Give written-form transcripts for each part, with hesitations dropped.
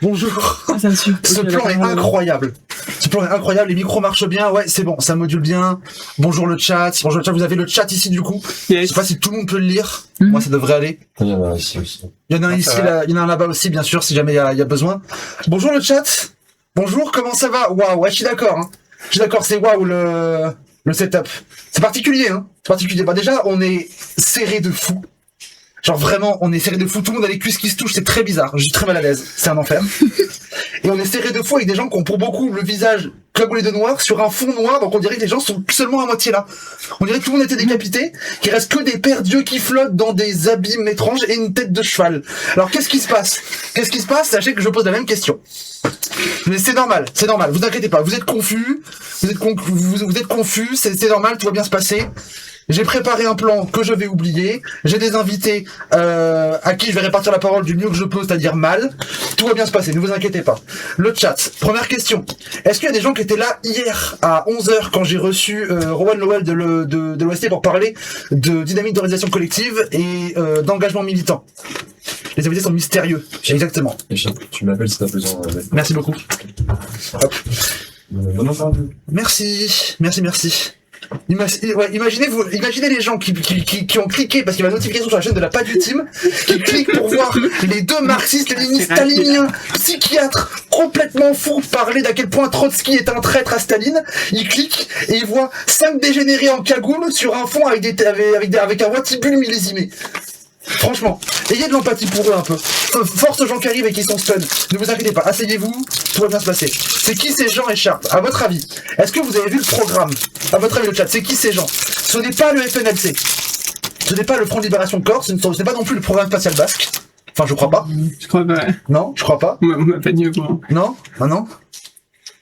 Bonjour. Ah, ça me suit. Ce plan est incroyable. Ce plan est incroyable. Les micros marchent bien. Ouais, c'est bon. Ça module bien. Bonjour le chat. Bonjour le chat. Vous avez le chat ici du coup. Yes. Je sais pas si tout le monde peut le lire. Moi, ça devrait aller. Il y en a ici aussi. Il y en a un ici, là, il y en a un là-bas aussi, bien sûr, si jamais il y a besoin. Bonjour le chat. Bonjour. Comment ça va? Waouh. Ouais, je suis d'accord. Hein. Je suis d'accord. C'est waouh le setup. C'est particulier. Hein. C'est particulier. Bah déjà, on est serré de fou. Genre vraiment, on est serré de fou, tout le monde a les cuisses qui se touchent, c'est très bizarre, je suis très mal à l'aise, c'est un enfer. Et on est serré de fou avec des gens qui ont pour beaucoup le visage cagoulé de noir sur un fond noir, donc on dirait que les gens sont seulement à moitié là. On dirait que tout le monde était décapité, qu'il reste que des paires d'yeux qui flottent dans des abîmes étranges et une tête de cheval. Alors qu'est-ce qui se passe? Qu'est-ce qui se passe? Sachez que je pose la même question. Mais c'est normal, vous inquiétez pas, vous êtes confus, vous êtes confus, c'est normal, tout va bien se passer. J'ai préparé un plan que je vais oublier. J'ai des invités à qui je vais répartir la parole du mieux que je peux, c'est-à-dire mal. Tout va bien se passer, ne vous inquiétez pas. Le chat, première question. Est-ce qu'il y a des gens qui étaient là hier à 11h quand j'ai reçu Rowan Lowell de l'OST pour parler de dynamique d'organisation collective et d'engagement militant? Les invités sont mystérieux. Exactement. Tu m'appelles si t'as besoin. Merci beaucoup. Hop. Merci. Imaginez les gens qui ont cliqué parce qu'il y a une notification sur la chaîne de la Pas du Team, qui cliquent pour voir les deux marxistes léninistes staliniens, psychiatres complètement fous parler d'à quel point Trotsky est un traître à Staline. Ils cliquent et ils voient 5 dégénérés en cagoule sur un fond avec un watibule millésimé. Franchement, ayez de l'empathie pour eux un peu. Force aux gens qui arrivent et qui sont stun. Ne vous inquiétez pas, asseyez-vous, tout va bien se passer. C'est qui ces gens, Echarpe? À votre avis, est-ce que vous avez vu le programme? À votre avis, le chat, c'est qui ces gens? Ce n'est pas le FNLC. Ce n'est pas le Front de Libération Corse, ce n'est pas non plus le programme spatial basque. Enfin, je crois pas. Je crois pas. Non, je crois pas. On m'a pas dit au courant. Non? Ah non?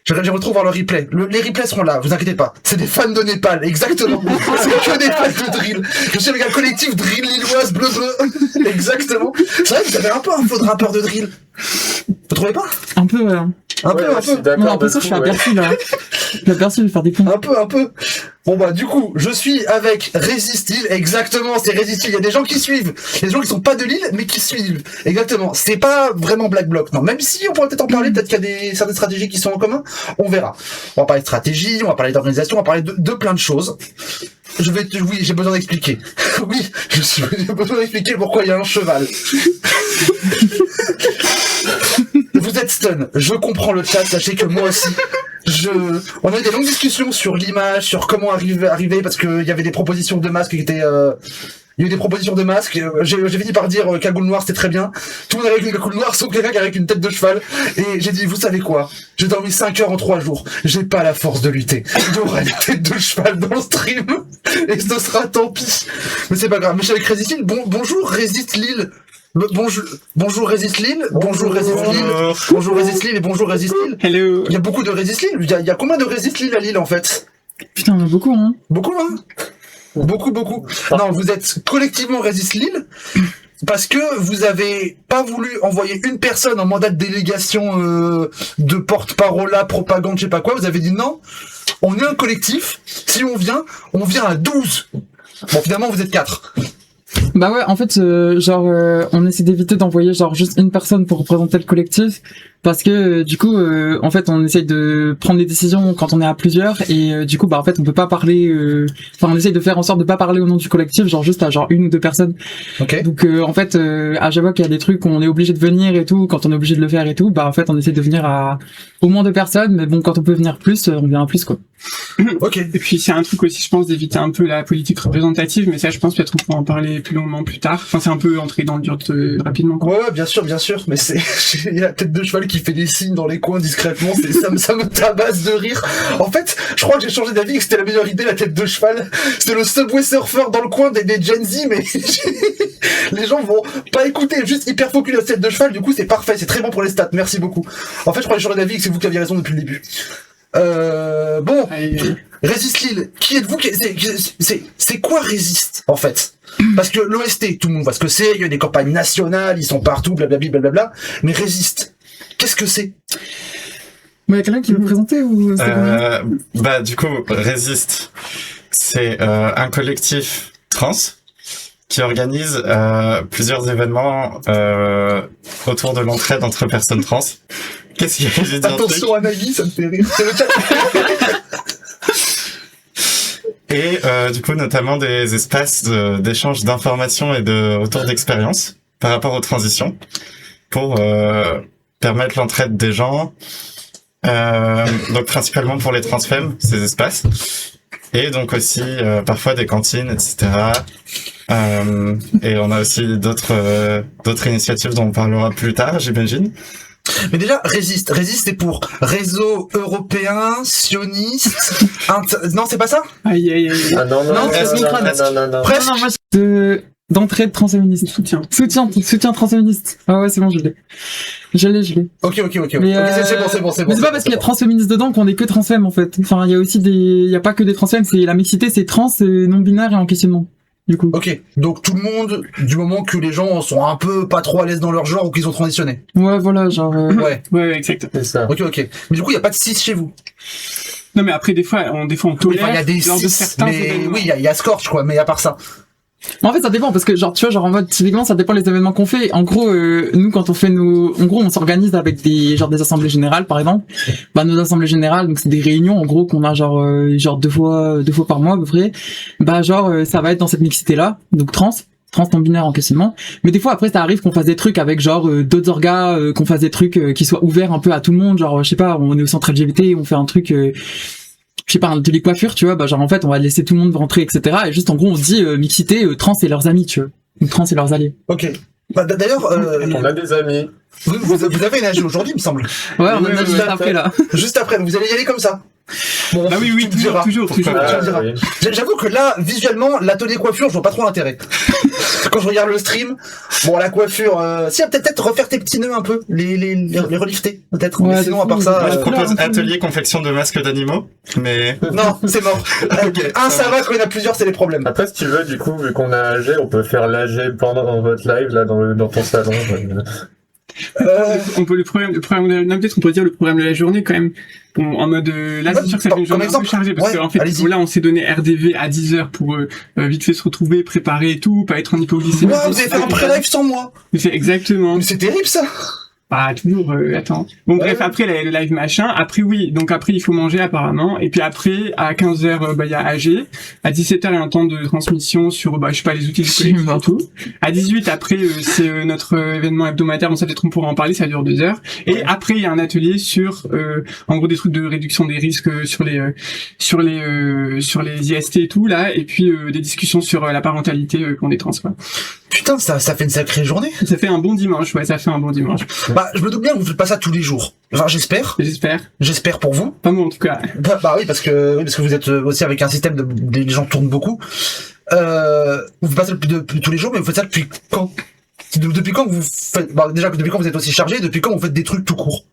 Je retrouve voir le replay. Les replays seront là, vous inquiétez pas. C'est des fans de Népal, exactement. C'est que des fans de drill. Je suis avec un collectif drill lilloise bleu. Exactement. C'est vrai que vous avez un peu un faux rappeur de drill. Vous trouvez pas? Un peu, Un peu. Non, un peu ça, je suis aperçu, là. Je suis aperçu de faire des points. Un peu. Bon bah du coup, je suis avec Resist Lille, exactement, c'est Resist Lille. Il y a des gens qui suivent, il y a des gens qui sont pas de Lille, mais qui suivent. Exactement, c'est pas vraiment Black Bloc, non. Même si on pourrait peut-être en parler, peut-être qu'il y a certaines stratégies qui sont en commun, on verra. On va parler de stratégie, on va parler d'organisation, on va parler de plein de choses. Oui, j'ai besoin d'expliquer. Oui, j'ai besoin d'expliquer pourquoi il y a un cheval. Vous êtes stun, je comprends le chat, sachez que moi aussi, on a eu des longues discussions sur l'image, sur comment arriver, parce qu'il y avait des propositions de masques qui étaient, il y a eu des propositions de masques, j'ai fini par dire cagoule noire c'était très bien, tout le monde avec une cagoule noire sauf quelqu'un qui avec une tête de cheval, et j'ai dit vous savez quoi, j'ai dormi 5 heures en 3 jours, j'ai pas la force de lutter, j'aurai une tête de cheval dans le stream, et ce sera tant pis, mais c'est pas grave, mais je suis avec Resist Lille, bonjour Resist Lille. Bonjour Resist Lille, bonjour Resist Lille, bonjour Resist Lille et bonjour Resist Lille. Hello. Il y a beaucoup de Resist Lille, il y a combien de Resist Lille à Lille en fait? Putain, on a beaucoup, hein. Beaucoup, hein? Beaucoup. Non, vous êtes collectivement Resist Lille parce que vous avez pas voulu envoyer une personne en mandat de délégation de porte-parole, propagande, je sais pas quoi, vous avez dit non, on est un collectif, si on vient à 12. Bon, finalement, vous êtes 4. Bah ouais, en fait, on essaie d'éviter d'envoyer juste une personne pour représenter le collectif, parce que du coup, en fait, on essaye de prendre des décisions quand on est à plusieurs, et du coup, bah en fait, on peut pas parler. Enfin, on essaye de faire en sorte de pas parler au nom du collectif, juste à une ou deux personnes. Ok. Donc, en fait, à chaque fois qu'il y a des trucs où on est obligé de venir et tout, quand on est obligé de le faire et tout, bah en fait, on essaie de venir à au moins 2 personnes, mais bon, quand on peut venir plus, on vient à plus, quoi. Ok. Et puis c'est un truc aussi, je pense, d'éviter un peu la politique représentative, mais ça, je pense peut-être qu'on pourra en parler plus longuement plus tard. Enfin, c'est un peu entrer dans le dur rapidement, quoi. Ouais, bien sûr, mais c'est, il y a la tête de cheval qui fait des signes dans les coins discrètement, ça me tabasse de rire. En fait, je crois que j'ai changé d'avis et que c'était la meilleure idée, la tête de cheval. C'était le Subway Surfer dans le coin des Gen Z, mais les gens vont pas écouter, juste hyper focus la tête de cheval, du coup c'est parfait, c'est très bon pour les stats, merci beaucoup. En fait, je crois que j'ai changé d'avis et que c'est vous qui aviez raison depuis le début. Bon, Resist Lille, qui êtes-vous? C'est quoi Resist, en fait? Parce que l'OST, tout le monde voit ce que c'est, il y a des campagnes nationales, ils sont partout, blablabla, mais Resist, qu'est-ce que c'est? Il y a quelqu'un qui veut me présenter ou Du coup, Resist, c'est un collectif trans qui organise plusieurs événements autour de l'entraide entre personnes trans. Qu'est-ce qu'il y a? J'ai dit un truc. Attention à Nagui, ça me fait rire. C'est le chat. Et du coup, notamment des espaces d'échange d'informations et de retour d'expérience par rapport aux transitions pour permettre l'entraide des gens. Donc principalement pour les transfemmes, ces espaces. Et donc aussi parfois des cantines, etc. Et on a aussi d'autres initiatives dont on parlera plus tard, j'imagine. Mais déjà, Résiste, c'est pour Réseau Européen Sioniste. Non, c'est pas ça? Aïe, aïe, aïe. Ah non, non, Non, non, c'est non, Smitran. non. Presque. Non, moi, d'entraide transféministe. Soutien transféministe. Ah ouais, c'est bon, je l'ai. Ok. Mais, Ok, c'est bon. Mais c'est pas parce qu'il y a transféministe dedans qu'on est que transfemme, en fait. Enfin, il y a aussi il y a pas que des transfemmes, c'est la mixité, c'est trans, non-binaire et en questionnement. Du coup. Ok, donc tout le monde, du moment que les gens sont un peu pas trop à l'aise dans leur genre ou qu'ils ont transitionné. Ouais, voilà, genre, Ouais, Ouais, exact. C'est ça. ok. Mais du coup, il y a pas de 6 chez vous. Non, mais après, des fois, on tolère. Enfin, il y a des lors de 6, certains mais événements. oui, il y a Scorch, quoi, mais à part ça. En fait, ça dépend parce que genre tu vois, genre en mode typiquement ça dépend des événements qu'on fait. En gros, nous quand on fait en gros, on s'organise avec des assemblées générales par exemple. Bah nos assemblées générales, donc c'est des réunions en gros qu'on a genre deux fois par mois à peu près. Bah genre ça va être dans cette mixité là, donc trans non binaire en questionnement. Mais des fois après ça arrive qu'on fasse des trucs avec genre d'autres orgas, qu'on fasse des trucs qui soient ouverts un peu à tout le monde. Genre je sais pas, on est au centre LGBT, on fait un truc. Je sais pas, un atelier coiffure, tu vois, bah genre en fait on va laisser tout le monde rentrer, etc. Et juste en gros on se dit mixité, trans et leurs amis, tu vois, ou trans et leurs alliés. Ok. Bah, d'ailleurs, On a des amis. vous avez énergie aujourd'hui, il me semble. Ouais, on en a ouais, juste ouais. après là. Juste après, vous allez y aller comme ça. Bon, Ah oui, tu me diras. toujours. Tu me diras. oui. J'avoue que là, visuellement, l'atelier coiffure, je vois pas trop l'intérêt. Quand je regarde le stream, bon, la coiffure, si, peut-être refaire tes petits nœuds un peu, les relifter, peut-être. Ouais, mais sinon, à part de ça, fou. Je Ouais, propose un peu. atelier confection de masques d'animaux, mais non, c'est mort. Ok, Un, ça ça va, quand il y en a plusieurs, c'est les problèmes. Après, si tu veux, du coup, vu qu'on a AG, on peut faire l'AG pendant votre live, là, dans ton salon. On peut le problème non, peut-être qu'on peut dire le programme de la journée quand même. Bon, en mode là c'est sûr que ça fait une comme journée un peu exemple. chargée parce Ouais, qu'en fait allez-y. là on s'est donné RDV à 10h pour vite fait se retrouver, préparer et tout, pas être en hypoglycémie. Wow, vous avez fait un pré-live sans moi. Mais c'est exactement. Mais c'est terrible, ça. Pas toujours, attends. Bon, Ouais. bref, après, le live machin. Après, oui. Donc, après, il faut manger, apparemment. Et puis après, à 15h, il y a AG. À 17h, il y a un temps de transmission sur, je sais pas, les outils du collectif et tout. À 18, après, c'est notre événement hebdomadaire. Bon, ça, peut-être on pourra en parler, ça dure 2 heures. Et après, il y a un atelier sur, en gros, des trucs de réduction des risques sur les IST et tout, là. Et puis, des discussions sur la parentalité qu'on est trans, quoi. Putain, ça fait une sacrée journée. Ça fait un bon dimanche, ouais, ça fait un bon dimanche. Bah, je me doute bien que vous faites pas ça tous les jours. Enfin, j'espère. J'espère. J'espère pour vous. Pas moi, en tout cas. Bah oui, parce que vous êtes aussi avec un système les gens tournent beaucoup. Vous faites pas ça depuis tous les jours, mais vous faites ça depuis quand? Depuis quand vous faites, déjà, depuis quand vous êtes aussi chargé, depuis quand vous faites des trucs tout court?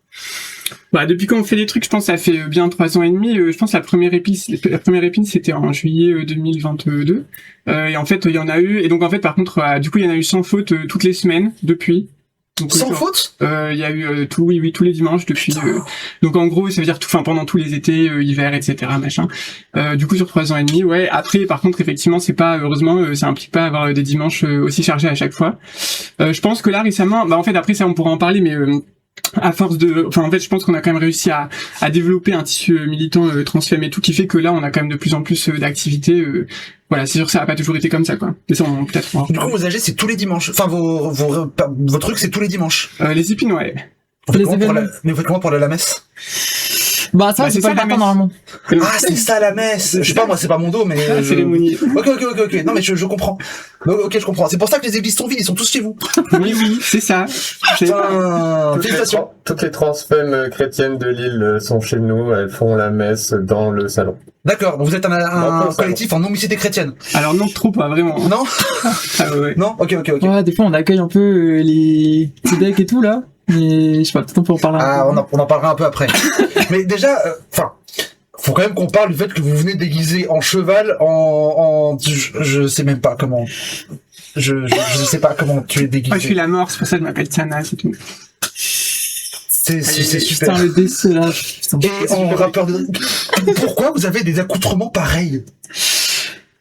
Depuis qu'on fait des trucs, je pense que ça fait bien 3 ans et demi. Je pense que la première épine, c'était en juillet 2022. Et en fait, il y en a eu. Et donc, en fait, par contre, du coup, il y en a eu sans faute toutes les semaines depuis. Donc, Sans faute? il y a eu tous les dimanches depuis. Donc, en gros, ça veut dire pendant tous les étés, hiver, etc., machin. Du coup, sur 3 ans et demi, ouais. Après, par contre, effectivement, c'est pas, heureusement, ça implique pas avoir des dimanches aussi chargés à chaque fois. Je pense que là, récemment, en fait, après ça, on pourra en parler, mais à force en fait, je pense qu'on a quand même réussi à développer un tissu militant transfemme et tout, qui fait que là, on a quand même de plus en plus d'activités. Voilà, c'est sûr que ça a pas toujours été comme ça, quoi. Mais ça, peut-être. Du coup, vos AG, c'est tous les dimanches. Enfin, vos trucs, c'est tous les dimanches. Les épines, ouais. Vous faites Les comment pour événements. mais vous faites comment pour aller à la messe? Bah ça, Bah, c'est c'est pas ça, le la matin messe. normalement. Ah, c'est ça la messe. Je sais pas, moi, c'est pas mon dos, mais. La cérémonie. Ok. Non, mais je comprends. Ok, je comprends. C'est pour ça que les églises sont vides, ils sont tous chez vous. Oui, c'est ça. Putain, félicitations. Toutes les transfemmes chrétiennes de Lille sont chez nous, elles font la messe dans le salon. D'accord, vous êtes Dans un le collectif en non-mixité chrétienne. Alors non, trop pas, vraiment. Non? Ah ouais. Non? Ok. Ouais, des fois on accueille un peu les petits decks et tout là. Mais je sais pas, peut-être on peut en parler. Ah, on en parlera un peu après. Mais déjà, faut quand même qu'on parle du fait que vous venez déguisé en cheval, je sais même pas comment. Je sais pas comment tu es déguisé. Moi, je suis la mort, c'est pour ça que je m'appelle Tiana, c'est tout. C'est super. Putain, le décès là. Putain. Et en rappeur de... Pourquoi vous avez des accoutrements pareils?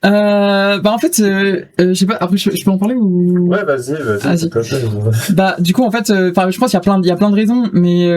Bah en fait, je sais pas. Après, je peux en parler ou? Ouais, vas-y. Vas-y. Bah du coup en fait, enfin je pense qu'il y a plein de raisons, mais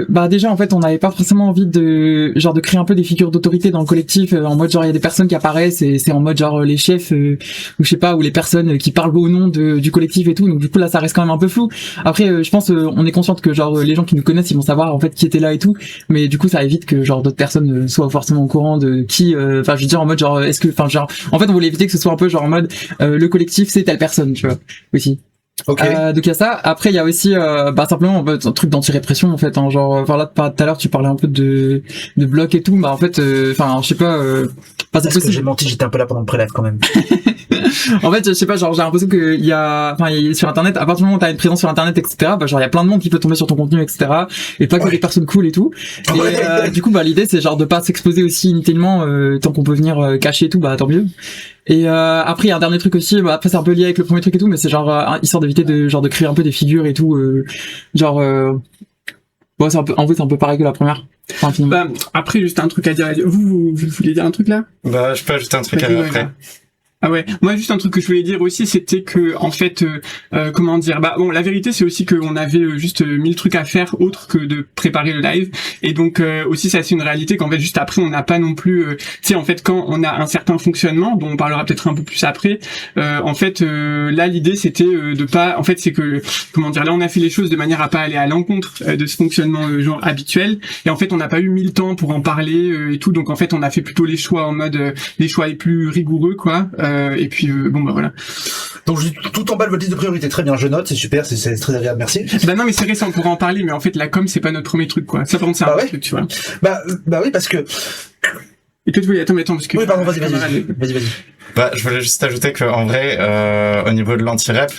bah déjà en fait on n'avait pas forcément envie de créer un peu des figures d'autorité dans le collectif, en mode genre il y a des personnes qui apparaissent et c'est en mode genre les chefs ou je sais pas, ou les personnes qui parlent au nom du collectif et tout. Donc du coup là ça reste quand même un peu flou. Après je pense on est consciente que genre les gens qui nous connaissent ils vont savoir en fait qui était là et tout, mais du coup ça évite que genre d'autres personnes soient forcément au courant de qui. Enfin je veux dire en mode genre est-ce que enfin genre en fait on voulait éviter que ce soit un peu genre en mode le collectif c'est telle personne, tu vois, aussi. Ok. Donc il y a ça. Après il y a aussi bah simplement un truc d'anti-répression en fait, hein, genre enfin là tout à l'heure tu parlais un peu de bloc et tout, bah en fait enfin je sais pas Parce que j'ai menti, j'étais un peu là pendant le prélève quand même. en fait je sais pas, genre j'ai l'impression que il y a sur internet, à partir du moment où t'as une présence sur internet etc, bah genre il y a plein de monde qui peut tomber sur ton contenu etc, et pas que des personnes cool et tout, et du coup bah l'idée c'est genre de pas s'exposer aussi inutilement, tant qu'on peut venir cacher et tout, bah tant mieux. Et après il y a un dernier truc aussi, bah après c'est un peu lié avec le premier truc et tout, mais c'est genre histoire d'éviter de créer un peu des figures et tout, bon c'est un peu, en fait c'est un peu pareil que la première. Enfin, finalement. Bah, après juste un truc à dire. Vous voulez dire un truc là? Bah, je peux ajouter un truc Vas-y, après. ouais. Ah ouais, moi juste un truc que je voulais dire aussi, c'était que en fait, comment dire, bah bon, la vérité c'est aussi qu'on avait juste 1000 trucs à faire autres que de préparer le live, et donc aussi ça c'est une réalité qu'en fait juste après on n'a pas non plus, tu sais en fait quand on a un certain fonctionnement dont on parlera peut-être un peu plus après, en fait là l'idée c'était de pas, en fait c'est que comment dire, là on a fait les choses de manière à pas aller à l'encontre de ce fonctionnement genre habituel, et en fait on n'a pas eu 1000 temps pour en parler et tout, donc en fait on a fait plutôt les choix en mode les choix les plus rigoureux quoi. Et puis bon bah voilà. Donc je dis tout en bas de votre liste de priorités, très bien, je note, c'est super, c'est très agréable, merci. Bah non mais c'est récent, on pourra en parler, mais en fait la com c'est pas notre premier truc quoi. Ça par contre c'est un Bah vrai ouais. truc, tu vois. Bah oui parce que Et toi tu voulais attends parce que oui pardon vas-y. Bah, je voulais juste ajouter que en vrai, au niveau de l'anti-rep,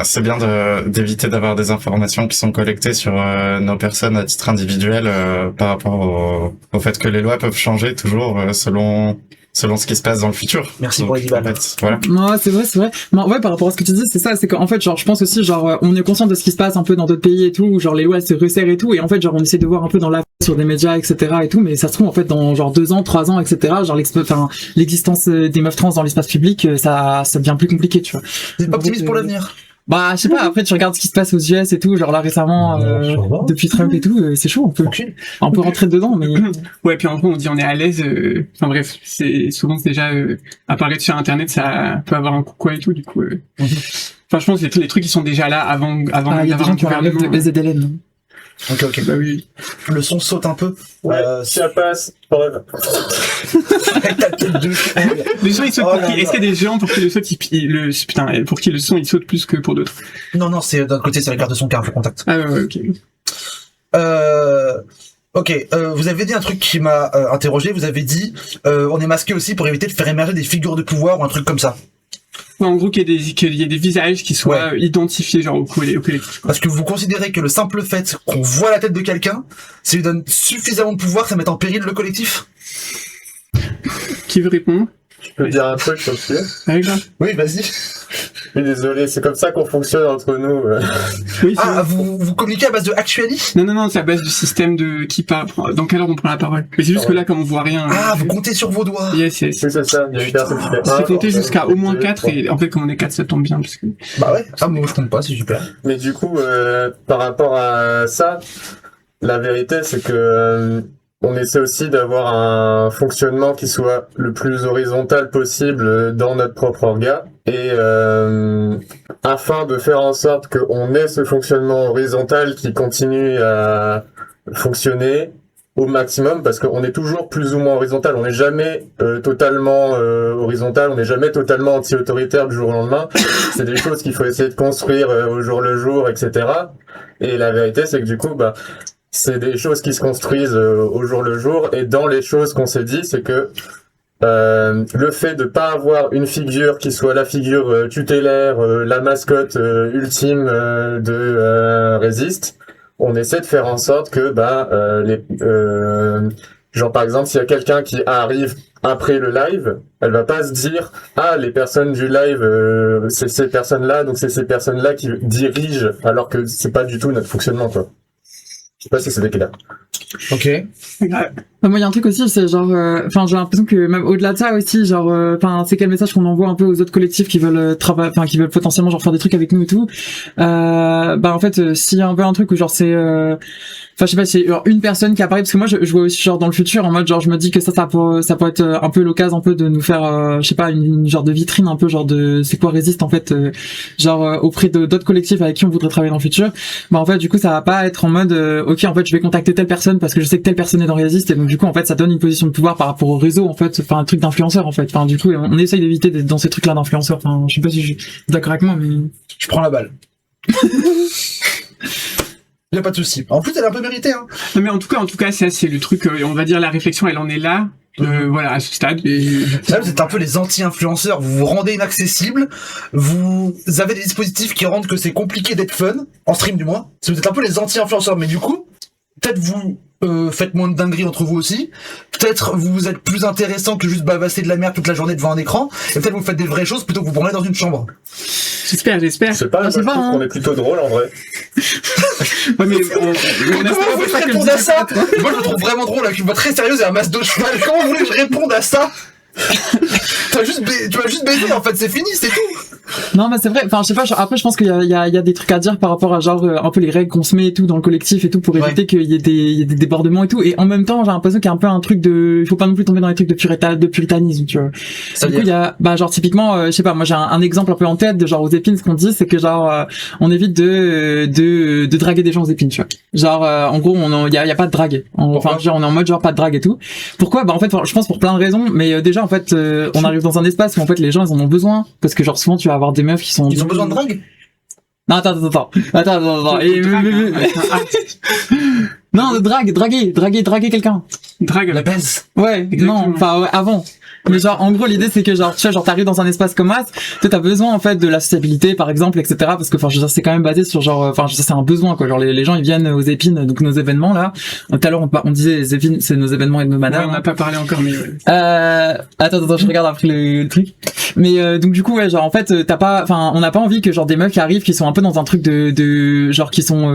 c'est bien d'éviter d'avoir des informations qui sont collectées sur nos personnes à titre individuel par rapport au fait que les lois peuvent changer toujours selon ce qui se passe dans le futur. Merci Donc, pour les débats. en fait, voilà. Ouais, c'est vrai. Mais ouais, par rapport à ce que tu dis, c'est ça, c'est qu'en fait, genre, je pense aussi, genre, on est conscient de ce qui se passe un peu dans d'autres pays et tout, où, genre, les lois, elles se resserrent et tout, et en fait, genre, on essaie de voir un peu dans la sur des médias, etc. et tout, mais ça se trouve, en fait, dans, genre, 2 ans, 3 ans, etc., genre, l'existence des meufs trans dans l'espace public, ça devient plus compliqué, tu vois. Vous êtes pas optimiste pour l'avenir? Bah, je sais pas, après, tu regardes ce qui se passe aux US et tout, genre, là, récemment, depuis Trump et tout, c'est chaud, on peut rentrer dedans, mais... Ouais, puis en gros on dit on est à l'aise, enfin bref, c'est souvent déjà apparaître sur internet, ça peut avoir un coup quoi et tout, du coup enfin je pense que les trucs qui sont déjà là avant Ah, il y a des gens qui ont rêvé de baiser d'Hélène. Ok. Bah oui. Le son saute un peu. Ouais, ça passe. Forever. Avec ta tête de chou. Les gens ils sautent Oh pour là qui? là. Est-ce qu'il y a des gens pour qui le saute pour qui le son il saute plus que pour d'autres? Non, c'est d'un côté, c'est la garde de son qui a un faux contact. Ah ouais, ok. Ok, vous avez dit un truc qui m'a interrogé, vous avez dit on est masqué aussi pour éviter de faire émerger des figures de pouvoir ou un truc comme ça. Ouais, en gros qu'il y ait des visages qui soient identifiés genre au collectif. Parce que vous considérez que le simple fait qu'on voit la tête de quelqu'un, ça lui donne suffisamment de pouvoir que ça mette en péril le collectif? Qui veut répondre? Je peux dire un truc aussi. Ouais, grave. Oui, vas-y. Oui, désolé, c'est comme ça qu'on fonctionne entre nous. Oui, c'est Ah, vrai. vous communiquez à base de Actually? Non, c'est à base du système de qui parle. Dans quelle heure on prend la parole? Mais c'est juste que là, comme on voit rien. Ah, vous comptez sur vos doigts. Yes. Oui, c'est ça. Il y a une personne qui fait C'est compté un, jusqu'à au moins 2, 4 3. et en fait, comme on est 4, ça tombe bien parce que. Bah ouais, ah moi je compte pas, c'est super. Mais du coup, par rapport à ça, la vérité, c'est que on essaie aussi d'avoir un fonctionnement qui soit le plus horizontal possible dans notre propre orga. Et afin de faire en sorte qu'on ait ce fonctionnement horizontal qui continue à fonctionner au maximum, parce qu'on est toujours plus ou moins horizontal, on n'est jamais totalement horizontal, on n'est jamais totalement anti-autoritaire du jour au lendemain. C'est des choses qu'il faut essayer de construire au jour le jour, etc. Et la vérité, c'est que du coup, c'est des choses qui se construisent au jour le jour, et dans les choses qu'on s'est dit, c'est que le fait de pas avoir une figure qui soit la figure tutélaire, la mascotte ultime de Resist, on essaie de faire en sorte que genre par exemple s'il y a quelqu'un qui arrive après le live, elle va pas se dire les personnes du live c'est ces personnes-là, donc c'est ces personnes-là qui dirigent, alors que c'est pas du tout notre fonctionnement quoi. Je sais pas si c'était clair. Ok. Moi, il y a un truc aussi, c'est genre, enfin, j'ai l'impression que même au-delà de ça aussi, genre, enfin, c'est quel message qu'on envoie un peu aux autres collectifs qui veulent travailler, enfin, qui veulent potentiellement genre faire des trucs avec nous et tout. Bah en fait, s'il y a un peu un truc où genre c'est, enfin, je sais pas, c'est genre une personne qui apparaît, parce que moi, je vois aussi genre dans le futur, en mode genre, je me dis que ça peut être un peu l'occasion un peu de nous faire, je sais pas, une genre de vitrine un peu genre de, c'est quoi Résiste en fait, genre auprès de d'autres collectifs avec qui on voudrait travailler dans le futur. Bah en fait, du coup, ça va pas être en mode, ok, en fait, je vais contacter telle personne parce que je sais que telle personne est dans Résiste et donc du coup en fait ça donne une position de pouvoir par rapport au réseau en fait, enfin un truc d'influenceur en fait, enfin du coup on essaye d'éviter d'être dans ces trucs là d'influenceurs, enfin je sais pas si je suis d'accord avec moi mais Je prends la balle. Y a pas de souci. En plus, elle a un peu mérité, hein. Non, mais en tout cas, ça, c'est le truc, on va dire, la réflexion, elle en est là, voilà, à ce stade. Et... Là, vous êtes un peu les anti-influenceurs. Vous vous rendez inaccessible. Vous avez des dispositifs qui rendent que c'est compliqué d'être fun, en stream du moins. Vous êtes un peu les anti-influenceurs. Mais du coup, peut-être vous faites moins de dingueries entre vous aussi. Peut-être vous êtes plus intéressant que juste bavasser de la merde toute la journée devant un écran. Et peut-être vous faites des vraies choses plutôt que vous prenez dans une chambre. J'espère. Je sais pas, moi, je trouve qu'on est plutôt drôle en vrai. Ouais, mais Comment vous voulez que je réponde à ça? Moi, je le trouve vraiment drôle avec une voix très sérieuse et un masque de cheval. Comment vous voulez que je réponde à ça? Tu vas juste baiser, en fait, c'est fini, c'est tout. non mais c'est vrai, enfin je sais pas, genre, après je pense qu'il y a des trucs à dire par rapport à genre un peu les règles qu'on se met et tout dans le collectif et tout pour éviter qu'il y ait des débordements et tout, et en même temps j'ai l'impression qu'il y a un peu un truc de, il faut pas non plus tomber dans les trucs de puritanisme, tu vois. Du coup il y a, bah genre typiquement je sais pas, moi j'ai un exemple un peu en tête de genre aux épines, ce qu'on dit c'est que genre on évite de draguer des gens aux épines, tu vois. Genre en gros il y a pas de drague, enfin genre on est en mode genre pas de drague et tout. Pourquoi? Bah en fait je pense pour plein de raisons, mais déjà en fait on arrive dans un espace où en fait les gens ils en ont besoin, parce que genre souvent tu vas avoir des meufs qui sont... Ils ont besoin de drague? Non, attends. Non, de draguer quelqu'un. drague La baise. Ouais, Exactement. non, enfin ouais, avant. Mais genre en gros l'idée c'est que genre tu vois, genre t'arrives dans un espace comme ça, tu t'as besoin en fait de la sociabilité par exemple, etc. Parce que enfin je veux dire c'est quand même basé sur genre, enfin je veux dire, c'est un besoin quoi. Genre les gens ils viennent aux épines, donc nos événements là. Tout à l'heure on disait les épines c'est nos événements hebdomadaires. Ouais, on n'a pas parlé encore, mais Attends, je regarde après le truc. Mais donc du coup ouais, genre en fait on n'a pas envie que genre des meufs qui arrivent qui sont un peu dans un truc de genre qui sont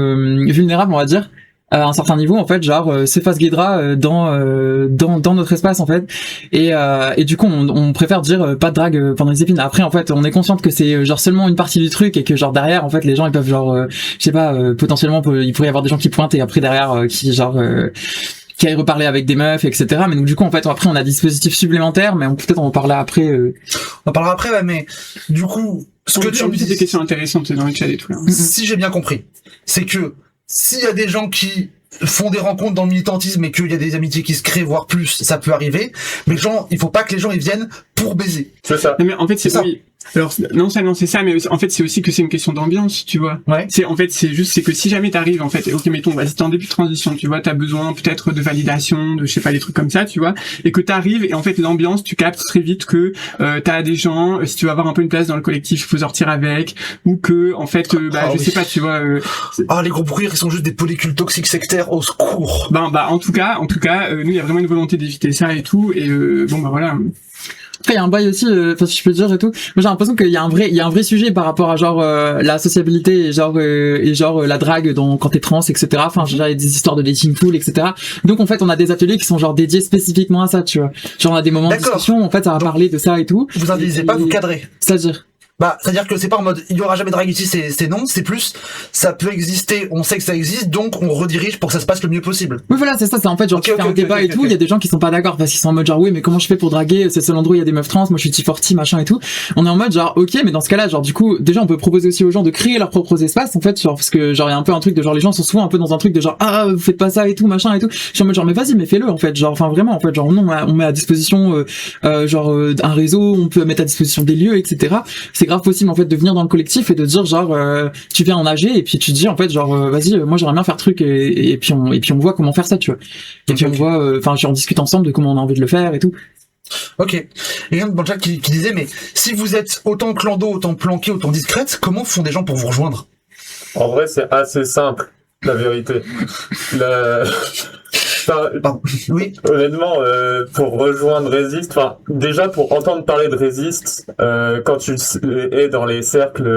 vulnérables on va dire. À un certain niveau en fait, genre s'efface Guédra dans notre espace en fait, et du coup on préfère dire pas de drague pendant les épines. Après en fait on est consciente que c'est genre seulement une partie du truc et que genre derrière en fait les gens ils peuvent genre je sais pas potentiellement il pourrait y avoir des gens qui pointent et après derrière qui genre qui aillent reparler avec des meufs etc. Mais donc du coup en fait après on a des dispositifs supplémentaires, mais peut-être on en parlera après. On en parlera après, ouais, mais du coup, ce que tu me c'est des dis, questions intéressantes dans le chat et tout. Là. si j'ai bien compris, c'est que s'il y a des gens qui font des rencontres dans le militantisme et qu'il y a des amitiés qui se créent, voire plus, ça peut arriver, mais genre, il faut pas que les gens ils viennent pour baiser. C'est ça. Non, mais en fait c'est C'est ça. oui. Alors non c'est ça, mais en fait c'est aussi que c'est une question d'ambiance, tu vois. Ouais. C'est que si jamais t'arrives en fait, ok mettons, vas-y t'es en début de transition, tu vois, t'as besoin peut-être de validation, de je sais pas des trucs comme ça, tu vois, et que t'arrives et en fait l'ambiance, tu captes très vite que t'as des gens, si tu veux avoir un peu une place dans le collectif, il faut sortir avec, ou que en fait je sais pas, tu vois. Les gros bruits, ils sont juste des polycules toxiques sectaires, au secours. En tout cas, nous il y a vraiment une volonté d'éviter ça et tout, et voilà. Après il y a un bail aussi, enfin si je peux dire et tout. Moi j'ai l'impression qu'il y a un vrai sujet par rapport à genre la sociabilité et genre la drague quand t'es trans etc. Enfin genre il y a des histoires de dating pool etc. Donc en fait on a des ateliers qui sont genre dédiés spécifiquement à ça, tu vois. Genre on a des moments de D'accord. discussion, en fait ça va parler de ça et tout. Vous intellisez pas, vous cadrez. C'est-à-dire Bah, c'est-à-dire que c'est pas en mode il y aura jamais de drague ici, c'est non, c'est plus ça peut exister, on sait que ça existe, donc on redirige pour que ça se passe le mieux possible. oui voilà c'est ça, c'est en fait genre Ok, tu fais ok, un ok, débat ok, et tout, ok. il y a des gens qui sont pas d'accord parce qu'ils sont en mode genre oui mais comment je fais pour draguer, c'est le seul endroit où il y a des meufs trans, moi je suis T40 machin et tout. On est en mode genre ok mais dans ce cas-là genre du coup déjà on peut proposer aussi aux gens de créer leurs propres espaces en fait, genre parce que genre il y a un peu un truc de genre les gens sont souvent un peu dans un truc de genre vous faites pas ça et tout machin et tout. Je suis en mode genre mais vas-y mais fais-le en fait, genre enfin vraiment en fait genre non on met à disposition un réseau, on peut mettre à disposition des lieux etc. C'est grave possible en fait de venir dans le collectif et de dire genre tu viens en AG et puis tu te dis en fait genre vas-y moi j'aimerais bien faire truc et puis on voit comment faire ça tu vois, et puis on voit enfin on discute ensemble de comment on a envie de le faire et tout. Ok. Et il y a un dans le chat qui disait mais si vous êtes autant clando, autant planqué, autant discrète, comment font des gens pour vous rejoindre? En vrai, c'est assez simple, la vérité. Enfin, Oui. honnêtement, pour rejoindre Résiste, enfin, déjà pour entendre parler de Résiste, quand tu es dans les cercles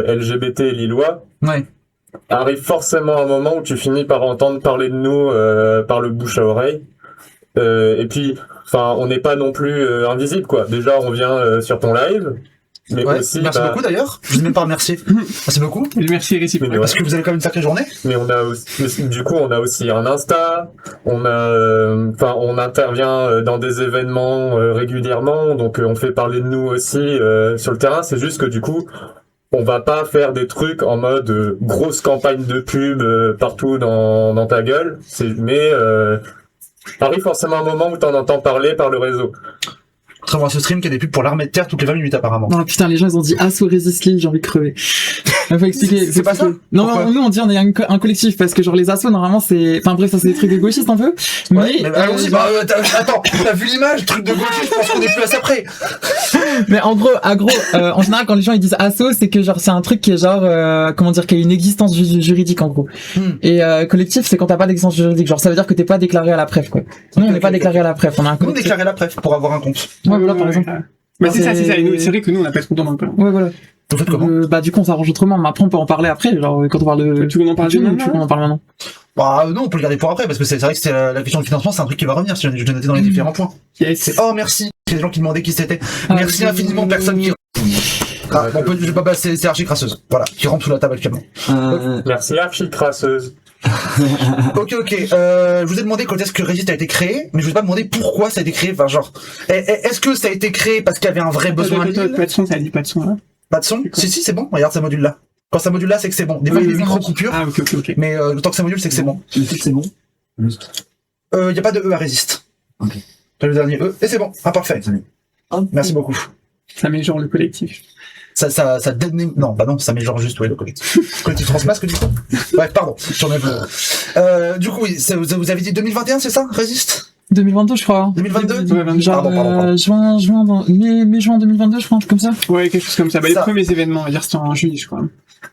LGBT lillois, Ouais. arrive forcément un moment où tu finis par entendre parler de nous par le bouche à oreille. Et puis, enfin, on n'est pas non plus invisible, quoi. Déjà, on vient sur ton live, mais Ouais, aussi, merci beaucoup d'ailleurs. Je vous ai même pas remercié. Merci beaucoup. Et le merci est réciproque. Mais ouais. Parce que vous avez quand même une sacrée journée. Mais on a aussi, du coup, on a aussi un Insta. On a, enfin, on intervient dans des événements régulièrement, donc on fait parler de nous aussi sur le terrain. C'est juste que du coup, on va pas faire des trucs en mode grosse campagne de pub partout dans ta gueule. Mais arrive forcément un moment où t'en entends parler par le réseau. Contrairement à ce stream qui a des pubs pour l'armée de terre toutes les 20 minutes apparemment. Non, putain, les gens, ils ont dit Asso Resist Lille, j'ai envie de crever. Il faut expliquer. C'est pas ça? Non, Pourquoi nous, on dit on est un collectif, parce que genre, les assos, normalement, c'est, enfin, bref, ça, c'est des trucs de gauchistes un peu. Ouais, mais allons-y, genre- attends, t'as vu l'image, truc de gauche, je pense qu'on est plus à ça près. mais en gros, en général, quand les gens, ils disent asso, c'est que genre, c'est un truc qui est genre, comment dire, qui a une existence juridique, en gros. Et, collectif, c'est quand t'as pas d'existence juridique. Genre, ça veut dire que t'es pas déclaré à la PREF, quoi. Nous, on n'est pas déclaré à la PREF, on a un Nous collectif. déclarer la préf pour avoir un compte. Ouais, voilà, par exemple. Bah, c'est ça, c'est- c'est ça. Et nous, c'est vrai que nous, on n'a pas trop dans le plan. Ouais, voilà. Vous faites comment? Bah, du coup, on s'arrange autrement, mais après, on peut en parler après, genre, quand on parle de... Tu veux en parler Tu veux maintenant qu'on en parle maintenant? Bah non, on peut le garder pour après parce que c'est vrai que c'est la question de financement, c'est un truc qui va revenir. Si je l'ai noté dans les différents points. Yes. C'est oh merci. Il y a des gens qui demandaient qui c'était. Ah, Merci infiniment personne qui. Ah, on peut, je sais pas, c'est archi crasseuse. Voilà, qui rentre sous la table actuellement. Merci archi crasseuse. Ok, je vous ai demandé quand est-ce que Resist a été créé, mais je vous ai pas demandé pourquoi ça a été créé. Enfin, genre, est-ce que ça a été créé parce qu'il y avait un vrai besoin à Lille? Pas de son, ça dit pas de son, là. Pas de son? Si, c'est bon. Regarde, ça module là. Quand ça module là, c'est que c'est bon. Des fois, il y a des micro-coupures, Ah, ok. mais tant que ça module, c'est que c'est bon. Tu me dis que c'est bon? Y a pas de E à Resist. Ok. T'as le dernier E, et c'est bon. Ah, parfait. Merci beaucoup. Ça met genre le collectif. Ça non, bah non, ça met genre juste, ouais, le collectif. Collectif Transmasque, du coup. Bref, pardon, j'en ai du coup, oui, vous avez dit 2021, c'est ça, Resist? 2022, je crois. 2022? Ouais, Genre, Pardon. mai, juin 2022, je crois, un truc comme ça. Ouais, quelque chose comme ça. Bah, les Ça. premiers événements, on va dire, c'était en juillet, je crois.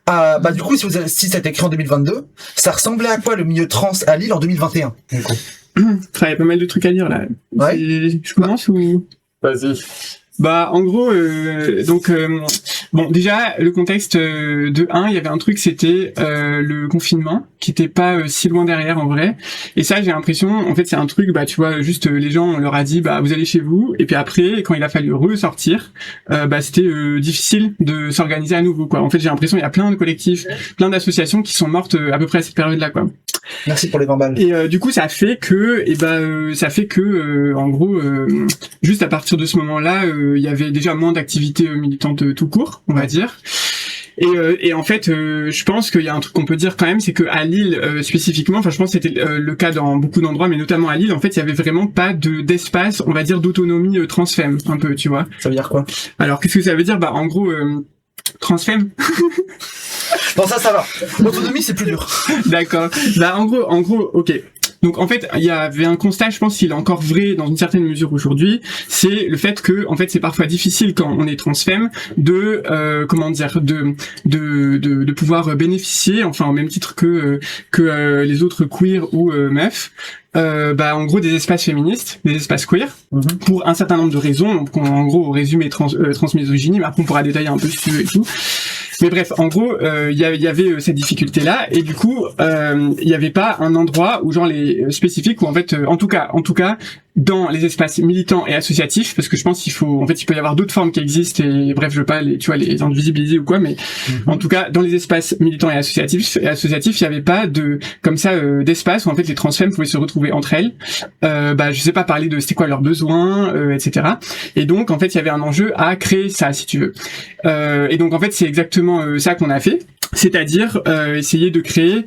Bah du coup, si ça a été créé en 2022, ça ressemblait à quoi le milieu trans à Lille en 2021, du coup? Il y a pas mal de trucs à dire, là. Ouais. Je commence ou? Vas-y. Bah, en gros, bon, déjà, le contexte de 1, il y avait un truc, c'était le confinement, qui était pas si loin derrière, en vrai. Et ça, j'ai l'impression, en fait, c'est un truc, bah, tu vois, juste, les gens, on leur a dit, bah, vous allez chez vous. Et puis après, quand il a fallu ressortir, bah, c'était difficile de s'organiser à nouveau, quoi. En fait, j'ai l'impression, il y a plein de collectifs, plein d'associations qui sont mortes à peu près à cette période-là, quoi. Merci pour les 20 balles. Et du coup, ça fait que, en gros, juste à partir de ce moment-là, il y avait déjà moins d'activités militantes tout court, on va dire. Et en fait, je pense qu'il y a un truc qu'on peut dire quand même, c'est que à Lille spécifiquement, enfin, je pense que c'était le cas dans beaucoup d'endroits, mais notamment à Lille, en fait, il y avait vraiment pas d'espace, on va dire, d'autonomie transfemme, un peu, tu vois. Ça veut dire quoi? Alors, qu'est-ce que ça veut dire? Bah, en gros, transfemme. Non, ça va. L'autonomie, c'est plus dur. D'accord. Bah, en gros, ok. Donc en fait, il y avait un constat, je pense qu'il est encore vrai dans une certaine mesure aujourd'hui, c'est le fait que en fait c'est parfois difficile quand on est transfemme de de pouvoir bénéficier, enfin au même titre que les autres queer ou meufs, bah en gros des espaces féministes, des espaces queer, pour un certain nombre de raisons. Donc en gros résumé transmisogynie, mais après on pourra détailler un peu si tu veux et tout. Mais bref, en gros, il y avait cette difficulté-là, et du coup, il n'y avait pas un endroit où genre les spécifiques, où en fait, en tout cas, dans les espaces militants et associatifs, parce que je pense qu'il peut y avoir d'autres formes qui existent, et bref, je veux pas les invisibiliser ou quoi, mais en tout cas, dans les espaces militants et associatifs, il y avait pas comme ça, d'espace où en fait les transfemmes pouvaient se retrouver entre elles, bah, je sais pas, parler de c'était quoi leurs besoins, etc. Et donc, en fait, il y avait un enjeu à créer ça, si tu veux. Et donc, en fait, c'est exactement ça qu'on a fait, c'est-à-dire essayer de créer,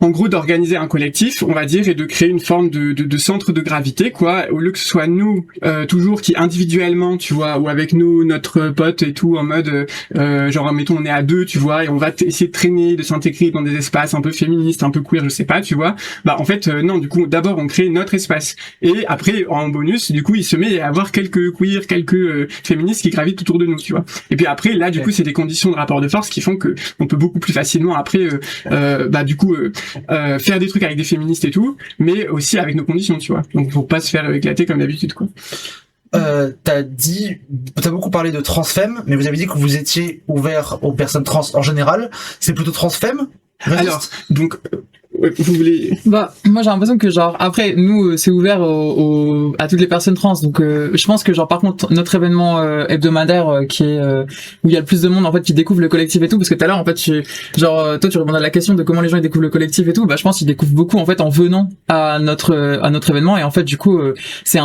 en gros, d'organiser un collectif, on va dire, et de créer une forme de centre de gravité, quoi, au lieu que ce soit nous, toujours, qui individuellement, tu vois, ou avec nous, notre pote et tout, en mode, genre, mettons, on est à 2, tu vois, et on va essayer de traîner, de s'intégrer dans des espaces un peu féministes, un peu queer, je sais pas, tu vois. Bah, en fait, non, du coup, d'abord, on crée notre espace. Et après, en bonus, du coup, il se met à avoir quelques queer, quelques féministes qui gravitent autour de nous, tu vois. Et puis après, là, du coup, c'est des conditions de rapport de force qui font que on peut beaucoup plus facilement, après, bah, du coup, faire des trucs avec des féministes et tout, mais aussi avec nos conditions, tu vois. Donc pour pas se faire éclater comme d'habitude, quoi. T'as beaucoup parlé de transfemme, mais vous avez dit que vous étiez ouvert aux personnes trans en général. C'est plutôt transfemme Alors, donc, vous voulez... Bah, moi j'ai l'impression que genre après nous c'est ouvert à toutes les personnes trans, donc je pense que genre par contre notre événement hebdomadaire qui est où il y a le plus de monde en fait qui découvre le collectif et tout, parce que tout à l'heure en fait toi tu répondais à la question de comment les gens ils découvrent le collectif et tout, bah je pense qu'ils découvrent beaucoup en fait en venant à notre événement, et en fait du coup c'est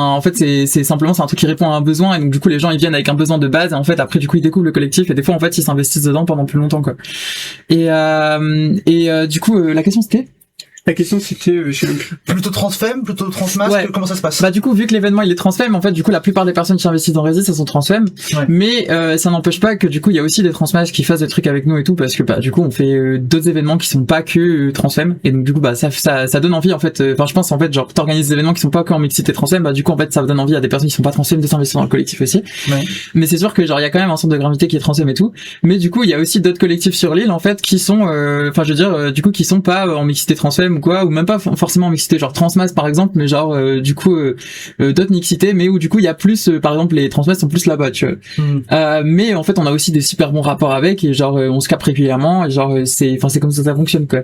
simplement c'est un truc qui répond à un besoin, et donc du coup les gens ils viennent avec un besoin de base, et en fait après du coup ils découvrent le collectif, et des fois en fait ils s'investissent dedans pendant plus longtemps quoi. Et du coup la question c'était La question c'était, je sais même plus. Plutôt transfemme, plutôt transmasque, Ouais. comment ça se passe? bah du coup vu que l'événement il est transfemme, en fait du coup la plupart des personnes qui investissent dans Resist elles sont transfemme, Ouais. mais ça n'empêche pas que du coup il y a aussi des transmasques qui fassent des trucs avec nous et tout, parce que bah du coup on fait d'autres événements qui sont pas que transfemme, et donc du coup bah ça donne envie en fait, enfin je pense en fait genre t'organises des événements qui sont pas que en mixité transfemme, bah du coup en fait ça donne envie à des personnes qui sont pas transfemme de s'investir dans le collectif aussi. Ouais. Mais c'est sûr que genre il y a quand même un centre de gravité qui est transfemme et tout, mais du coup il y a aussi d'autres collectifs sur l'île en fait qui sont enfin je veux dire du coup qui sont pas en mixité transfemme ou quoi, ou même pas forcément en mixité genre transmas par exemple, mais genre du coup d'autres mixités, mais où du coup il y a plus par exemple les transmas sont plus là-bas tu vois. Mais en fait on a aussi des super bons rapports avec, et genre on se capte régulièrement, et genre c'est comme ça fonctionne quoi.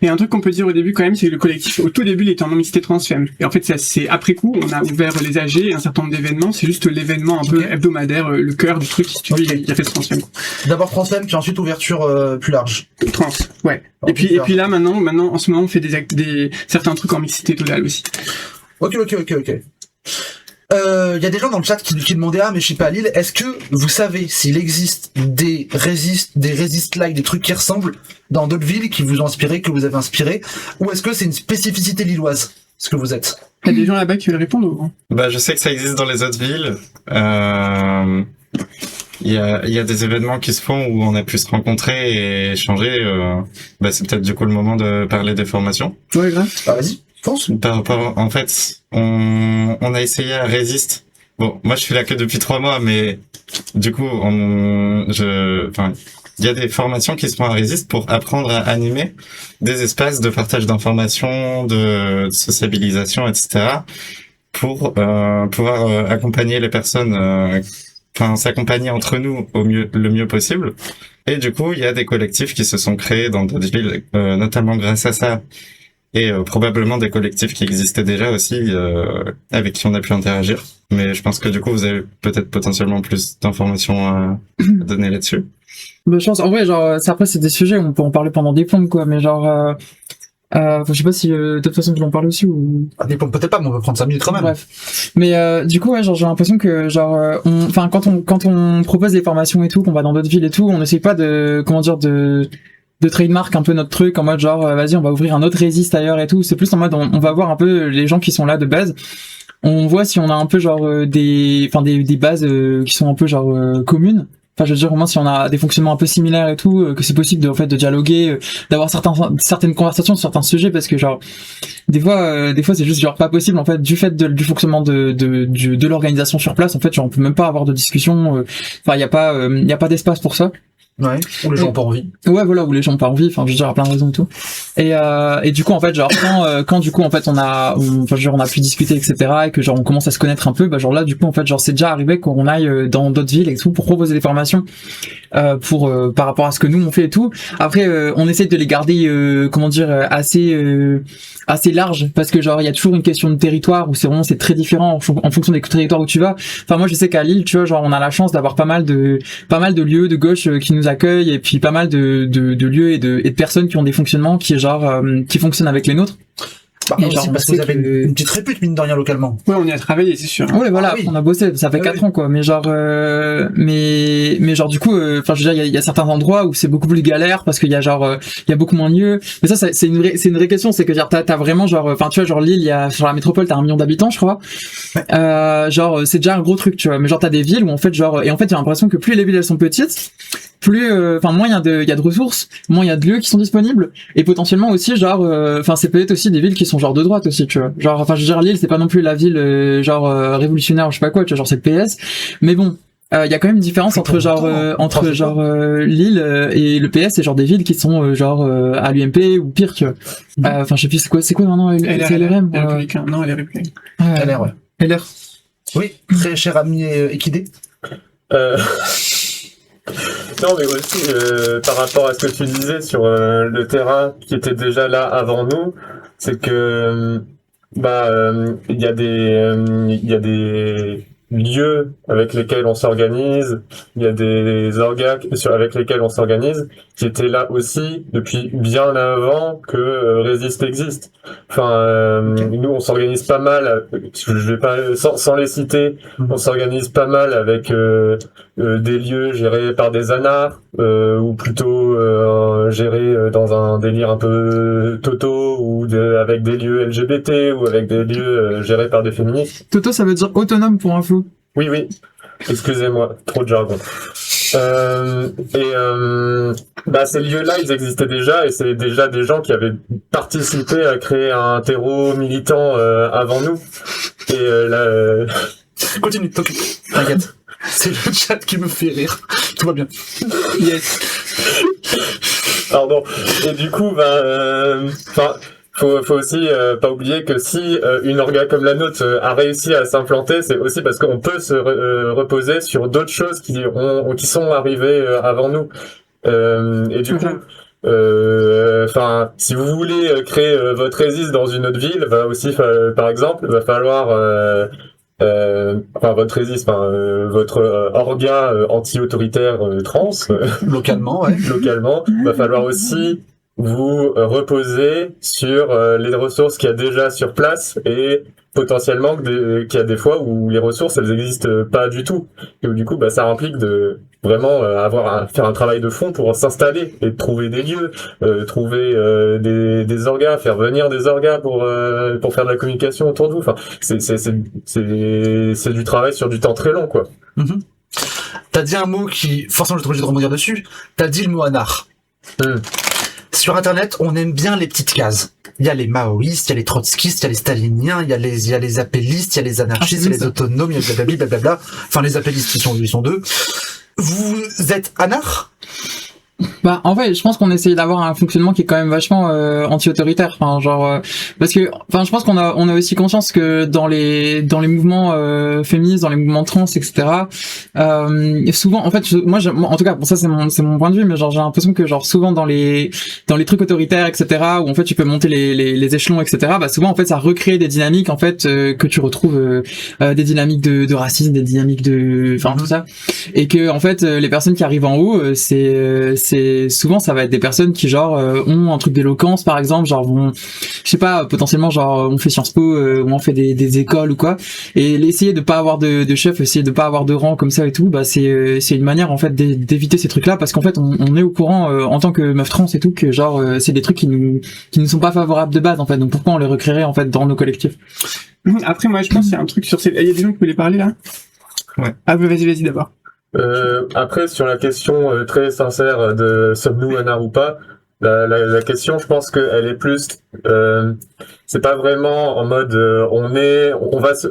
Mais un truc qu'on peut dire au début quand même, c'est que le collectif, au tout début, il était en mixité transfemme. Et en fait, c'est après coup, on a ouvert les AG et un certain nombre d'événements. C'est juste l'événement un peu hebdomadaire, le cœur du truc, si tu veux, il a fait transfemme. D'abord transfemme, puis ensuite ouverture plus large. Trans, ouais. Et puis là, maintenant, en ce moment, on fait certains trucs en mixité totale aussi. Ok. Il y a des gens dans le chat qui demandaient mais je sais pas à Lille, est-ce que vous savez s'il existe des resist-like, des trucs qui ressemblent dans d'autres villes qui vous ont inspiré, que vous avez inspiré, ou est-ce que c'est une spécificité lilloise, ce que vous êtes? Il y a des gens là-bas qui veulent répondre ou... Bah, je sais que ça existe dans les autres villes. Il y a des événements qui se font où on a pu se rencontrer et échanger. Bah, c'est peut-être du coup le moment de parler des formations. Ouais, grave. Bah vas-y, pense. Par rapport, en fait, on a essayé à Resist. Bon, moi je suis là que depuis 3 mois, mais du coup, il y a des formations qui se font à Resist pour apprendre à animer des espaces de partage d'informations, de sociabilisation, etc. pour pouvoir accompagner les personnes, s'accompagner entre nous le mieux possible. Et du coup, il y a des collectifs qui se sont créés dans d'autres villes, notamment grâce à ça. Et probablement des collectifs qui existaient déjà aussi, avec qui on a pu interagir. Mais je pense que du coup, vous avez peut-être potentiellement plus d'informations à donner là-dessus. Bah, je pense, en vrai, genre, après, c'est des sujets, on peut en parler pendant des plombes, quoi, mais genre, je sais pas si, de toute façon, tu en parler aussi, ou... Ah, peut-être pas, mais on peut prendre 5 minutes quand même. Bref. Mais, du coup, ouais, genre, j'ai l'impression que, genre, quand on propose des formations et tout, qu'on va dans d'autres villes et tout, on essaie pas de trademark un peu notre truc en mode genre vas-y on va ouvrir un autre Resist ailleurs et tout, c'est plus en mode on va voir un peu les gens qui sont là de base, on voit si on a un peu genre des bases qui sont un peu genre communes, enfin je veux dire au moins si on a des fonctionnements un peu similaires et tout, que c'est possible de dialoguer, d'avoir certaines conversations sur certains sujets, parce que genre des fois c'est juste genre pas possible en fait du fait du fonctionnement de l'organisation sur place, en fait genre on peut même pas avoir de discussion, enfin il y a pas d'espace pour ça. Ouais, ou les gens ont pas envie. Ouais, voilà, où les gens ont pas envie, enfin, je veux dire, à plein de raisons et tout. Et du coup, en fait, genre, quand du coup, en fait, on a pu discuter, etc., et que genre, on commence à se connaître un peu, bah, genre là, du coup, en fait, genre, c'est déjà arrivé qu'on aille dans d'autres villes et tout pour proposer des formations, par rapport à ce que nous, on fait et tout. Après, on essaie de les garder, assez larges, parce que genre, il y a toujours une question de territoire où c'est très différent en fonction des territoires où tu vas. Enfin, moi, je sais qu'à Lille, tu vois, genre, on a la chance d'avoir pas mal de lieux de gauche qui nous accueillent, et puis pas mal de lieux et de personnes qui ont des fonctionnements qui fonctionnent avec les nôtres. Bah, Et aussi genre, parce on que vous sait avez que- une petite répute, mine de rien, localement. Ouais, on y a travaillé, c'est sûr. Ouais, voilà, Ah oui. on a bossé, ça fait Ah 4 oui. ans, quoi, mais genre, mais genre, du coup, enfin, je veux dire, il y a certains endroits où c'est beaucoup plus galère, parce qu'il y a genre, il y a beaucoup moins de lieux. Mais ça, c'est une vraie question, c'est que, genre, t'as vraiment, genre, enfin, tu vois, genre, Lille, sur la métropole, t'as 1 million d'habitants, je crois. Genre, c'est déjà un gros truc, tu vois. Mais genre, t'as des villes où, en fait, genre, et en fait, j'ai l'impression que plus les villes, elles sont petites, plus, moins il y a de ressources, moins il y a de lieux qui sont disponibles, et potentiellement aussi, genre, c'est peut-être aussi des villes qui sont genre de droite aussi, tu vois. Genre, enfin, je veux dire, Lille, c'est pas non plus la ville, révolutionnaire, je sais pas quoi, tu vois, genre, c'est le PS. Mais bon, il y a quand même une différence entre Lille et le PS, c'est genre des villes qui sont à l'UMP ou pire, tu vois. Enfin, je sais plus, c'est quoi maintenant, c'est LRM? Elle est républicaine. Non, elle est républicaine. LR, ouais. LR. Oui, très cher ami Equidé. Non, mais aussi par rapport à ce que tu disais sur le terrain qui était déjà là avant nous, c'est que il y a des lieux avec lesquels on s'organise, il y a des orgas avec lesquels on s'organise qui étaient là aussi depuis bien avant que Resist existe. Enfin, nous on s'organise pas mal. Je vais pas sans les citer, on s'organise pas mal avec des lieux gérés par des anards ou plutôt gérés dans un délire un peu toto ou avec des lieux LGBT ou avec des lieux gérés par des féministes. Toto, ça veut dire autonome pour info. Oui, oui. Excusez-moi, trop de jargon. Ces lieux-là, ils existaient déjà et c'est déjà des gens qui avaient participé à créer un terreau militant avant nous. Et là, Continue, t'inquiète. C'est le chat qui me fait rire. Tout va bien. Yes. pardon. Et du coup, faut aussi pas oublier que si une orga comme la nôtre a réussi à s'implanter, c'est aussi parce qu'on peut se reposer sur d'autres choses qui sont arrivées avant nous. Et du coup, si vous voulez créer votre Resist dans une autre ville, par exemple, va falloir votre orga anti-autoritaire trans Localement, ouais. localement, va falloir aussi vous reposer sur les ressources qu'il y a déjà sur place et potentiellement qu'il y a des fois où les ressources elles existent pas du tout et où du coup ça implique de vraiment faire un travail de fond pour s'installer et trouver des lieux, trouver des orgas, faire venir des orgas pour faire de la communication autour de vous. Enfin, c'est du travail sur du temps très long, quoi. Mm-hmm. T'as dit un mot qui, forcément, je suis obligé de rebondir dessus. T'as dit le mot anard. Sur Internet, on aime bien les petites cases. Il y a les maoïstes, il y a les trotskistes, il y a les staliniens, il y a les appellistes, il y a les anarchistes, il y a les autonomes, il y a blablabla. Enfin, les appellistes, ils sont deux. Vous êtes anard? Bah en fait je pense qu'on essaye d'avoir un fonctionnement qui est quand même vachement anti-autoritaire, parce que je pense qu'on a aussi conscience que dans les mouvements féministes, dans les mouvements trans, etc. Souvent en fait moi en tout cas bon, ça c'est mon point de vue, mais j'ai l'impression que souvent dans les trucs autoritaires, etc., où en fait tu peux monter les échelons, etc., souvent en fait ça recrée des dynamiques en fait que tu retrouves des dynamiques de racisme, des dynamiques de tout ça, et que en fait les personnes qui arrivent en haut c'est souvent ça va être des personnes qui ont un truc d'éloquence par exemple, vont je sais pas, potentiellement on fait Sciences Po ou on fait des écoles ou quoi, et essayer de pas avoir de chef, essayer de pas avoir de rang comme ça et tout, c'est une manière en fait d'éviter ces trucs là, parce qu'en fait on est au courant en tant que meuf trans et tout que c'est des trucs qui nous sont pas favorables de base en fait, donc pourquoi on les recréerait en fait dans nos collectifs. Après moi je pense qu'il y a un truc sur il y a des gens qui voulaient parler là. Ouais. Ah vas-y d'abord. Après, sur la question très sincère de sommes-nous anards ou pas, la question, je pense qu'elle est plus, c'est pas vraiment en mode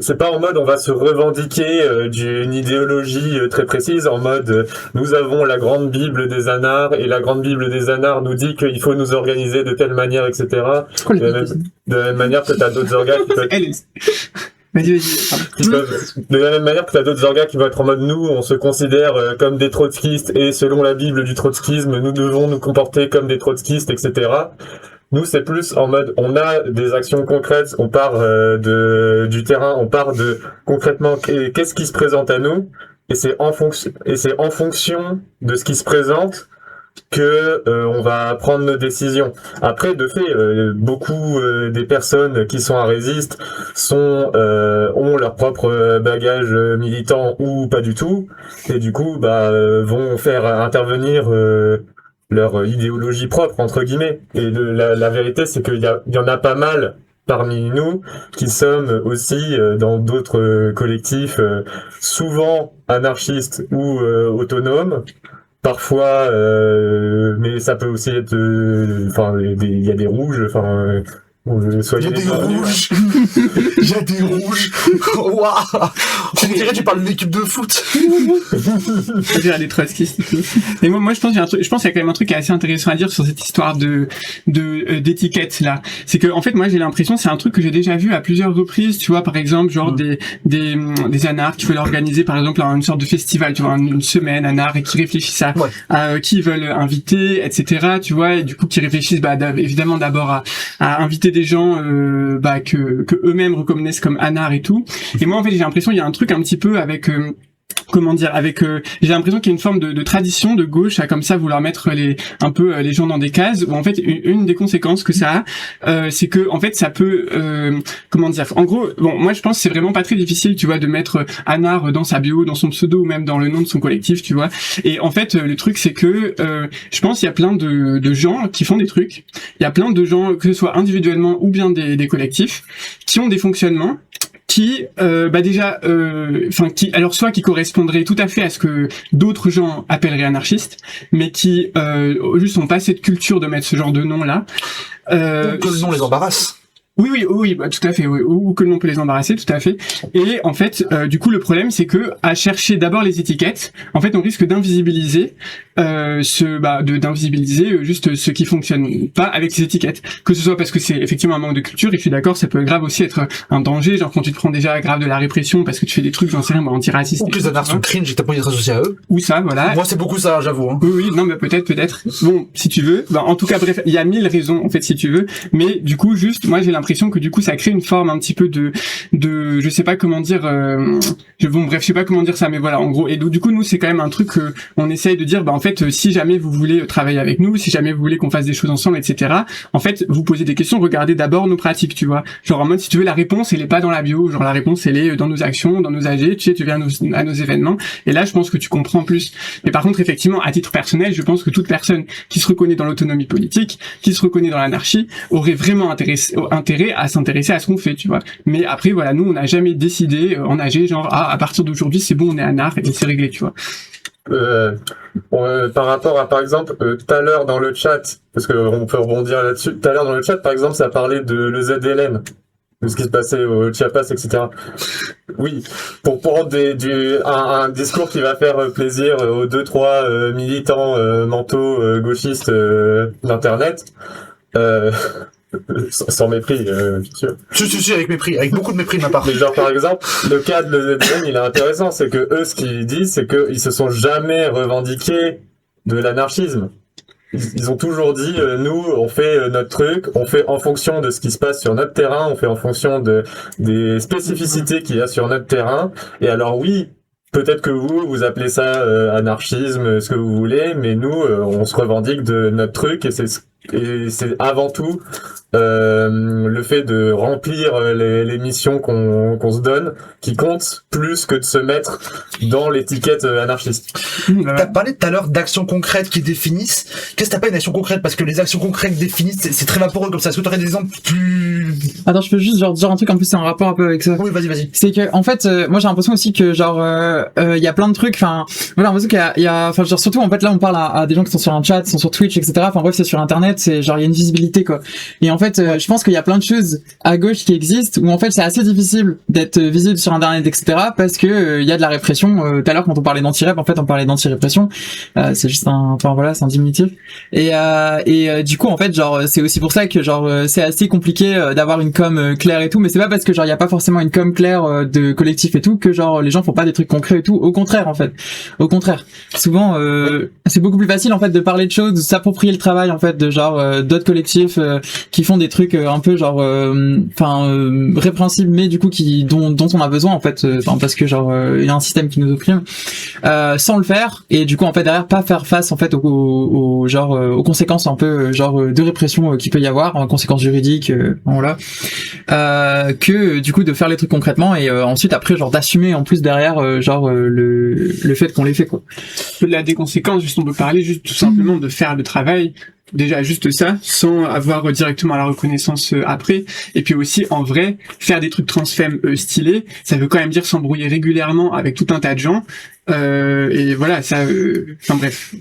c'est pas en mode on va se revendiquer d'une idéologie très précise, en mode nous avons la grande bible des anards et la grande bible des anards nous dit qu'il faut nous organiser de telle manière, etc. De la même manière que t'as d'autres organes qui peuvent... Vas-y. De la même manière que t'as d'autres orgas qui vont être en mode nous, on se considère comme des trotskistes et selon la Bible du trotskisme, nous devons nous comporter comme des trotskistes, etc. Nous, c'est plus en mode on a des actions concrètes, on part du terrain, on part de concrètement qu'est-ce qui se présente à nous, et c'est en fonction de ce qui se présente que on va prendre nos décisions. Après, de fait, beaucoup des personnes qui sont à Resist ont leur propre bagage militant ou pas du tout, et du coup vont faire intervenir leur idéologie propre entre guillemets. Et la vérité, c'est qu'il y en a pas mal parmi nous qui sommes aussi dans d'autres collectifs souvent anarchistes ou autonomes. Parfois, mais ça peut aussi être, il y a des rouges, Bon, Il soyez y a les des bienvenus. rouges. Il y a des rouges. Waouh. On dirait que tu parles d'une équipe de foot. Je dirais des trotskistes et tout. Et moi, je pense qu'il y a un truc, je pense qu'il y a quand même un truc qui est assez intéressant à dire sur cette histoire d'étiquette là. C'est que, en fait, moi, j'ai l'impression, c'est un truc que j'ai déjà vu à plusieurs reprises, tu vois, par exemple, genre des anards qui veulent organiser, par exemple, une sorte de festival, tu vois, une semaine anard et qui réfléchissent à qui ils veulent inviter, etc., tu vois, et du coup, qui réfléchissent, évidemment, d'abord à inviter des gens, que eux-mêmes reconnaissent comme anards et tout. Et moi, en fait, j'ai l'impression, il y a un truc un petit peu avec, j'ai l'impression qu'il y a une forme de tradition de gauche à comme ça vouloir mettre les gens dans des cases, où en fait une des conséquences que ça a, c'est que en fait ça peut en gros, bon, moi je pense que c'est vraiment pas très difficile, tu vois, de mettre anard dans sa bio, dans son pseudo ou même dans le nom de son collectif, tu vois. Et en fait le truc c'est que je pense qu'il y a plein de gens qui font des trucs, il y a plein de gens, que ce soit individuellement ou bien des collectifs, qui ont des fonctionnements qui soit qui correspondraient tout à fait à ce que d'autres gens appelleraient anarchistes, mais qui juste n'ont pas cette culture de mettre ce genre de nom là, Que le nom les embarrasse. Oui, tout à fait, oui. Ou que le nom peut les embarrasser, tout à fait. Et en fait, du coup, le problème, c'est que à chercher d'abord les étiquettes, en fait, on risque d'invisibiliser d'invisibiliser juste ceux qui fonctionnent pas avec ces étiquettes. Que ce soit parce que c'est effectivement un manque de culture, et je suis d'accord, ça peut grave aussi être un danger, genre quand tu te prends déjà grave de la répression parce que tu fais des trucs, j'en sais rien, antiracistes. Ou que les anards sont cringe et que t'as pas envie d'être associé à eux. Ou ça, voilà. Moi, c'est beaucoup ça, j'avoue. Hein. Oui, non, mais peut-être. Bon, si tu veux. En tout cas, bref, il y a 1000 raisons, en fait, si tu veux. Mais du coup, juste, moi, j'ai l'impression que du coup, ça crée une forme un petit peu de, je sais pas comment dire, je sais pas comment dire ça, mais voilà, en gros. Et donc, du coup, nous, c'est quand même un truc on essaye de dire, en fait, si jamais vous voulez travailler avec nous, si jamais vous voulez qu'on fasse des choses ensemble, etc., en fait, vous posez des questions, regardez d'abord nos pratiques, tu vois. Genre, en mode, si tu veux, la réponse, elle est pas dans la bio. Genre, la réponse, elle est dans nos actions, dans nos AG, tu sais, tu viens à nos événements. Et là, je pense que tu comprends plus. Mais par contre, effectivement, à titre personnel, je pense que toute personne qui se reconnaît dans l'autonomie politique, qui se reconnaît dans l'anarchie, aurait vraiment intérêt à s'intéresser à ce qu'on fait, tu vois. Mais après, voilà, nous, on n'a jamais décidé en AG, genre, à partir d'aujourd'hui, c'est bon, on est anarch et c'est réglé, tu vois. Par rapport à, par exemple, tout à l'heure dans le chat, parce qu'on peut rebondir là-dessus, tout à l'heure dans le chat, par exemple, ça parlait de le ZLM, de ce qui se passait au Chiapas, etc. Oui, pour prendre un discours qui va faire plaisir aux 2-3 militants mentaux gauchistes d'internet, sans mépris, bien sûr. Si, avec mépris, avec beaucoup de mépris de ma part. Mais genre, par exemple, le cas de l'EZN, il est intéressant, c'est que eux, ce qu'ils disent, c'est qu'ils se sont jamais revendiqués de l'anarchisme. Ils ont toujours dit, nous, on fait notre truc, on fait en fonction de ce qui se passe sur notre terrain, on fait en fonction des spécificités qu'il y a sur notre terrain. Et alors oui, peut-être que vous appelez ça anarchisme, ce que vous voulez, mais nous, on se revendique de notre truc, et c'est avant tout le fait de remplir les missions qu'on se donne qui compte plus que de se mettre dans l'étiquette anarchiste. T'as parlé tout à l'heure d'actions concrètes qui définissent. Qu'est-ce que t'as pas une action concrète? Parce que les actions concrètes définissent, c'est très vaporeux comme ça. Est-ce que t'aurais des exemples plus... Attends, je peux juste dire un truc, en plus c'est un rapport un peu avec ça. Oui, vas-y. C'est que, en fait, moi j'ai l'impression aussi que il y a plein de trucs, j'ai l'impression qu'il y a surtout, en fait, là on parle à des gens qui sont sur un chat, qui sont sur Twitch, etc. Enfin bref, c'est sur internet, c'est genre, il y a une visibilité, quoi. Et en fait, je pense qu'il y a plein de choses à gauche qui existent où en fait c'est assez difficile d'être visible sur internet, etc. parce que il y a de la répression. Tout à l'heure quand on parlait d'anti-rep, en fait on parlait d'anti-répression. C'est juste c'est un diminutif. Et du coup en fait c'est aussi pour ça que c'est assez compliqué d'avoir une com claire et tout, mais c'est pas parce que il y a pas forcément une com claire de collectif et tout que les gens font pas des trucs concrets et tout. Au contraire, en fait. Au contraire. Souvent c'est beaucoup plus facile en fait de parler de choses, de s'approprier le travail en fait de d'autres collectifs qui font des trucs un peu répréhensibles, mais du coup dont on a besoin en fait, parce que il y a un système qui nous opprime, sans le faire, et du coup en fait derrière pas faire face en fait aux conséquences un peu de répression qu'il peut y avoir, conséquences juridiques, voilà, que du coup de faire les trucs concrètement et ensuite après d'assumer en plus derrière le fait qu'on les fait, quoi. Au-delà des conséquences, juste on peut parler juste tout simplement de faire le travail. Déjà juste ça, sans avoir directement la reconnaissance après. Et puis aussi, en vrai, faire des trucs transfem stylés, ça veut quand même dire s'embrouiller régulièrement avec tout un tas de gens. Et voilà, ça... bref,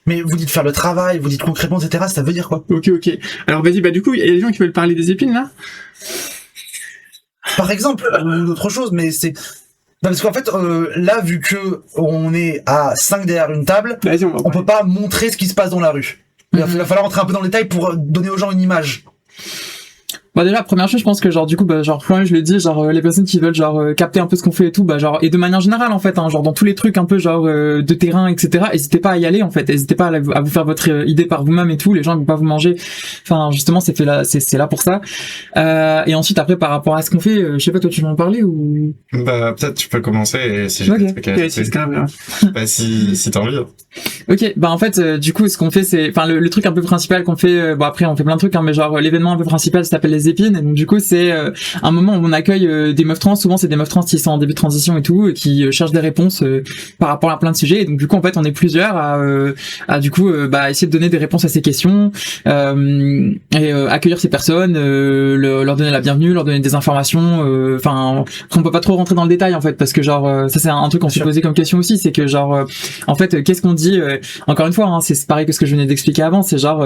Mais vous dites faire le travail, vous dites concrètement, etc. Ça veut dire quoi? Ok. Alors vas-y, bah du coup, il y a des gens qui veulent parler des épines là. Par exemple, ou d'autres choses, mais c'est... Non, parce qu'en fait, là, vu que on est à 5 derrière une table, Vas-y, on va. on peut pas montrer ce qui se passe dans la rue. Il va falloir entrer un peu dans le détail pour donner aux gens une image. Bah déjà, première chose, je pense que genre du coup, bah genre moi je le dis, genre les personnes qui veulent genre capter un peu ce qu'on fait et tout, bah genre et de manière générale en fait, hein, genre dans tous les trucs un peu genre de terrain, etc. N'hésitez pas à y aller en fait, n'hésitez pas à vous faire votre idée par vous-même et tout. Les gens ne vont pas vous manger. Enfin justement, c'est fait là, c'est là pour ça. Et ensuite après par rapport à ce qu'on fait, je sais pas, toi tu veux en parler ou? Bah, peut-être tu peux commencer et si j'ai Ok. des trucs à Ok, ajouter. c'est grave. Bah, si t'as envie. Ok, bah en fait, du coup, ce qu'on fait, c'est, enfin, le truc un peu principal qu'on fait, bon après, on fait plein de trucs, hein, mais genre l'événement un peu principal s'appelle les épines. Et donc du coup, c'est un moment où on accueille des meufs trans. Souvent, c'est des meufs trans qui sont en début de transition et tout, et qui cherchent des réponses par rapport à plein de sujets. Et donc du coup, en fait, on est plusieurs à du coup, bah essayer de donner des réponses à ces questions et accueillir ces personnes, leur donner la bienvenue, leur donner des informations. Enfin, on peut pas trop rentrer dans le détail en fait, parce que genre ça c'est un truc qu'on s'est posé comme question aussi, c'est que genre en fait, qu'est-ce qu'on dit encore une fois, hein, c'est pareil que ce que je venais d'expliquer avant, c'est genre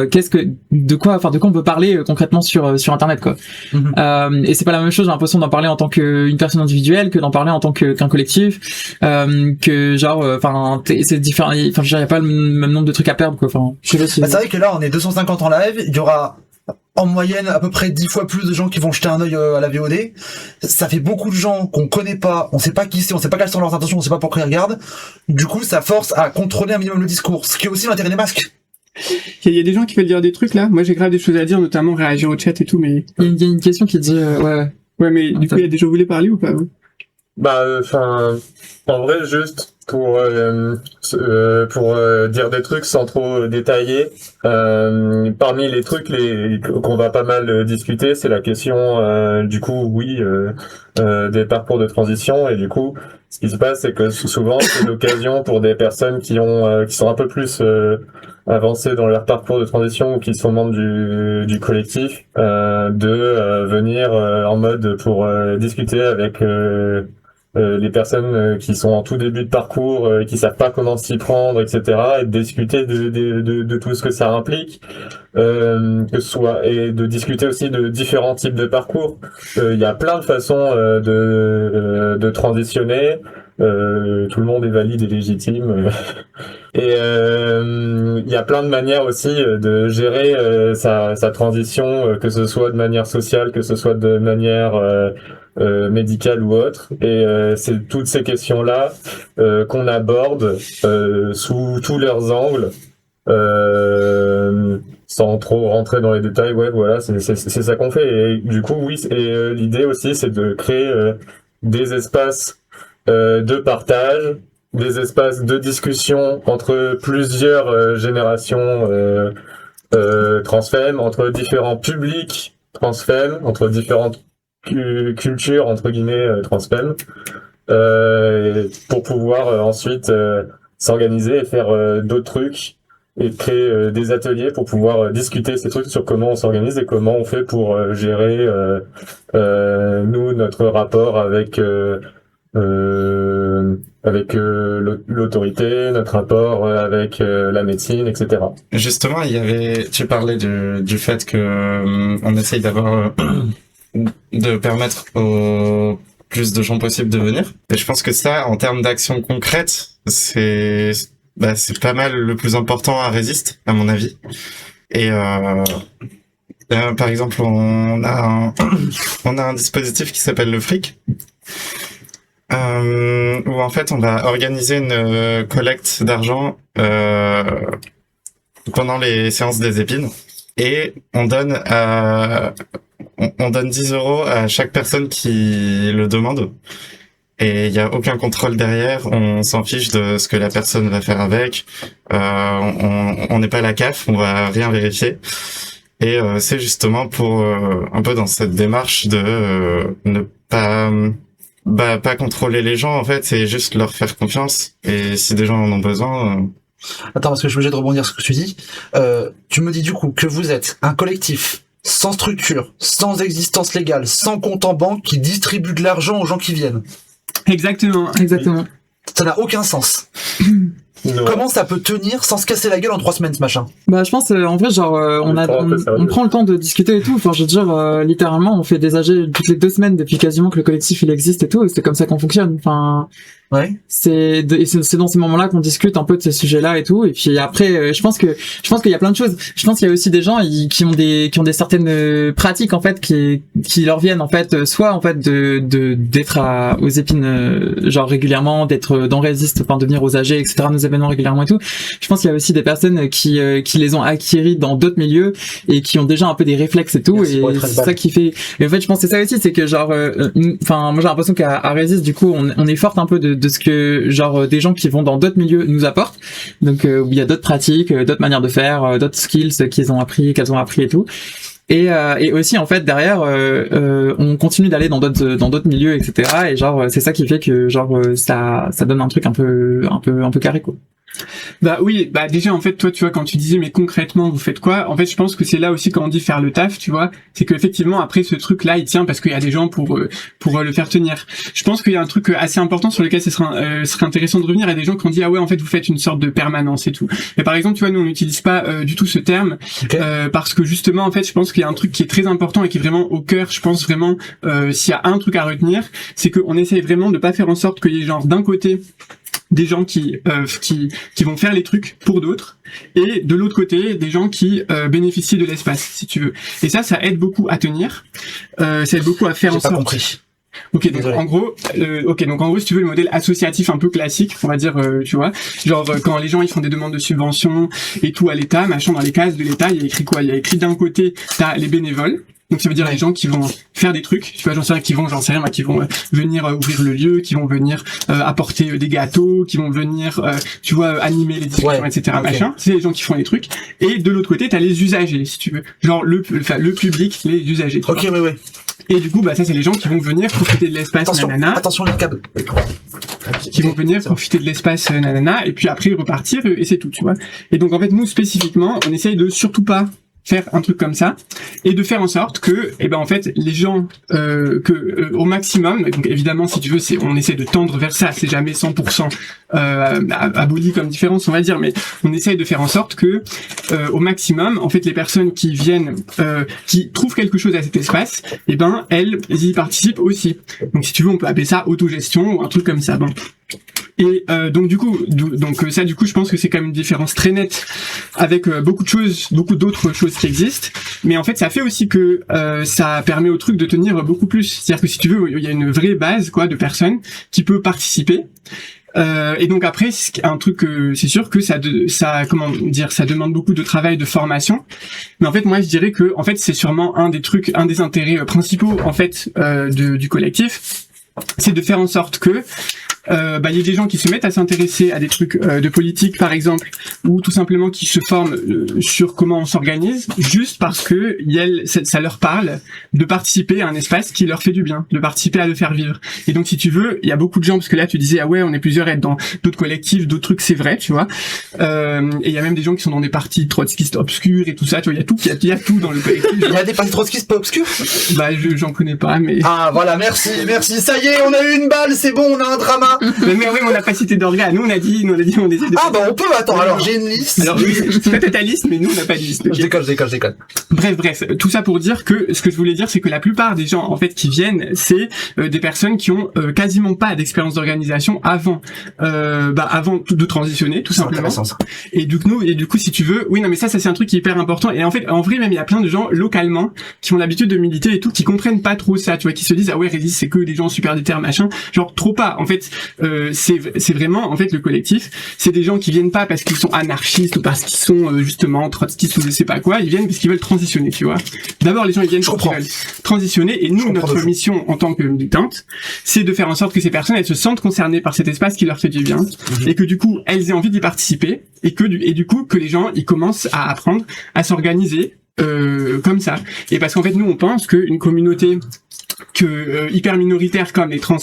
de quoi on peut parler concrètement sur internet quoi. Et c'est pas la même chose, j'ai l'impression d'en parler en tant qu'une personne individuelle que d'en parler en tant qu'un collectif, que genre enfin c'est différent, enfin je veux dire, y a pas le même nombre de trucs à perdre quoi. Enfin, je sais pas si... Bah, c'est vrai que là, on est 250 en live, il y aura en moyenne à peu près 10 fois plus de gens qui vont jeter un œil à la VOD. Ça fait beaucoup de gens qu'on connaît pas, on sait pas qui c'est, on sait pas quelles sont leurs intentions, on sait pas pourquoi ils regardent. Du coup, ça force à contrôler un minimum le discours, ce qui est aussi l'intérêt des masques. Il y a des gens qui veulent dire des trucs là. Moi, j'ai grave des choses à dire, notamment réagir au chat et tout, mais. Il y a une question qui dit ouais. Ouais, mais du coup, il y a des gens qui voulaient parler ou pas? Bah, enfin, en vrai, juste pour dire des trucs sans trop détailler. Parmi les trucs qu'on va pas mal discuter, c'est la question du coup, oui, des parcours de transition. Et du coup, ce qui se passe, c'est que souvent, c'est l'occasion pour des personnes qui sont un peu plus avancées dans leur parcours de transition ou qui sont membres du collectif, de venir en mode pour discuter avec les personnes qui sont en tout début de parcours, qui savent pas comment s'y prendre, etc., et de discuter de tout ce que ça implique, que ce soit, et de discuter aussi de différents types de parcours. Il y a plein de façons de transitionner. Tout le monde est valide et légitime. Et il y a plein de manières aussi de gérer sa transition, que ce soit de manière sociale, que ce soit de manière médicale ou autre. Et c'est toutes ces questions-là qu'on aborde sous tous leurs angles, sans trop rentrer dans les détails. Ouais, voilà, c'est ça qu'on fait. Et du coup, oui, et l'idée aussi, c'est de créer des espaces de partage, des espaces de discussion entre plusieurs générations transfemmes, entre différents publics transfemmes, entre différentes cultures entre guillemets transfemmes, pour pouvoir ensuite s'organiser et faire d'autres trucs et créer des ateliers pour pouvoir discuter ces trucs sur comment on s'organise et comment on fait pour gérer nous notre rapport avec l'autorité, notre rapport avec la médecine, etc. Justement, tu parlais du fait que on essaye d'avoir de permettre au plus de gens possible de venir. Et je pense que ça, en termes d'action concrète, c'est pas mal le plus important à résister, à mon avis. Et par exemple, on a un dispositif qui s'appelle le fric. Où en fait on va organiser une collecte d'argent pendant les séances des épines et on donne 10 € à chaque personne qui le demande et il y a aucun contrôle derrière, on s'en fiche de ce que la personne va faire avec, on n'est pas la CAF, on va rien vérifier. Et c'est justement pour un peu dans cette démarche de ne pas contrôler les gens, en fait, c'est juste leur faire confiance. Et si des gens en ont besoin... Attends, parce que je suis obligé de rebondir sur ce que tu dis. Tu me dis du coup que vous êtes un collectif sans structure, sans existence légale, sans compte en banque, qui distribue de l'argent aux gens qui viennent. Exactement. Exactement. Ça n'a aucun sens. Non. Comment ça peut tenir sans se casser la gueule en 3 semaines, ce machin? Bah, je pense, en vrai, genre, on prend le temps de discuter et tout. Enfin, je veux dire, littéralement, on fait des AG toutes les 2 semaines depuis quasiment que le collectif il existe et tout. Et c'est comme ça qu'on fonctionne. Enfin, Ouais. c'est dans ces moments-là qu'on discute un peu de ces sujets-là et tout. Et puis après, je pense qu'il y a plein de choses. Je pense qu'il y a aussi des gens qui ont des certaines pratiques en fait qui leur viennent en fait, soit en fait d'être aux épines genre régulièrement, d'être dans Résiste, enfin de venir aux AG, etc., nos événements régulièrement et tout. Je pense qu'il y a aussi des personnes qui les ont acquéris dans d'autres milieux et qui ont déjà un peu des réflexes et tout. Merci pour Et les c'est 13 balles. ça qui fait. Et en fait, je pense que c'est ça aussi, c'est que genre, enfin, moi j'ai l'impression qu'à Résiste, du coup, on est forte un peu de ce que genre des gens qui vont dans d'autres milieux nous apportent. Donc où il y a d'autres pratiques, d'autres manières de faire, d'autres skills qu'elles ont appris et tout. Et aussi en fait derrière on continue d'aller dans d'autres milieux, etc. Et genre c'est ça qui fait que genre ça donne un truc un peu carré quoi. Bah oui, bah déjà en fait toi tu vois quand tu disais mais concrètement vous faites quoi, en fait je pense que c'est là aussi quand on dit faire le taf, tu vois, c'est que effectivement après ce truc là il tient parce qu'il y a des gens pour le faire tenir. Je pense qu'il y a un truc assez important sur lequel ce serait intéressant de revenir. Il y a des gens qui ont dit ah ouais en fait vous faites une sorte de permanence et tout. Mais par exemple tu vois nous on n'utilise pas du tout ce terme parce que justement en fait je pense qu'il y a un truc qui est très important et qui est vraiment au cœur. Je pense vraiment s'il y a un truc à retenir, c'est qu'on essaye vraiment de pas faire en sorte qu'il y ait genre d'un côté des gens qui vont faire les trucs pour d'autres et de l'autre côté des gens qui bénéficient de l'espace si tu veux, et ça aide beaucoup à tenir, ça aide beaucoup à faire en J'ai pas sorte. compris. Ok, donc Désolé. en gros, si tu veux le modèle associatif un peu classique, on va dire, tu vois, genre quand les gens ils font des demandes de subventions et tout à l'État, machin, dans les cases de l'État, il y a écrit quoi? Il y a écrit d'un côté t'as les bénévoles. Donc ça veut dire les gens qui vont faire des trucs, tu vois, qui vont venir ouvrir le lieu, qui vont venir apporter des gâteaux, qui vont venir, tu vois, animer les discussions, Ouais, etc. ok. Machin. C'est les gens qui font les trucs. Et de l'autre côté, t'as les usagers, si tu veux, genre le public, les usagers. tu Ok, vois. ouais. Et du coup, bah ça c'est les gens qui vont venir profiter de l'espace, Attention, nanana, attention les câbles. qui vont venir profiter de l'espace, nanana, et puis après repartir et c'est tout, tu vois. Et donc en fait nous spécifiquement, on essaye de surtout pas faire un truc comme ça et de faire en sorte que en fait les gens au maximum, donc évidemment si tu veux on essaie de tendre vers ça, c'est jamais 100% aboli comme différence on va dire, mais on essaye de faire en sorte que au maximum en fait les personnes qui viennent qui trouvent quelque chose à cet espace, elles y participent aussi. Donc si tu veux on peut appeler ça autogestion ou un truc comme ça. Bon. Et donc du coup je pense que c'est quand même une différence très nette avec beaucoup d'autres choses qui existent, mais en fait ça fait aussi que ça permet au truc de tenir beaucoup plus. C'est-à-dire que si tu veux il y a une vraie base quoi de personnes qui peut participer. Et donc après un truc c'est sûr que ça demande beaucoup de travail, de formation, mais en fait moi je dirais que en fait c'est sûrement un des intérêts principaux en fait du collectif, c'est de faire en sorte que il y a des gens qui se mettent à s'intéresser à des trucs de politique par exemple, ou tout simplement qui se forment sur comment on s'organise, juste parce que ça leur parle de participer à un espace qui leur fait du bien, de participer à le faire vivre. Et donc si tu veux, il y a beaucoup de gens, parce que là tu disais ah ouais on est plusieurs à être dans d'autres collectifs, d'autres trucs, c'est vrai, tu vois, et il y a même des gens qui sont dans des partis trotskistes obscurs et tout ça, tu vois, il y a tout dans le collectif. Il y a des parties trotskistes pas obscurs? Bah j'en connais pas, mais Ah voilà, merci, ça y est, on a eu une balle, c'est bon, on a un drama. mais oui, on n'a pas cité d'organes. Nous on a dit on essaie de. Ah bah on peut, attends, alors j'ai une liste. Alors oui, peut-être ta liste, mais nous on n'a pas de liste. Ok. Je déconne. Bref, tout ça pour dire que ce que je voulais dire, c'est que la plupart des gens en fait qui viennent, c'est des personnes qui ont quasiment pas d'expérience d'organisation avant de transitionner, tout C'est simplement. intéressant ça. Et du coup, si tu veux, oui, non, mais ça c'est un truc qui est hyper important. Et en fait, en vrai, même il y a plein de gens localement qui ont l'habitude de militer et tout, qui comprennent pas trop ça, tu vois, qui se disent ah ouais, Résiste, c'est que des gens super déter machin, genre trop pas. En fait, c'est vraiment en fait le collectif, c'est des gens qui viennent pas parce qu'ils sont anarchistes ou parce qu'ils sont justement trotskistes ou je sais pas quoi, ils viennent parce qu'ils veulent transitionner, tu vois. D'abord les gens ils viennent parce qu'ils veulent transitionner, et nous notre mission en tant que militante, c'est de faire en sorte que ces personnes elles se sentent concernées par cet espace qui leur fait du bien, et que du coup elles aient envie d'y participer, et du coup que les gens ils commencent à apprendre à s'organiser comme ça. Et parce qu'en fait nous on pense qu'une communauté hyper minoritaire comme les trans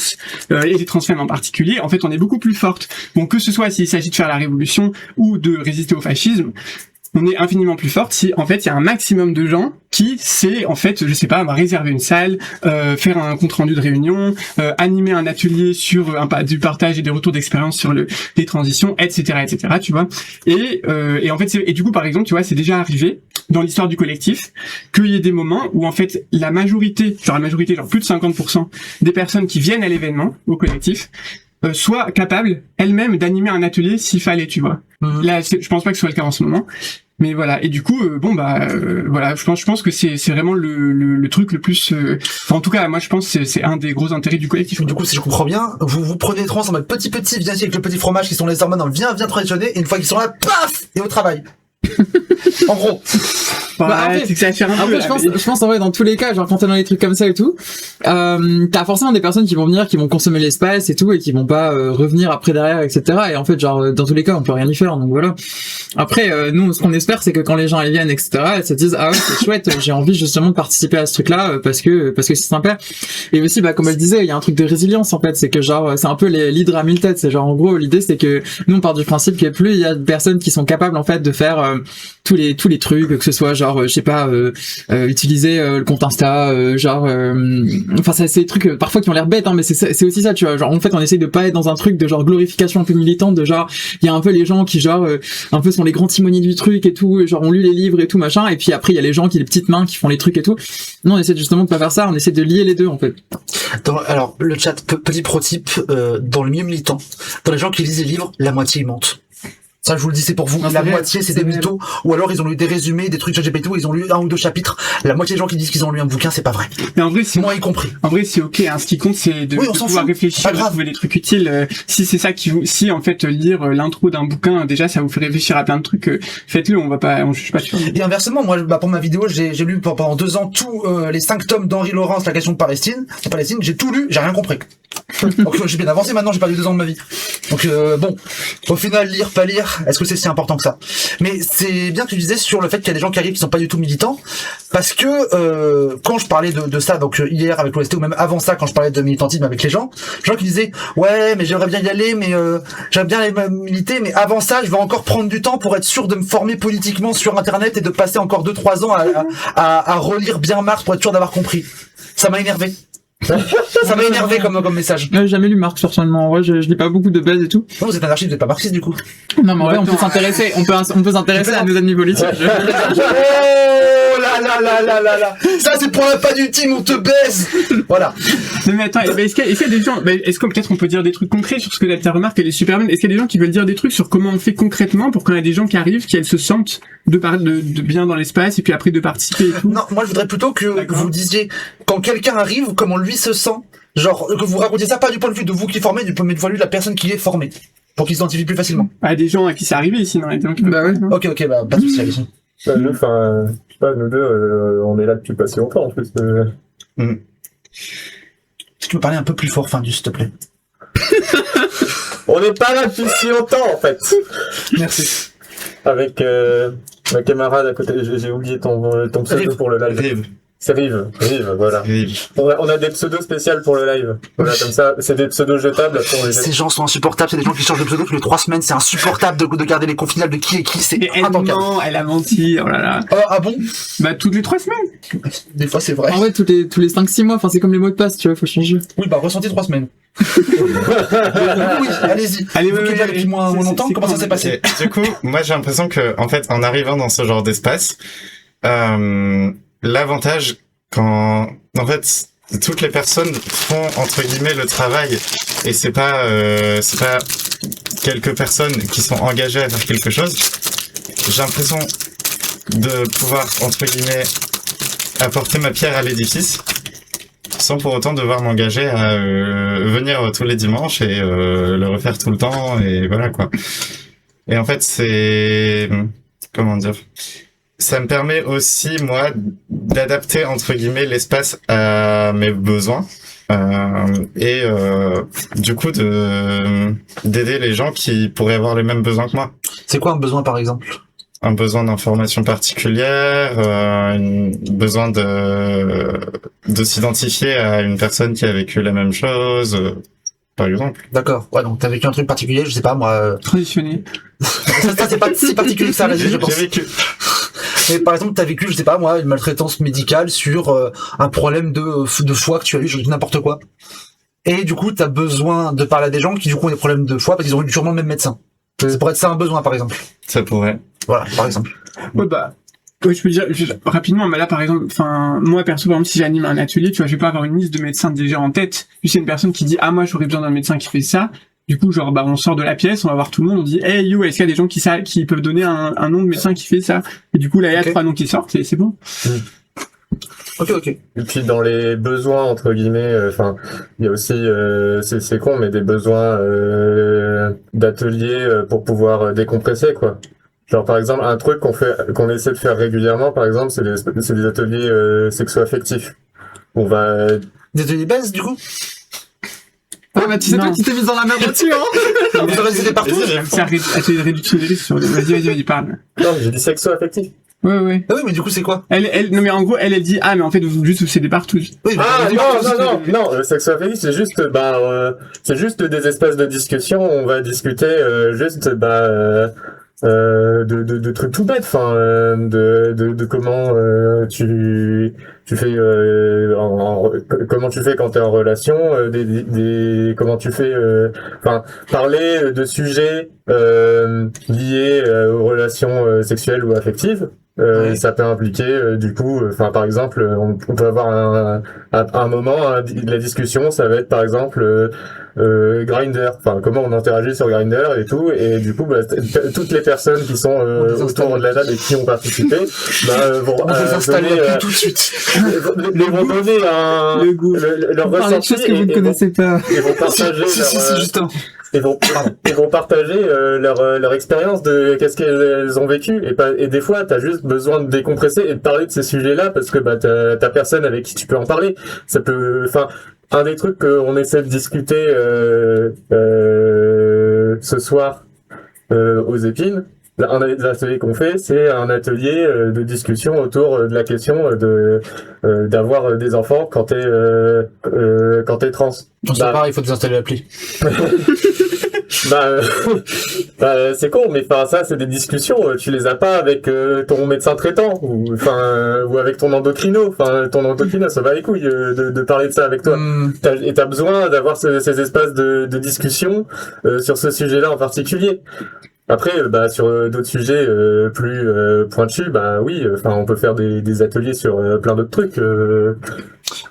et les transfemmes en particulier, en fait on est beaucoup plus forte. Bon, que ce soit s'il s'agit de faire la révolution ou de résister au fascisme, on est infiniment plus forte si en fait il y a un maximum de gens qui sait en fait, je sais pas, réserver une salle, faire un compte rendu de réunion, animer un atelier sur du partage et des retours d'expérience sur les transitions, etc., tu vois. Et en fait, et du coup, par exemple, tu vois, c'est déjà arrivé dans l'histoire du collectif qu'il y ait des moments où en fait la majorité, genre plus de 50% des personnes qui viennent à l'événement, au collectif, soient capables elles-mêmes d'animer un atelier s'il fallait, tu vois. Là, je pense pas que ce soit le cas en ce moment. Mais voilà, et du coup, voilà, je pense que c'est vraiment le truc le plus. Enfin, en tout cas, moi, je pense que c'est un des gros intérêts du collectif. Du coup, si je comprends bien, vous prenez trans en mode petit, viens ici avec le petit fromage qui sont les hormones, viens traditionner, et une fois qu'ils sont là, paf, et au travail. En gros. Ouais, c'est que ça fait un peu. Je pense en vrai dans tous les cas, genre quand t'es dans les trucs comme ça et tout, t'as forcément des personnes qui vont venir, qui vont consommer l'espace et tout, et qui vont pas revenir après derrière, etc. Et en fait, genre dans tous les cas, on peut rien y faire. Donc voilà. Après, nous, ce qu'on espère, c'est que quand les gens ils viennent, etc., ils se disent ah ouais, c'est chouette, j'ai envie justement de participer à ce truc-là parce que c'est sympa. Et aussi, comme elle disait, il y a un truc de résilience en fait, c'est que genre c'est un peu l'hydre à mille têtes. C'est genre en gros l'idée, c'est que nous on part du principe que plus il y a de personnes qui sont capables en fait de faire tous les trucs, que ce soit genre je sais pas utiliser le compte Insta, enfin c'est des trucs parfois qui ont l'air bêtes, hein, mais c'est aussi ça, tu vois, genre en fait on essaye de pas être dans un truc de genre glorification un peu militante, de genre il y a un peu les gens qui genre un peu sont les grands timoniers du truc et tout, genre on lit les livres et tout machin, et puis après il y a les gens qui les petites mains qui font les trucs et tout. Non, on essaie justement de pas faire ça, on essaie de lier les deux en fait. Alors le chat, petit pro type, dans le milieu militant, dans les gens qui lisent les livres, la moitié ils mentent. Ça, je vous le dis, c'est pour vous. Non, la moitié, c'est des mythos. Ou alors, ils ont lu des résumés, des trucs sur GPT, ils ont lu 1 ou 2 chapitres. La moitié des gens qui disent qu'ils ont lu un bouquin, c'est pas vrai. Mais en vrai, moi y compris. En vrai, c'est ok, hein. Ce qui compte, c'est de pouvoir réfléchir, de trouver des trucs utiles. Si c'est ça si, en fait, lire l'intro d'un bouquin, déjà, ça vous fait réfléchir à plein de trucs, faites-le, on juge pas sur. Et inversement, moi, pour ma vidéo, j'ai lu pendant 2 ans tous les 5 tomes d'Henri Laurence, la question de Palestine, j'ai tout lu, j'ai rien compris. Donc, j'ai bien avancé maintenant, j'ai perdu 2 ans de ma vie. Donc, bon. Au final, lire, pas lire, est-ce que c'est si important que ça? Mais c'est bien que tu disais sur le fait qu'il y a des gens qui arrivent qui sont pas du tout militants, parce que quand je parlais de ça, donc hier avec l'OST, ou même avant ça, quand je parlais de militantisme avec les gens qui disaient ouais mais j'aimerais bien y aller, mais j'aimerais bien aller militer, mais avant ça je vais encore prendre du temps pour être sûr de me former politiquement sur internet et de passer encore 2-3 ans à relire bien Marx pour être sûr d'avoir compris. Ça m'a énervé. Ça m'a énervé comme message. J'ai jamais lu Marx personnellement. En vrai, je lis pas beaucoup de base et tout. Non, vous êtes anarchiste, vous êtes pas marxiste du coup. Non, mais en vrai, on peut s'intéresser. On peut s'intéresser à nos ennemis politiques. Oh là. Ça c'est pour la pas du team, on te baise. Voilà. Non mais attends, est-ce qu'il y a des gens, est-ce que peut-être on peut dire des trucs concrets sur ce que ta remarque elle est super bonne. Est-ce qu'il y a des gens qui veulent dire des trucs sur comment on fait concrètement pour quand il y a des gens qui arrivent, qu'elles se sentent de bien dans l'espace et puis après de participer et tout? Non, moi je voudrais plutôt que vous disiez quand quelqu'un arrive comment lui se sent, genre que vous racontiez ça pas du point de vue de vous qui formez, du point de vue de la personne qui est formée, pour qu'il s'identifie plus facilement. Ah, des gens à qui c'est arrivé sinon. Bah ouais. Ok, bah pas de soucis, Alison. Nous, enfin, je sais pas, nous deux, on est là depuis pas si longtemps en plus. Si tu peux parler un peu plus fort, Findus, s'il te plaît. On n'est pas là depuis si longtemps en fait. Merci. Avec ma camarade à côté, j'ai oublié ton pseudo pour le live. Rive. C'est Rive, voilà. Rive. On a des pseudos spéciaux pour le live. Voilà, comme ça, c'est des pseudos jetables. Ces gens sont insupportables, c'est des gens qui changent de pseudo tous les 3 semaines, c'est insupportable de garder les confinables de qui est qui, c'est intankable. Elle a menti, oh là là. Ah bon? Bah, toutes les 3 semaines. Des fois c'est vrai. En vrai, tous les 5-6 mois, enfin, c'est comme les mots de passe, tu vois, faut changer. Oui, bah, ressenti 3 semaines. Oui, allez-y. Allez, vous qui êtes là depuis moins longtemps, comment ça s'est passé? Du coup, moi j'ai l'impression que, en fait, en arrivant dans ce genre d'espace, l'avantage quand, en fait, toutes les personnes font entre guillemets le travail et c'est pas quelques personnes qui sont engagées à faire quelque chose. J'ai l'impression de pouvoir entre guillemets apporter ma pierre à l'édifice sans pour autant devoir m'engager à venir tous les dimanches et le refaire tout le temps et voilà quoi. Et en fait c'est comment dire, ça me permet aussi moi d'adapter entre guillemets l'espace à mes besoins et du coup d'aider les gens qui pourraient avoir les mêmes besoins que moi. C'est quoi un besoin par exemple? Un besoin d'information particulière, un besoin de s'identifier à une personne qui a vécu la même chose, par exemple. D'accord. Ouais, donc t'as vécu un truc particulier, je sais pas moi. Transitionné. Ça c'est pas si particulier que ça, là, je pense. J'ai vécu. Mais par exemple, t'as vécu, je sais pas moi, une maltraitance médicale sur un problème de foie que tu as eu, je dis n'importe quoi. Et du coup, t'as besoin de parler à des gens qui du coup ont des problèmes de foie parce qu'ils ont eu sûrement le même médecin. Ça pourrait être ça un besoin, par exemple. Ça pourrait. Voilà, par exemple. Ouais, bah, ouais, je peux dire rapidement, mais là, par exemple, enfin, moi, perso, par exemple, si j'anime un atelier, tu vois, je vais pas avoir une liste de médecins déjà en tête. Puis c'est une personne qui dit, ah, moi, j'aurais besoin d'un médecin qui fait ça. Du coup, genre, bah, on sort de la pièce, on va voir tout le monde, on dit, hey, you, est-ce qu'il y a des gens qui peuvent donner un nom de médecin qui fait ça? Et du coup, là, il y a 3 noms qui sortent, et c'est bon. Ok. Et puis dans les besoins entre guillemets, enfin, il y a aussi, c'est con, mais des besoins d'atelier pour pouvoir décompresser quoi. Genre par exemple un truc qu'on essaie de faire régulièrement, par exemple, c'est des ateliers sexo-affectifs. On va Des ateliers baisse, du coup? Ouais, bah, tu sais, toi Non. qui t'es mise dans la merde là-dessus, hein. Vous aurez des idées partout? C'est un atelier de réduction des risques sur les... Vas-y, parle. non, j'ai dit sexo-affectif. Ouais. Ah oui, mais du coup, c'est quoi? Non, mais en gros, elle dit, ah, mais en fait, vous c'est des partous. Oui, Ah mais- non, le sexo-affectif c'est juste c'est juste des espaces de discussion, on va discuter juste de trucs tout bêtes, enfin de comment tu fais comment tu fais quand t'es en relation, comment tu fais enfin parler de sujets liés aux relations sexuelles ou affectives. Ouais. Ça peut impliquer du coup, enfin par exemple, on peut avoir un moment la discussion, ça va être par exemple Grindr, enfin comment on interagit sur Grindr et tout, et du coup toutes les personnes qui sont autour de la table et qui ont participé vont On vous installe donner, tout de suite. vont donner leur Vous parlez de ressenti choses que vous ne et connaissez pas. vont partager Si, justement. ils vont partager leur expérience de qu'est-ce qu'elles ont vécu et des fois t'as juste besoin de décompresser et de parler de ces sujets-là parce que t'as personne avec qui tu peux en parler. Ça peut, enfin, un des trucs qu'on essaie de discuter ce soir aux Épines, un des ateliers qu'on fait, c'est un atelier de discussion autour de la question d'avoir des enfants quand t'es trans. On sait pas, il faut désinstaller l'appli. C'est con, mais enfin ça c'est des discussions, tu les as pas avec ton médecin traitant ou avec ton endocrino. Enfin ton endocrino ça va les couilles de parler de ça avec toi. T'as besoin d'avoir ces espaces de discussion sur ce sujet-là en particulier. Après, sur d'autres sujets plus pointus, oui, enfin on peut faire des ateliers sur plein d'autres trucs.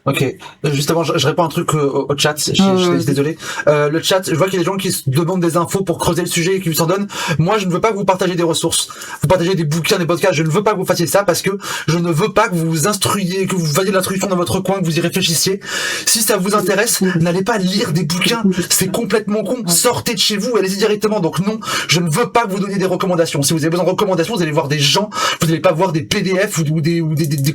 Ok. Justement, je réponds un truc au chat. Je suis désolé. Le chat, je vois qu'il y a des gens qui se demandent des infos pour creuser le sujet et qui vous en donnent. Moi, je ne veux pas que vous partagiez des ressources. Vous partagez des bouquins, des podcasts. Je ne veux pas que vous fassiez ça parce que je ne veux pas que vous vous instruiez, que vous voyez l'instruction dans votre coin, que vous y réfléchissiez. Si ça vous intéresse, n'allez pas lire des bouquins. C'est complètement con. Sortez de chez vous, allez-y directement. Donc non, je ne veux pas que vous donniez des recommandations. Si vous avez besoin de recommandations, vous allez voir des gens. Vous n'allez pas voir des PDF ou des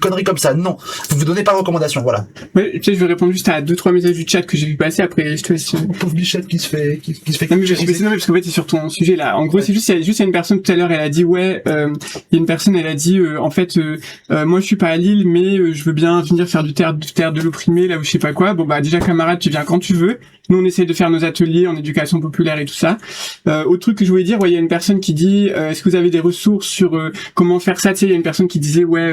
conneries comme ça. Non. Vous donnez pas de recommandations. Voilà. Ouais, tu sais, je vais répondre juste à 2-3 messages du chat que j'ai vu passer, après je te laisse. Pauvre Bichette qui se fait Non, mais parce qu'en fait, c'est sur ton sujet, là. En gros, c'est juste, il y a une personne tout à l'heure, elle a dit, ouais, il y a une personne, elle a dit, en fait, moi, je suis pas à Lille, mais je veux bien venir faire du terre de l'opprimé, là, ou je sais pas quoi. Bon, déjà, camarade, tu viens quand tu veux. Nous, on essaie de faire nos ateliers en éducation populaire et tout ça. Autre truc que je voulais dire, ouais, il y a une personne qui dit, est-ce que vous avez des ressources sur comment faire ça? Tu sais, il y a une personne qui disait, ouais,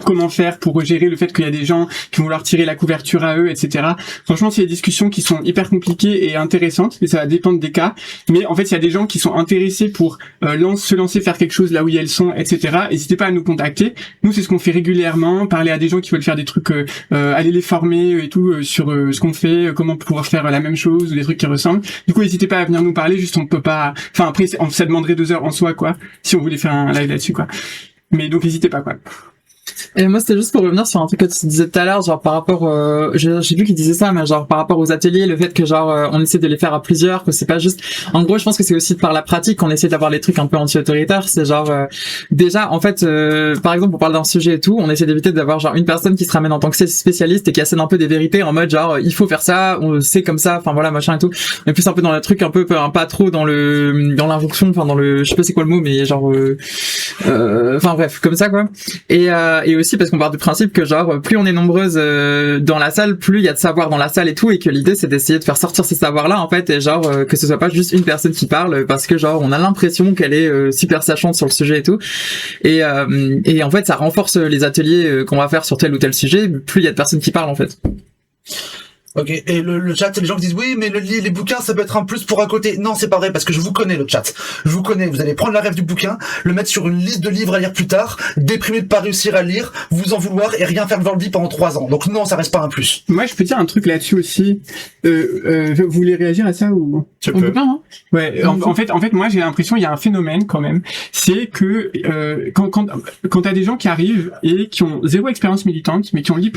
comment faire pour gérer le fait qu'il y a des gens qui vont leur tirer la couverture à eux, etc. Franchement, c'est des discussions qui sont hyper compliquées et intéressantes, et ça va dépendre des cas. Mais en fait, il y a des gens qui sont intéressés pour se lancer, faire quelque chose là où elles sont, etc. N'hésitez pas à nous contacter. Nous, c'est ce qu'on fait régulièrement, parler à des gens qui veulent faire des trucs, aller les former et tout sur ce qu'on fait, comment pouvoir faire la même chose ou des trucs qui ressemblent. Du coup, n'hésitez pas à venir nous parler. Juste, on peut pas. Enfin, après, ça demanderait 2 heures en soi, quoi, si on voulait faire un live là-dessus, quoi. Mais donc, n'hésitez pas, quoi. Et moi, c'était juste pour revenir sur un truc que tu disais tout à l'heure, genre par rapport, j'ai vu qu'il disait ça, mais genre par rapport aux ateliers, le fait que genre on essaie de les faire à plusieurs, que c'est pas juste. En gros, je pense que c'est aussi par la pratique qu'on essaie d'avoir les trucs un peu anti-autoritaires. C'est genre déjà, en fait, par exemple, on parle d'un sujet et tout, on essaie d'éviter d'avoir genre une personne qui se ramène en tant que spécialiste et qui assène un peu des vérités en mode genre il faut faire ça, c'est comme ça, enfin voilà machin et tout. Mais plus un peu dans le truc un peu pas trop dans l'injonction, enfin dans le, je sais pas c'est quoi le mot, mais genre, enfin bref, comme ça quoi. Et et aussi parce qu'on part du principe que genre plus on est nombreuses dans la salle, plus il y a de savoir dans la salle et tout, et que l'idée c'est d'essayer de faire sortir ces savoirs-là en fait, et genre que ce soit pas juste une personne qui parle, parce que genre on a l'impression qu'elle est super sachante sur le sujet et tout, et en fait ça renforce les ateliers qu'on va faire sur tel ou tel sujet, plus il y a de personnes qui parlent en fait. Ok, et le chat, les gens qui disent oui, mais les bouquins, ça peut être un plus pour à côté. Non, c'est pas vrai, parce que je vous connais, le chat. Je vous connais, vous allez prendre la rêve du bouquin, le mettre sur une liste de livres à lire plus tard, déprimé de pas réussir à le lire, vous en vouloir et rien faire de votre vie pendant 3 ans. Donc non, ça reste pas un plus. Moi, je peux dire un truc là-dessus aussi. Vous voulez réagir à ça ou? Tu On peux. peut pas, hein. Ouais, en fait, moi, j'ai l'impression il y a un phénomène quand même, c'est que quand t'as des gens qui arrivent et qui ont zéro expérience militante, mais qui ont lu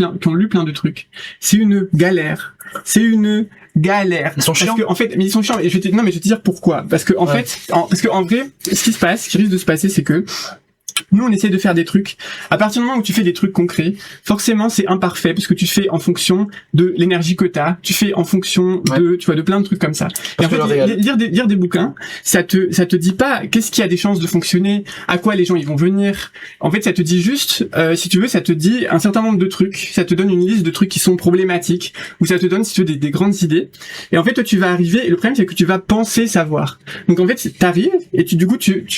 plein de trucs, c'est une galère. C'est une galère. Ils sont chiants. Parce que, en fait, mais ils sont chiants. Et je vais te dire pourquoi. Parce que, en vrai, ce qui risque de se passer, c'est que nous, on essaie de faire des trucs. À partir du moment où tu fais des trucs concrets, forcément, c'est imparfait parce que tu fais en fonction de l'énergie que t'as. Tu fais en fonction de plein de trucs comme ça. Et en fait, lire des bouquins, ça te dit pas qu'est-ce qui a des chances de fonctionner, à quoi les gens ils vont venir. En fait, ça te dit juste, si tu veux, ça te dit un certain nombre de trucs. Ça te donne une liste de trucs qui sont problématiques, ou ça te donne, si tu veux, des grandes idées. Et en fait, toi, tu vas arriver. Et le problème, c'est que tu vas penser savoir. Donc, en fait, t'arrives et tu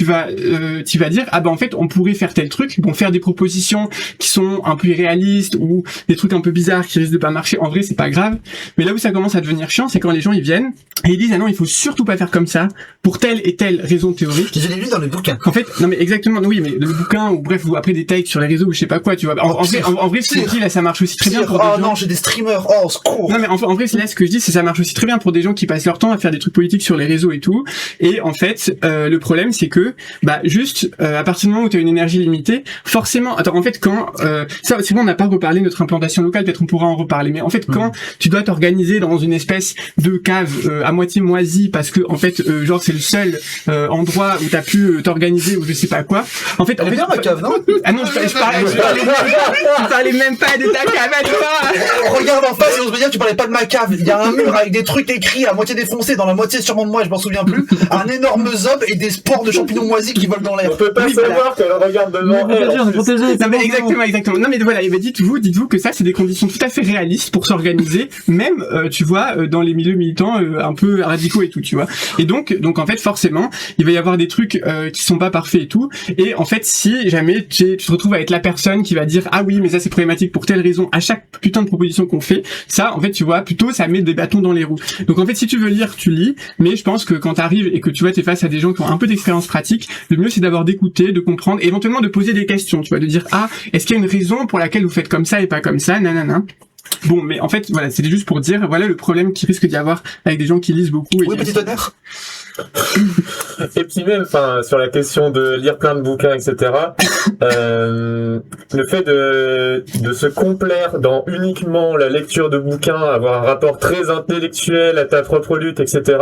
vas dire, ah ben, en fait, on pourrait faire tel truc, bon, faire des propositions qui sont un peu irréalistes ou des trucs un peu bizarres qui risquent de pas marcher. En vrai, c'est pas grave. Mais là où ça commence à devenir chiant, c'est quand les gens ils viennent et ils disent ah non, il faut surtout pas faire comme ça pour telle et telle raison théorique. Je l'ai lu dans le bouquin. En fait, non mais exactement, oui, mais le bouquin ou bref, ou après des takes sur les réseaux ou je sais pas quoi, tu vois. En vrai, ce que je dis là, ça marche aussi très bien pour des gens. Non, j'ai des streamers. Oh, secours. Non mais en vrai, là, ce que je dis, c'est ça marche aussi très bien pour des gens qui passent leur temps à faire des trucs politiques sur les réseaux et tout. Et en fait, le problème, c'est que juste à partir du moment où tu as une énergie limitée, forcément. Attends, en fait, quand ça, c'est bon, on n'a pas reparlé de notre implantation locale, peut-être on pourra en reparler. Mais en fait, quand tu dois t'organiser dans une espèce de cave à moitié moisie parce que en fait, genre c'est le seul endroit où t'as pu t'organiser ou je sais pas quoi. En fait, bien ma cave, non? Ah non, je parlais même pas de ta cave à toi. Regarde en face et on se veut dire tu parlais pas de ma cave. Il y a un mur avec des trucs écrits à moitié défoncés, dans la moitié sûrement de moi, je m'en souviens plus. Un énorme zob et des spores de champignons moisis qui volent dans l'air. On peut pas savoir qu'elle regarde devant elle. On est protégé. Non, mais exactement. Non mais voilà, et ben dites-vous que ça c'est des conditions tout à fait réalistes pour s'organiser, même tu vois dans les milieux militants un peu radicaux et tout, tu vois. Et donc en fait forcément, il va y avoir des trucs qui sont pas parfaits et tout. Et en fait, si jamais tu te retrouves à être la personne qui va dire ah oui, mais ça c'est problématique pour telle raison à chaque putain de proposition qu'on fait, ça en fait, tu vois, plutôt ça met des bâtons dans les roues. Donc en fait, si tu veux lire, tu lis, mais je pense que quand t'arrives et que tu vois t'es face à des gens qui ont un peu d'expérience pratique, le mieux c'est d'abord d'écouter, de comprendre, et éventuellement de poser des questions, tu vois, de dire ah, est-ce qu'il y a une raison pour laquelle vous faites comme ça et pas comme ça, nanana. Bon, mais en fait, voilà, c'était juste pour dire, voilà le problème qui risque d'y avoir avec des gens qui lisent beaucoup. Oui, petit honneur. Et puis même, sur la question de lire plein de bouquins, etc. Le fait de se complaire dans uniquement la lecture de bouquins, avoir un rapport très intellectuel à ta propre lutte, etc.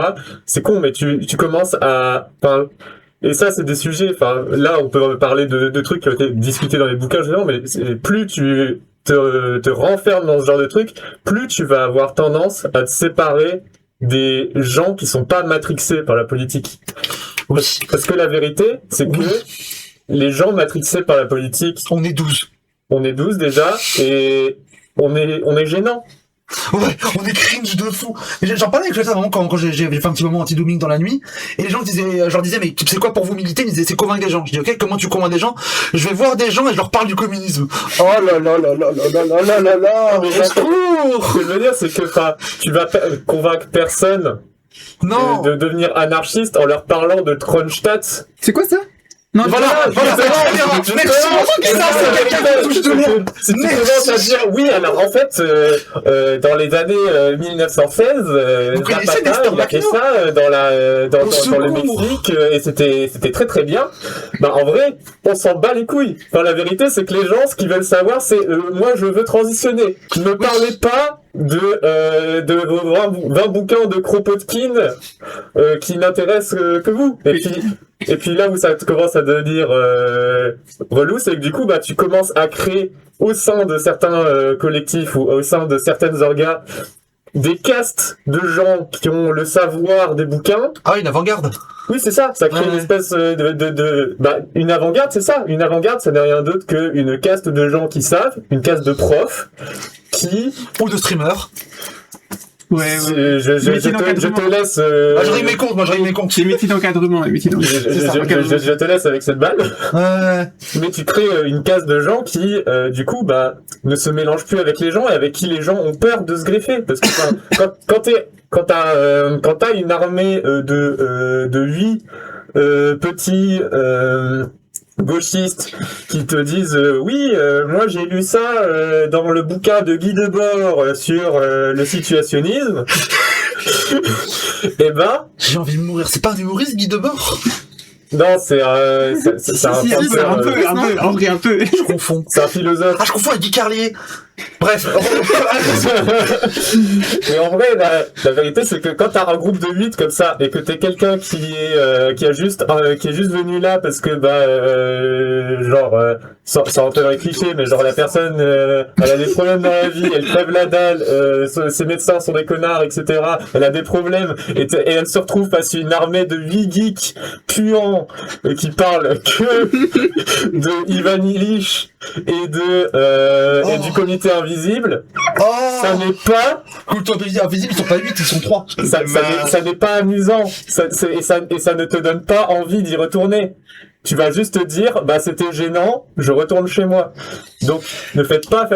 C'est con, mais tu commences à, et ça, c'est des sujets. Là, on peut parler de trucs qui ont été discutés dans les bouquins, justement, mais plus tu te renfermes dans ce genre de trucs, plus tu vas avoir tendance à te séparer des gens qui sont pas matrixés par la politique. Parce que la vérité, c'est que les gens matrixés par la politique, On est 12. on est 12 déjà, et on est gênant. Ouais, on est cringe de fou. J'en parlais avec ça quand j'ai fait un petit moment anti-dooming dans la nuit, et les gens disaient, je leur disais, mais c'est quoi pour vous militer? Ils me disaient, c'est convaincre des gens. Je dis, ok, comment tu convaincs des gens? Je vais voir des gens et je leur parle du communisme. Oh là là là là là là là là là, Mais au secours! Ce que je veux dire, c'est que tu vas convaincre personne Non! de devenir anarchiste en leur parlant de Kronstadt. C'est quoi ça? Non, Voilà, merci, ça, c'est quelqu'un qui touche de loin. Si tu commences à dire, oui, alors en fait, dans les années 1916, Vous connaissez Zapata, Nestor il a fait Bacchino ça dans le secours. Mexique, et c'était très très bien. En vrai, on s'en bat les couilles. La vérité, c'est que les gens, ce qu'ils veulent savoir, c'est moi, je veux transitionner. Ne parlez pas de vos 20 bouquins de Kropotkin qui n'intéressent que vous. Et puis là où ça commence à devenir relou, c'est que du coup, tu commences à créer au sein de certains collectifs ou au sein de certaines orgas des castes de gens qui ont le savoir des bouquins. Ah oui, une avant-garde. Oui, c'est ça. Ça crée Ouais. une espèce une avant-garde, c'est ça. Une avant-garde, ça n'est rien d'autre qu'une caste de gens qui savent, une caste de profs qui. Ou de streamers. Ouais, ouais. Je te laisse. Ah, je règle mes comptes, moi je règle mes comptes. Les métiers d'encadrement, les métiers d'encadrement. C'est ça, encadrement. Je te laisse avec cette balle. Ouais. Mais tu crées une caste de gens qui, du coup, ne se mélangent plus avec les gens et avec qui les gens ont peur de se greffer. Parce que quand t'as une armée de 8 petits gauchistes qui te disent oui, moi j'ai lu ça dans le bouquin de Guy Debord sur le situationnisme. Et J'ai envie de mourir. C'est pas un humoriste, Guy Debord? non, c'est un penseur, un peu. Je confonds. c'est un philosophe. Ah, je confonds avec Guy Carlier. Bref. Et en vrai, la vérité, c'est que quand t'as un groupe de 8 comme ça, et que t'es quelqu'un qui est juste venu là parce que, sans entrer dans les clichés, mais genre la personne, elle a des problèmes dans la vie, elle crève la dalle, ses médecins sont des connards, etc. Elle a des problèmes, et elle se retrouve face à une armée de 8 geeks puants, qui parlent que de Ivan Illich et et du comité invisible. Oh. Ça n'est pas, Écoute, invisible, ils sont pas 8, ils sont 3. ça n'est pas amusant. Et ça ne te donne pas envie d'y retourner. Tu vas juste te dire, c'était gênant, je retourne chez moi. Donc, ne faites pas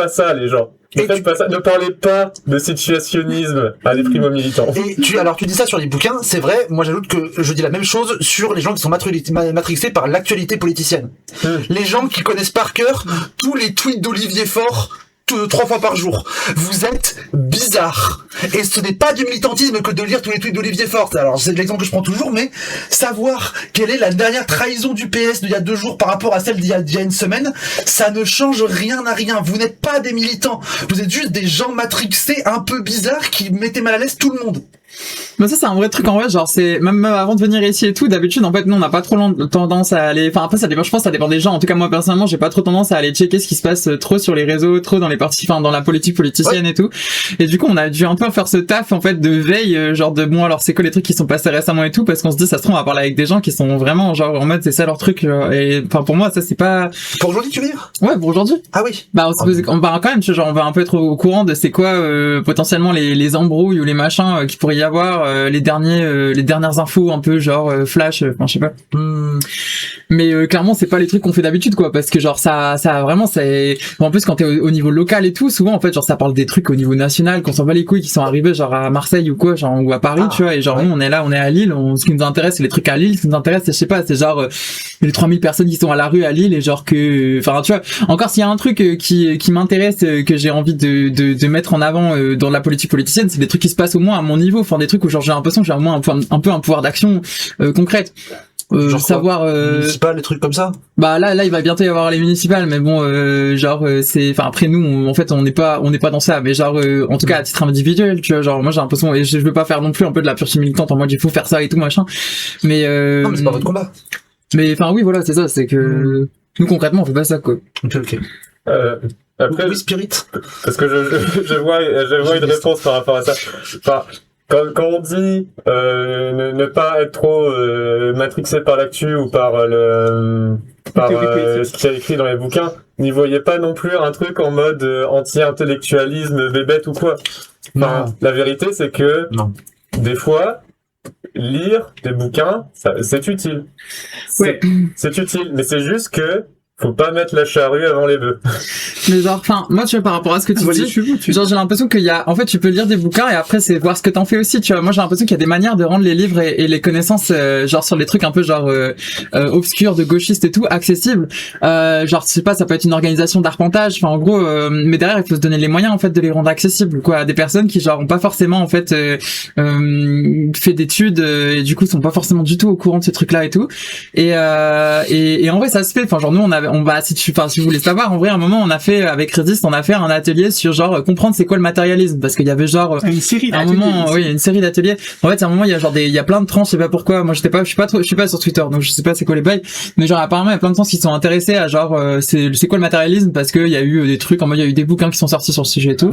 ça, les gens. Ne parlez pas de situationnisme à des primo-militants. Et tu dis ça sur les bouquins, c'est vrai, moi j'ajoute que je dis la même chose sur les gens qui sont matrixés par l'actualité politicienne. Les gens qui connaissent par cœur tous les tweets d'Olivier Faure 3 fois par jour. Vous êtes bizarre. Et ce n'est pas du militantisme que de lire tous les tweets d'Olivier Faure. Alors c'est l'exemple que je prends toujours, mais savoir quelle est la dernière trahison du PS d'il y a 2 jours par rapport à celle d'il y a une semaine, ça ne change rien à rien. Vous n'êtes pas des militants. Vous êtes juste des gens matrixés un peu bizarres qui mettaient mal à l'aise tout le monde. Mais ça c'est un vrai truc en vrai, genre c'est même avant de venir ici et tout, d'habitude en fait nous on n'a pas trop tendance à aller, enfin après ça dépend, je pense que ça dépend des gens. En tout cas moi personnellement j'ai pas trop tendance à aller checker ce qui se passe trop sur les réseaux, trop dans les partis, enfin dans la politique politicienne et tout. Et du coup on a dû un peu faire ce taf en fait de veille, genre de bon alors c'est quoi les trucs qui sont passés récemment et tout, parce qu'on se dit ça se trouve on va parler avec des gens qui sont vraiment genre en mode c'est ça leur truc, et enfin pour moi ça c'est pas. Pour aujourd'hui tu veux dire? Ouais pour aujourd'hui. Ah oui. Bah on va quand même, genre on va un peu être au courant de c'est quoi potentiellement les embrouilles ou les machins qui pourrait y avoir, les dernières infos un peu genre flash, enfin je sais pas. Mais clairement c'est pas les trucs qu'on fait d'habitude quoi, parce que genre ça vraiment c'est en plus quand t'es au niveau local et tout, souvent en fait genre ça parle des trucs au niveau national qu'on s'en bat les couilles, qui sont arrivés genre à Marseille ou quoi, genre ou à Paris, tu vois, et genre nous on est là, on est à Lille, ce qui nous intéresse c'est les trucs à Lille, ce qui nous intéresse c'est je sais pas, c'est genre les 3000 personnes qui sont à la rue à Lille, et genre que enfin tu vois, encore s'il y a un truc qui m'intéresse, que j'ai envie de mettre en avant dans la politique politicienne, c'est des trucs qui se passent au moins à mon niveau, enfin des trucs où genre j'ai l'impression que j'ai au moins un peu un pouvoir d'action concrète. Genre savoir municipal, les trucs comme ça. Bah là il va bientôt y avoir les municipales, mais bon c'est enfin après nous en fait on n'est pas dans ça, mais genre en tout cas à titre individuel, tu vois, genre moi j'ai l'impression, et je veux pas faire non plus un peu de la purge militante en mode il faut faire ça et tout machin, mais Non mais c'est pas votre combat. Mais enfin oui voilà c'est ça, c'est que nous concrètement on fait pas ça quoi. Ok. Après, oui, Spirit. Parce que je vois une réponse par rapport à ça. Enfin, quand on dit ne pas être trop matrixé par l'actu ou par ce qu'il y a écrit dans les bouquins, n'y voyez pas non plus un truc en mode anti-intellectualisme bébête ou quoi. Enfin, la vérité c'est que des fois lire des bouquins c'est utile. C'est utile, mais c'est juste que faut pas mettre la charrue avant les bœufs. Mais genre, enfin, moi, tu vois, par rapport à ce que tu dis, genre, j'ai l'impression qu'il y a, en fait, tu peux lire des bouquins et après, c'est voir ce que t'en fais aussi, tu vois. Moi, j'ai l'impression qu'il y a des manières de rendre les livres et les connaissances, genre, sur les trucs un peu, genre, obscurs de gauchistes et tout, accessibles. Genre, je sais pas, ça peut être une organisation d'arpentage, enfin, en gros, mais derrière, il faut se donner les moyens, en fait, de les rendre accessibles, quoi, à des personnes qui, genre, ont pas forcément, en fait, fait d'études, et du coup, sont pas forcément du tout au courant de ces trucs-là et tout. Et en vrai, ça se fait. Enfin, genre, nous, on avait si vous voulez savoir, en vrai, à un moment, on a fait, avec Resist, on a fait un atelier sur genre, comprendre c'est quoi le matérialisme, parce qu'il y avait genre, Une série à un d'ateliers. moment, oui, une série d'ateliers. En fait, à un moment, il y a genre il y a plein de trans, je sais pas pourquoi. Moi, je suis pas sur Twitter, donc je sais pas c'est quoi les bails. Mais genre, apparemment, il y a plein de trans qui sont intéressés à genre, c'est quoi le matérialisme, parce qu'il y a eu des trucs, en mode, il y a eu des bouquins qui sont sortis sur ce sujet et tout.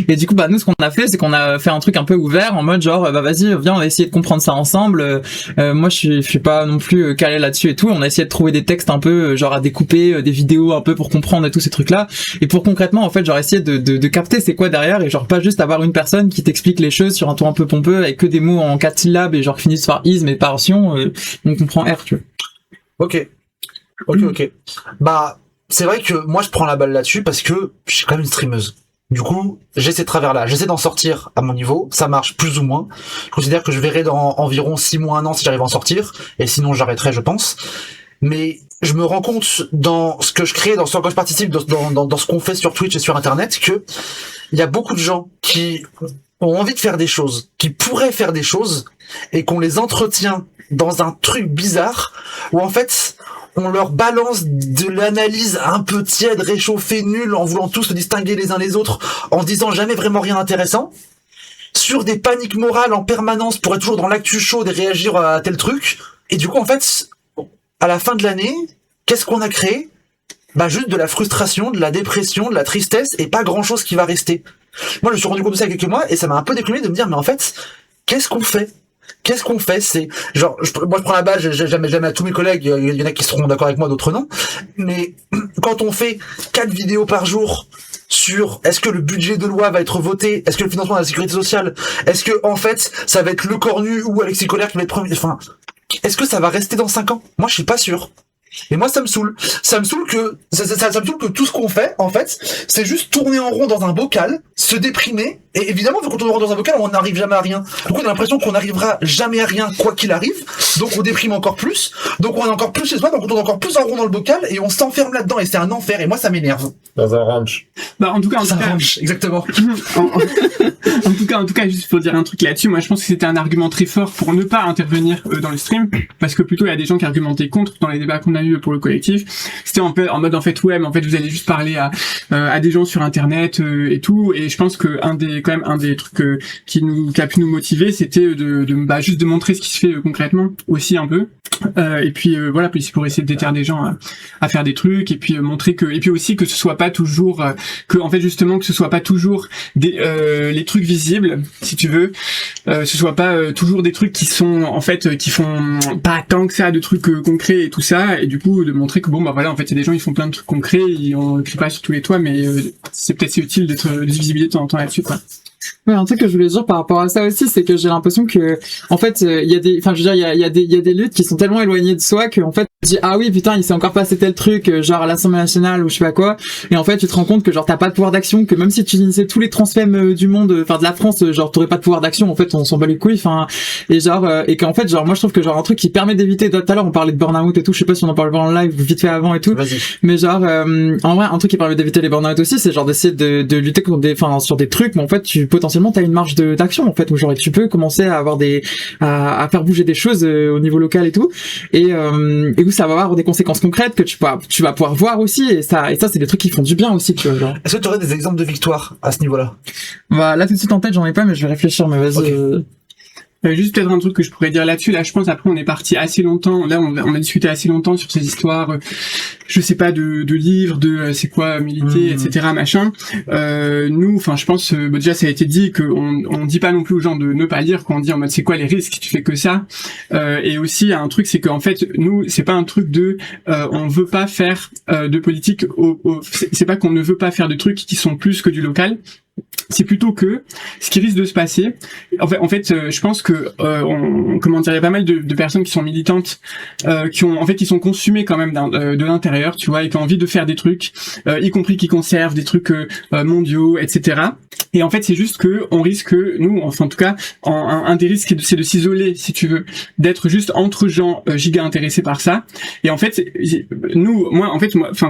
Et du coup, bah, nous, ce qu'on a fait, c'est qu'on a fait un truc un peu ouvert, en mode genre, bah, vas-y, viens, on va essayer de comprendre ça ensemble. Moi, je suis pas non plus calé là-dessus et tout. On a essayé de trouver des textes un peu, genre, à découper, des vidéos un peu pour comprendre et tous ces trucs-là. Et pour concrètement, en fait, genre, essayer de capter c'est quoi derrière et genre, pas juste avoir une personne qui t'explique les choses sur un ton un peu pompeux avec que des mots en 4 syllabes et genre, qui finissent par is mais par sion, on comprend R, tu vois. Ok. Bah, c'est vrai que moi, je prends la balle là-dessus parce que je suis quand même une streameuse. Du coup, j'ai ces travers-là. J'essaie d'en sortir à mon niveau. Ça marche plus ou moins. Je considère que je verrai dans environ 6 mois, 1 an si j'arrive à en sortir. Et sinon, j'arrêterai, je pense. Mais je me rends compte dans ce que je crée, dans ce que je participe, dans ce qu'on fait sur Twitch et sur Internet, que il y a beaucoup de gens qui ont envie de faire des choses, qui pourraient faire des choses, et qu'on les entretient dans un truc bizarre, où en fait, on leur balance de l'analyse un peu tiède, réchauffée, nulle, en voulant tous se distinguer les uns les autres, en disant jamais vraiment rien d'intéressant, sur des paniques morales en permanence pour être toujours dans l'actu chaude et réagir à tel truc. Et du coup, en fait, à la fin de l'année, qu'est-ce qu'on a créé? Bah, juste de la frustration, de la dépression, de la tristesse, et pas grand chose qui va rester. Moi, je me suis rendu compte de ça il y a quelques mois, et ça m'a un peu déprimé de me dire, mais en fait, qu'est-ce qu'on fait? C'est genre, moi je prends la balle, jamais à tous mes collègues, il y en a qui seront d'accord avec moi, d'autres non, mais quand on fait 4 vidéos par jour sur est-ce que le budget de loi va être voté, est-ce que le financement de la sécurité sociale, est-ce que en fait ça va être Le Cornu ou Alexis Colère qui va être premier, enfin, est-ce que ça va rester dans 5 ans? Moi je suis pas sûr. Et moi ça me saoule que ça me saoule que tout ce qu'on fait en fait c'est juste tourner en rond dans un bocal, se déprimer, et évidemment quand on tourne en rond dans un bocal on n'arrive jamais à rien, donc on a l'impression qu'on n'arrivera jamais à rien quoi qu'il arrive, donc on déprime encore plus, donc on est encore plus chez soi, donc on tourne encore plus en rond dans le bocal et on s'enferme là-dedans et c'est un enfer et moi ça m'énerve. Dans un ranch. Bah, en tout cas, Exactement. En tout cas, juste pour dire un truc là-dessus, moi je pense que c'était un argument très fort pour ne pas intervenir dans le stream, parce que plutôt il y a des gens qui argumentaient contre dans les débats qu'on a eu pour le collectif. C'était en mode en fait ouais, mais en fait vous allez juste parler à des gens sur internet et tout. Et je pense que un des trucs qui a pu nous motiver, c'était juste de montrer ce qui se fait concrètement aussi un peu. Et puis voilà, puis pour essayer de déterrer des gens à faire des trucs, et puis montrer que, et puis aussi que ce soit pas toujours que en fait justement que ce soit pas toujours les trucs visibles, si tu veux, ce soit pas toujours des trucs qui sont en fait qui font pas tant que ça de trucs concrets et tout ça, et du coup de montrer que bon bah voilà, en fait il y a des gens, ils font plein de trucs concrets, on le crie pas sur tous les toits, mais c'est peut-être utile d'être de visibiliser de temps en temps là-dessus, quoi. Ouais, un truc que je voulais dire par rapport à ça aussi, c'est que j'ai l'impression que, en fait, il y a des, enfin, je veux dire, il y a des luttes qui sont tellement éloignées de soi que, en fait, tu dis, ah oui, putain, il s'est encore passé tel truc, genre à l'Assemblée nationale ou je sais pas quoi. Et en fait, tu te rends compte que, genre, t'as pas de pouvoir d'action, que même si tu initiais tous les transfèmes du monde, enfin, de la France, genre, t'aurais pas de pouvoir d'action. En fait, on s'en bat les couilles, enfin, et genre, et qu'en fait, genre, moi, je trouve que, genre, un truc qui permet d'éviter, tout à l'heure, on parlait de burn-out et tout, je sais pas si on en parle en live, vite fait avant et tout. Vas-y. Mais genre, en vrai, un truc qui permet d'éviter les burn-out aussi, c'est genre d'essayer de lutter contre sur des trucs, mais en fait, potentiellement, t'as une marge d'action, en fait, où genre, tu peux commencer à avoir à faire bouger des choses au niveau local et tout, et où ça va avoir des conséquences concrètes que tu vas pouvoir voir aussi, et ça, c'est des trucs qui font du bien aussi, tu vois, genre. Est-ce que tu aurais des exemples de victoire à ce niveau-là? Bah, là, tout de suite en tête, j'en ai pas, mais je vais réfléchir, mais vas-y. Okay. Juste peut-être un truc que je pourrais dire là-dessus. Là, je pense après on est parti assez longtemps. Là, on a discuté assez longtemps sur ces histoires. Je sais pas de livres, de c'est quoi militer, etc. machin. Nous, enfin, je pense déjà ça a été dit que on dit pas non plus aux gens de ne pas lire. Quand on dit en mode c'est quoi les risques, tu fais que ça. Et aussi il y a un truc, c'est qu'en fait nous c'est pas un truc de on veut pas faire de politique. C'est pas qu'on ne veut pas faire de trucs qui sont plus que du local. C'est plutôt que ce qui risque de se passer. En fait, je pense que il y a pas mal de personnes qui sont militantes, qui sont consumées quand même de l'intérieur, tu vois, et qui ont envie de faire des trucs, y compris qui conservent des trucs mondiaux, etc. Et en fait, c'est juste que on risque, nous, enfin en tout cas, un des risques c'est de s'isoler, si tu veux, d'être juste entre gens giga intéressés par ça. Et en fait,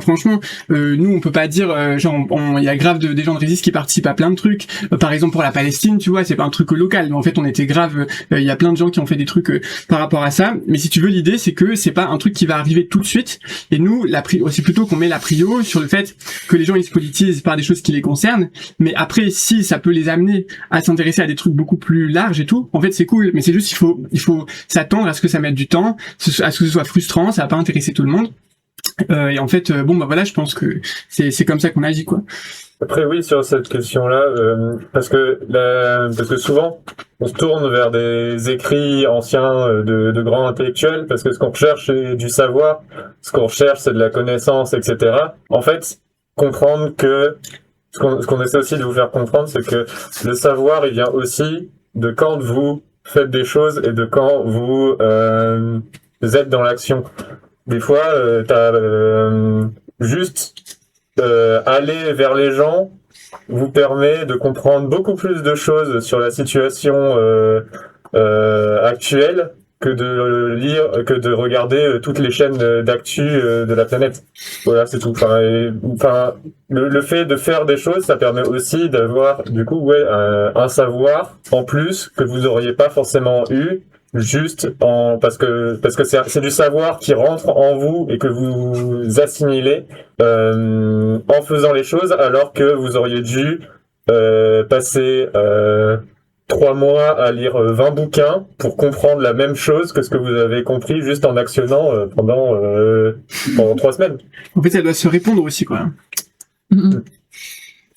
franchement, nous on peut pas dire genre il y a grave des gens de Resist qui participent à plein de trucs. Par exemple pour la Palestine, tu vois, c'est pas un truc local, mais en fait on était grave. Il y a plein de gens qui ont fait des trucs par rapport à ça. Mais si tu veux, l'idée c'est que c'est pas un truc qui va arriver tout de suite. Et nous, c'est plutôt qu'on met la prio sur le fait que les gens ils se politisent par des choses qui les concernent. Mais après, si ça peut les amener à s'intéresser à des trucs beaucoup plus larges et tout, en fait c'est cool. Mais c'est juste il faut s'attendre à ce que ça mette du temps, à ce que ce soit frustrant, ça va pas intéresser tout le monde. Et en fait, bon bah voilà, je pense que c'est comme ça qu'on agit, quoi. Après oui, sur cette question-là, parce que souvent on se tourne vers des écrits anciens de grands intellectuels, parce que ce qu'on recherche c'est du savoir, ce qu'on recherche c'est de la connaissance, etc. En fait, comprendre que ce qu'on essaie aussi de vous faire comprendre, c'est que le savoir il vient aussi de quand vous faites des choses et de quand vous êtes dans l'action. Des fois, juste aller vers les gens vous permet de comprendre beaucoup plus de choses sur la situation actuelle que de lire, que de regarder toutes les chaînes d'actu de la planète. Voilà, c'est tout. Le fait de faire des choses, ça permet aussi d'avoir du coup un savoir en plus que vous auriez pas forcément eu. Juste parce que c'est du savoir qui rentre en vous et que vous assimilez en faisant les choses, alors que vous auriez dû passer 3 mois à lire 20 bouquins pour comprendre la même chose que ce que vous avez compris juste en actionnant pendant 3 semaines. En fait, ça doit se répondre aussi, quoi.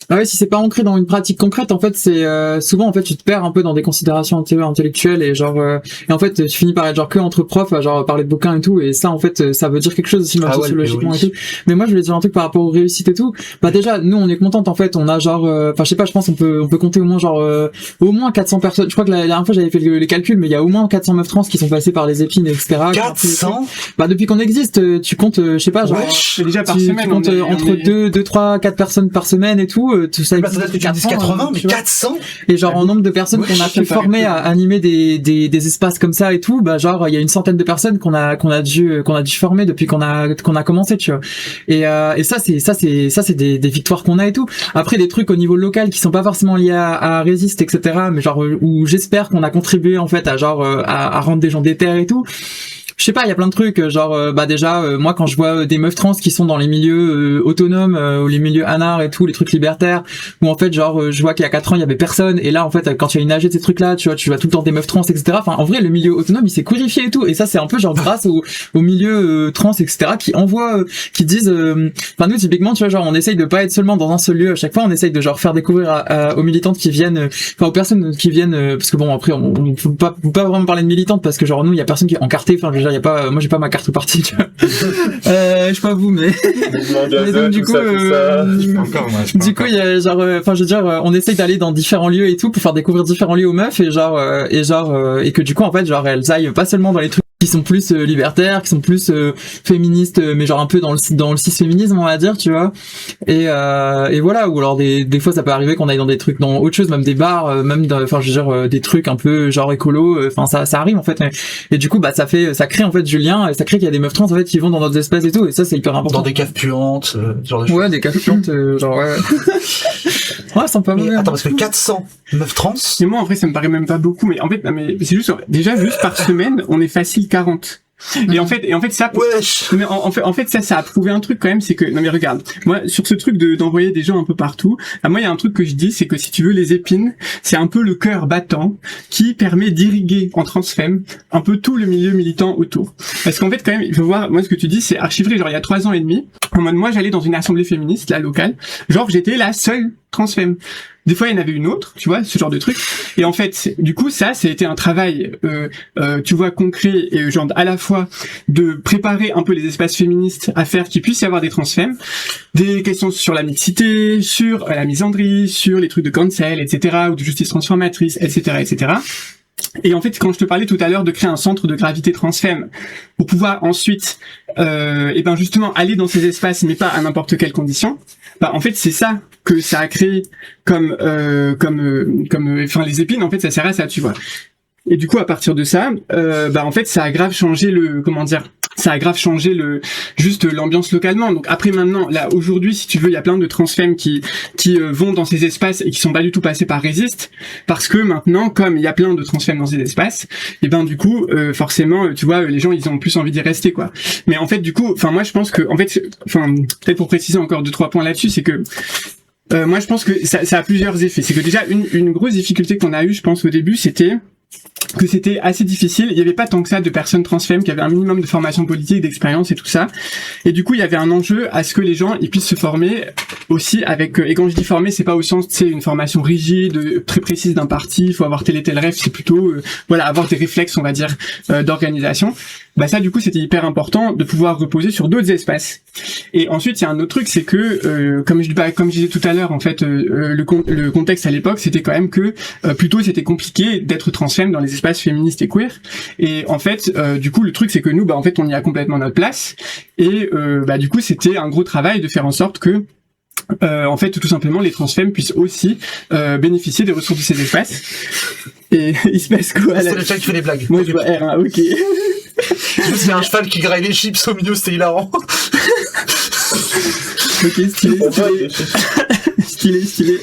Ah ouais, si c'est pas ancré dans une pratique concrète, en fait, c'est souvent en fait tu te perds un peu dans des considérations intellectuelles et genre et en fait tu finis par être genre que entre profs, genre parler de bouquins et tout, et ça en fait ça veut dire quelque chose aussi même sociologiquement et tout. Mais moi je voulais dire un truc par rapport aux réussites et tout. Bah déjà nous on est contente en fait, on a genre enfin je sais pas, je pense on peut compter au moins genre au moins 400 personnes. Je crois que la dernière fois j'avais fait les calculs, mais il y a au moins 400 meufs trans qui sont passées par les épines, etc. 400. Bah depuis qu'on existe, tu comptes je sais pas, genre c'est déjà par semaine, tu comptes entre 2, 3, 4 personnes par semaine et tout, tout ça. Bah, ça doit être 80, mais 400. Et genre en nombre de personnes qu'on a pu former à animer des espaces comme ça et tout, bah genre il y a une centaine de personnes qu'on a dû former depuis qu'on a commencé, tu vois. Et ça c'est des victoires qu'on a et tout. Après des trucs au niveau local qui sont pas forcément liés à Résiste, etc. Mais genre où j'espère qu'on a contribué en fait à genre à rendre des gens déter et tout. Je sais pas, il y a plein de trucs, genre bah déjà moi quand je vois des meufs trans qui sont dans les milieux autonomes ou les milieux anards et tout, les trucs libertaires, où en fait genre je vois qu'il y a 4 ans il y avait personne, et là en fait quand il y a une AG de ces trucs là, tu vois tout le temps des meufs trans, etc. Enfin en vrai le milieu autonome il s'est codifié et tout, et ça c'est un peu genre grâce au milieu trans, etc. qui envoient qui disent enfin nous typiquement tu vois genre on essaye de pas être seulement dans un seul lieu à chaque fois, on essaye de genre faire découvrir aux militantes qui viennent, enfin aux personnes qui viennent, parce que bon après on faut pas vraiment parler de militantes parce que genre nous il y a personne qui est encarté, enfin déjà y a pas, moi j'ai pas ma carte partie, tu vois. Je sais pas vous, mais donc du coup du coup il y a genre enfin je veux dire on essaye d'aller dans différents lieux et tout pour faire découvrir différents lieux aux meufs, et et que du coup en fait genre elles aillent pas seulement dans les trucs qui sont plus libertaires, qui sont plus féministes, mais genre un peu dans le cis-féminisme on va dire, tu vois. Et voilà, ou alors des fois ça peut arriver qu'on aille dans des trucs, dans autre chose, même des bars, même enfin je veux dire des trucs un peu genre écolo, enfin ça arrive en fait. Et du coup bah ça crée en fait du lien, et ça crée qu'il y a des meufs trans en fait qui vont dans d'autres espaces et tout, et ça c'est hyper important. Dans des caves puantes, genre de choses. Ouais, des caves puantes, genre ouais. Ouais, c'est pas mal. Attends, parce que 400 meufs trans. Mais moi en vrai ça me paraît même pas beaucoup, mais en fait c'est juste déjà juste par semaine on est facile 40. Et en fait ça mais en fait ça a prouvé un truc quand même, c'est que non mais regarde, moi sur ce truc d'envoyer des gens un peu partout, moi il y a un truc que je dis, c'est que si tu veux les épines, c'est un peu le cœur battant qui permet d'irriguer en transfemme un peu tout le milieu militant autour. Parce qu'en fait quand même il faut voir, moi ce que tu dis c'est archi vrai, genre il y a 3 ans et demi, en mode moi j'allais dans une assemblée féministe là locale, genre j'étais la seule transfemme. Des fois, il y en avait une autre, tu vois, ce genre de truc. Et en fait, du coup, ça a été un travail, tu vois, concret et genre à la fois de préparer un peu les espaces féministes à faire qu'il puisse y avoir des transfemmes, des questions sur la mixité, sur la misandrie, sur les trucs de cancel, etc., ou de justice transformatrice, etc., etc. Et en fait, quand je te parlais tout à l'heure de créer un centre de gravité transfemme pour pouvoir ensuite, et ben justement aller dans ces espaces, mais pas à n'importe quelle condition. Bah en fait c'est ça que ça a créé comme enfin les épines en fait ça sert à ça, tu vois. Et du coup à partir de ça, bah en fait ça a grave changé ça a grave changé juste l'ambiance localement. Donc après maintenant, là aujourd'hui, si tu veux, il y a plein de transfemmes qui vont dans ces espaces et qui sont pas du tout passés par Resist, parce que maintenant, comme il y a plein de transfemmes dans ces espaces, et ben du coup, forcément, tu vois, les gens ils ont plus envie d'y rester, quoi. Mais en fait, du coup, enfin moi je pense que, en fait, enfin peut-être pour préciser encore 2-3 points là-dessus, c'est que moi je pense que ça a plusieurs effets. C'est que déjà une grosse difficulté qu'on a eu, je pense au début, c'était que c'était assez difficile. Il y avait pas tant que ça de personnes transfemmes qui avaient un minimum de formation politique, d'expérience et tout ça. Et du coup, il y avait un enjeu à ce que les gens ils puissent se former aussi avec. Et quand je dis former, c'est pas au sens, c'est une formation rigide, très précise d'un parti. Il faut avoir tel et tel rêve. C'est plutôt, voilà, avoir des réflexes, on va dire, d'organisation. Bah ça, du coup, c'était hyper important de pouvoir reposer sur d'autres espaces. Et ensuite, il y a un autre truc, c'est que, comme je disais tout à l'heure, en fait, le contexte à l'époque, c'était quand même que plutôt c'était compliqué d'être transfemme dans les espaces féministes et queer. Et en fait, du coup, le truc, c'est que nous, bah en fait, on y a complètement notre place. Et bah du coup, c'était un gros travail de faire en sorte que en fait, tout simplement, les transfemmes puissent aussi bénéficier des ressources de ces espaces. Et il se passe quoi là? C'est le chat qui fait des blagues. Moi, je vois R1, ok. C'est un cheval qui graille les chips au milieu, c'était hilarant. Ok, stylé.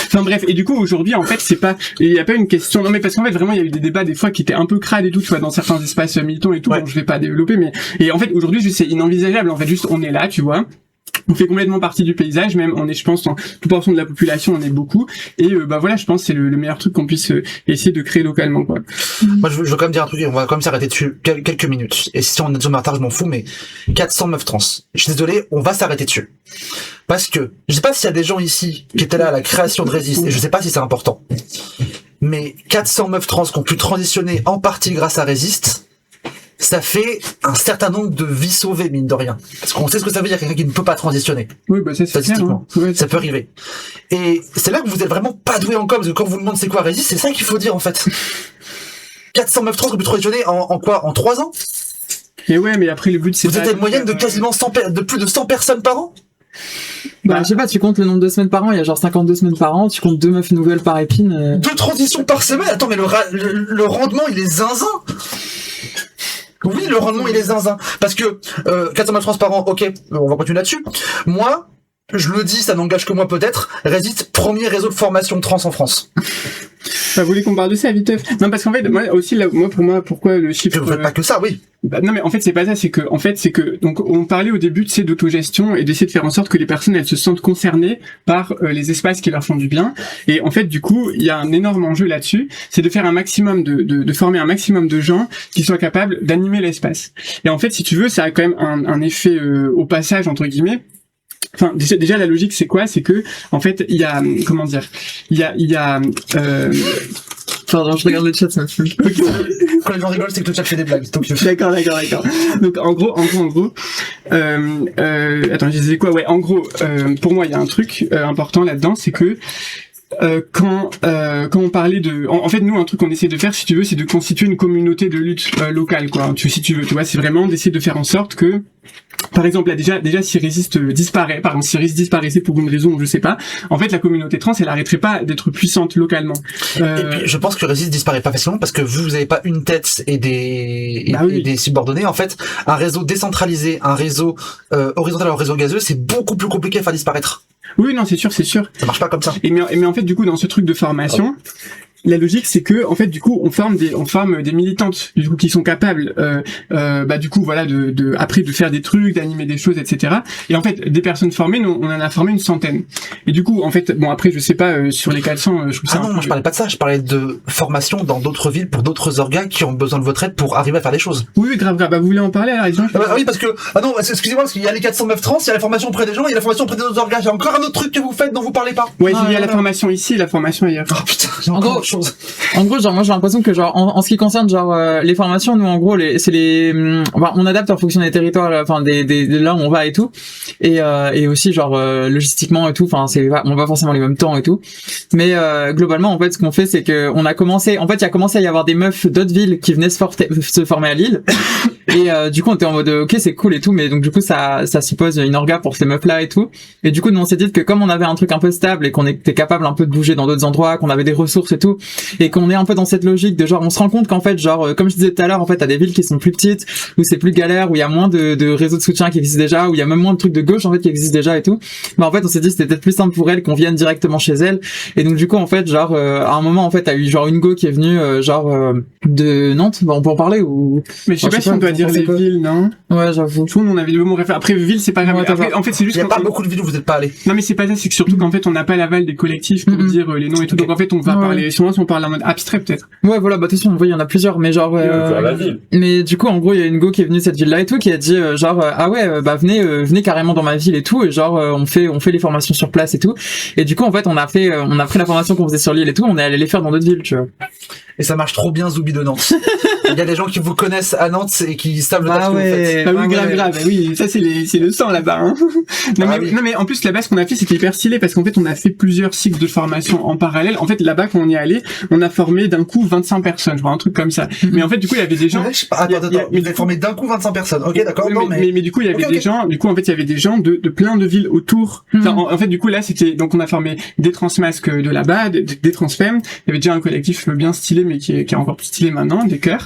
Enfin bref, et du coup aujourd'hui en fait c'est pas, il y a pas une question, non mais parce qu'en fait vraiment il y a eu des débats des fois qui étaient un peu crades et tout, tu vois, dans certains espaces militants et tout, ouais. Bon, je vais pas développer, mais et en fait aujourd'hui juste c'est inenvisageable, en fait juste on est là, tu vois. On fait complètement partie du paysage, même on est, je pense, en proportion de la population, on est beaucoup. Et bah voilà, je pense que c'est le meilleur truc qu'on puisse essayer de créer localement, quoi. Moi, je veux quand même dire un truc, on va quand même s'arrêter dessus quelques minutes. Et si on est en retard, je m'en fous, mais 400 meufs trans. Je suis désolé, on va s'arrêter dessus. Parce que, je sais pas s'il y a des gens ici qui étaient là à la création de Resist, et je sais pas si c'est important. Mais 400 meufs trans qui ont pu transitionner en partie grâce à Resist, ça fait un certain nombre de vies sauvées, mine de rien. Parce qu'on sait ce que ça veut dire, quelqu'un qui ne peut pas transitionner. Oui, bah ça c'est clair, hein. Ouais, ça peut arriver. Et c'est là que vous êtes vraiment pas doué en com, parce que quand vous demandez c'est quoi Resist, c'est ça qu'il faut dire en fait. 400 meufs trans qui ont pu transitionner en quoi? En 3 ans? Et ouais, mais après le but c'est... Vous êtes à une moyenne de quasiment de plus de 100 personnes par an? Bah, je sais pas, tu comptes le nombre de semaines par an, il y a genre 52 semaines par an, tu comptes 2 meufs nouvelles par épine. 2 transitions par semaine? Attends, mais le rendement, il est zinzin. Oui, le rendement, il est zinzin. Parce que 400 meufs trans par an, ok, on va continuer là-dessus. Moi, je le dis, ça n'engage que moi peut-être, Resist, premier réseau de formation trans en France. Bah, vous voulez qu'on parle de ça, vite? Non, parce qu'en fait, moi aussi, là, pourquoi le chiffre... Vous faites pas que ça, oui. Bah, non, mais en fait, c'est pas ça, c'est que, donc, on parlait au début, tu sais, d'autogestion et d'essayer de faire en sorte que les personnes, elles se sentent concernées par les espaces qui leur font du bien. Et en fait, du coup, il y a un énorme enjeu là-dessus, c'est de faire un maximum de former un maximum de gens qui soient capables d'animer l'espace. Et en fait, si tu veux, ça a quand même un effet au passage, entre guillemets. Enfin, déjà la logique c'est quoi? C'est que en fait il y a comment dire, il y a Pardon, je regarde le chat, ça me fait. Quand les gens rigolent, c'est que le chat fait des blagues. Donc D'accord. Donc en gros, attends, je disais quoi? Ouais, en gros, pour moi il y a un truc important là-dedans, c'est que quand on parlait de, en fait nous un truc qu'on essaie de faire, si tu veux, c'est de constituer une communauté de lutte locale, quoi. Si tu veux, tu vois, c'est vraiment d'essayer de faire en sorte que, par exemple, là déjà si Resist disparaît, par exemple si Resist disparaissait pour une raison, je sais pas, en fait la communauté trans elle arrêterait pas d'être puissante localement. Et puis je pense que Resist disparaît pas facilement parce que vous avez pas une tête et des subordonnés, en fait un réseau décentralisé, un réseau horizontal, un réseau gazeux, c'est beaucoup plus compliqué à faire disparaître. Oui, non, c'est sûr. Ça marche pas comme ça. Mais en fait, du coup, dans ce truc de formation, la logique, c'est que, en fait, du coup, on forme des militantes, du coup, qui sont capables, bah, du coup, voilà, après, de faire des trucs, d'animer des choses, etc. Et en fait, des personnes formées, nous, on en a formé une centaine. Et du coup, en fait, bon, après, je sais pas, sur les 400, je trouve ça... Ah non, moi, je parlais pas de ça, je parlais de formation dans d'autres villes pour d'autres organes qui ont besoin de votre aide pour arriver à faire des choses. Oui, grave. Bah, vous voulez en parler, alors, exemple? Ah oui, parce que, non, excusez-moi, parce qu'il y a les 400 meufs trans, il y a la formation auprès des gens, il y a la formation auprès des autres organes. Il y a encore un autre truc que vous faites dont vous parlez pas. Ouais, il y a la formation ici et la formation ailleurs. Oh putain, j'ai encore autre chose. En gros, genre, moi, j'ai l'impression que, genre, en ce qui concerne, genre, les formations, nous, en gros, enfin, on adapte en fonction des territoires, enfin, des là où on va et tout. Et aussi, genre, logistiquement et tout, enfin, on va forcément les mêmes temps et tout. Mais, globalement, en fait, ce qu'on fait, c'est que il y a commencé à y avoir des meufs d'autres villes qui venaient se former à Lille. Et du coup on était en mode ok c'est cool et tout, mais donc du coup ça suppose une orga pour ces meufs là et tout. Et du coup nous on s'est dit que comme on avait un truc un peu stable et qu'on était capable un peu de bouger dans d'autres endroits, qu'on avait des ressources et tout, et qu'on est un peu dans cette logique de genre on se rend compte qu'en fait genre comme je disais tout à l'heure en fait t'as des villes qui sont plus petites où c'est plus galère, où il y a moins de réseaux de soutien qui existent déjà, où il y a même moins de trucs de gauche en fait qui existent déjà et tout. Mais en fait on s'est dit c'était peut-être plus simple pour elles qu'on vienne directement chez elles. Et donc du coup en fait genre à un moment en fait t'as eu genre une go qui est venue de Nantes, on peut en parler ou Mais je sais pas si on doit dire les villes, non? ouais j'avoue. Tout le monde on avait le mot référent. Après ville c'est pas grave. Ouais, Après, en fait c'est Il juste y a qu'on- pas beaucoup de villes où vous êtes pas allés. Non mais c'est pas ça, c'est que surtout qu'en fait on n'a pas l'aval des collectifs pour dire les noms et tout. Donc en fait on va Ouais. parler. Souvent si on parle en mode abstrait peut-être. Ouais voilà bah de toute façon il y en a plusieurs mais genre Dans la ville. mais du coup en gros il y a une go qui est venue de cette ville là et tout qui a dit ah ouais bah venez carrément dans ma ville et tout et genre on fait les formations sur place et tout. Et du coup en fait on a pris la formation qu'on faisait sur l'île et tout, on est allé les faire dans d'autres villes tu vois. Et ça marche trop bien, Zoubi de Nantes. Il y a des gens qui vous connaissent à Nantes et qui savent le taf que vous faites. Ah oui, grave. Oui, ça c'est le sang là-bas. Hein. Non, Ah mais, oui. non mais en plus là-bas ce qu'on a fait c'était hyper stylé parce qu'en fait on a fait plusieurs cycles de formation en parallèle. En fait là-bas quand on y est allé, on a formé d'un coup 25 personnes, je vois un truc comme ça. Mais en fait du coup il y avait des gens. Ouais, je sais pas, attends, il y a- vous avez formé d'un coup 25 personnes. Ok, d'accord, non, mais du coup il y avait Ok, des ok. gens. Du coup en fait il y avait des gens de plein de villes autour. Enfin, en fait du coup là c'était donc on a formé des transmasques de là-bas, des transfemmes. Il y avait déjà un collectif bien stylé mais qui est encore plus stylé maintenant, des chœurs.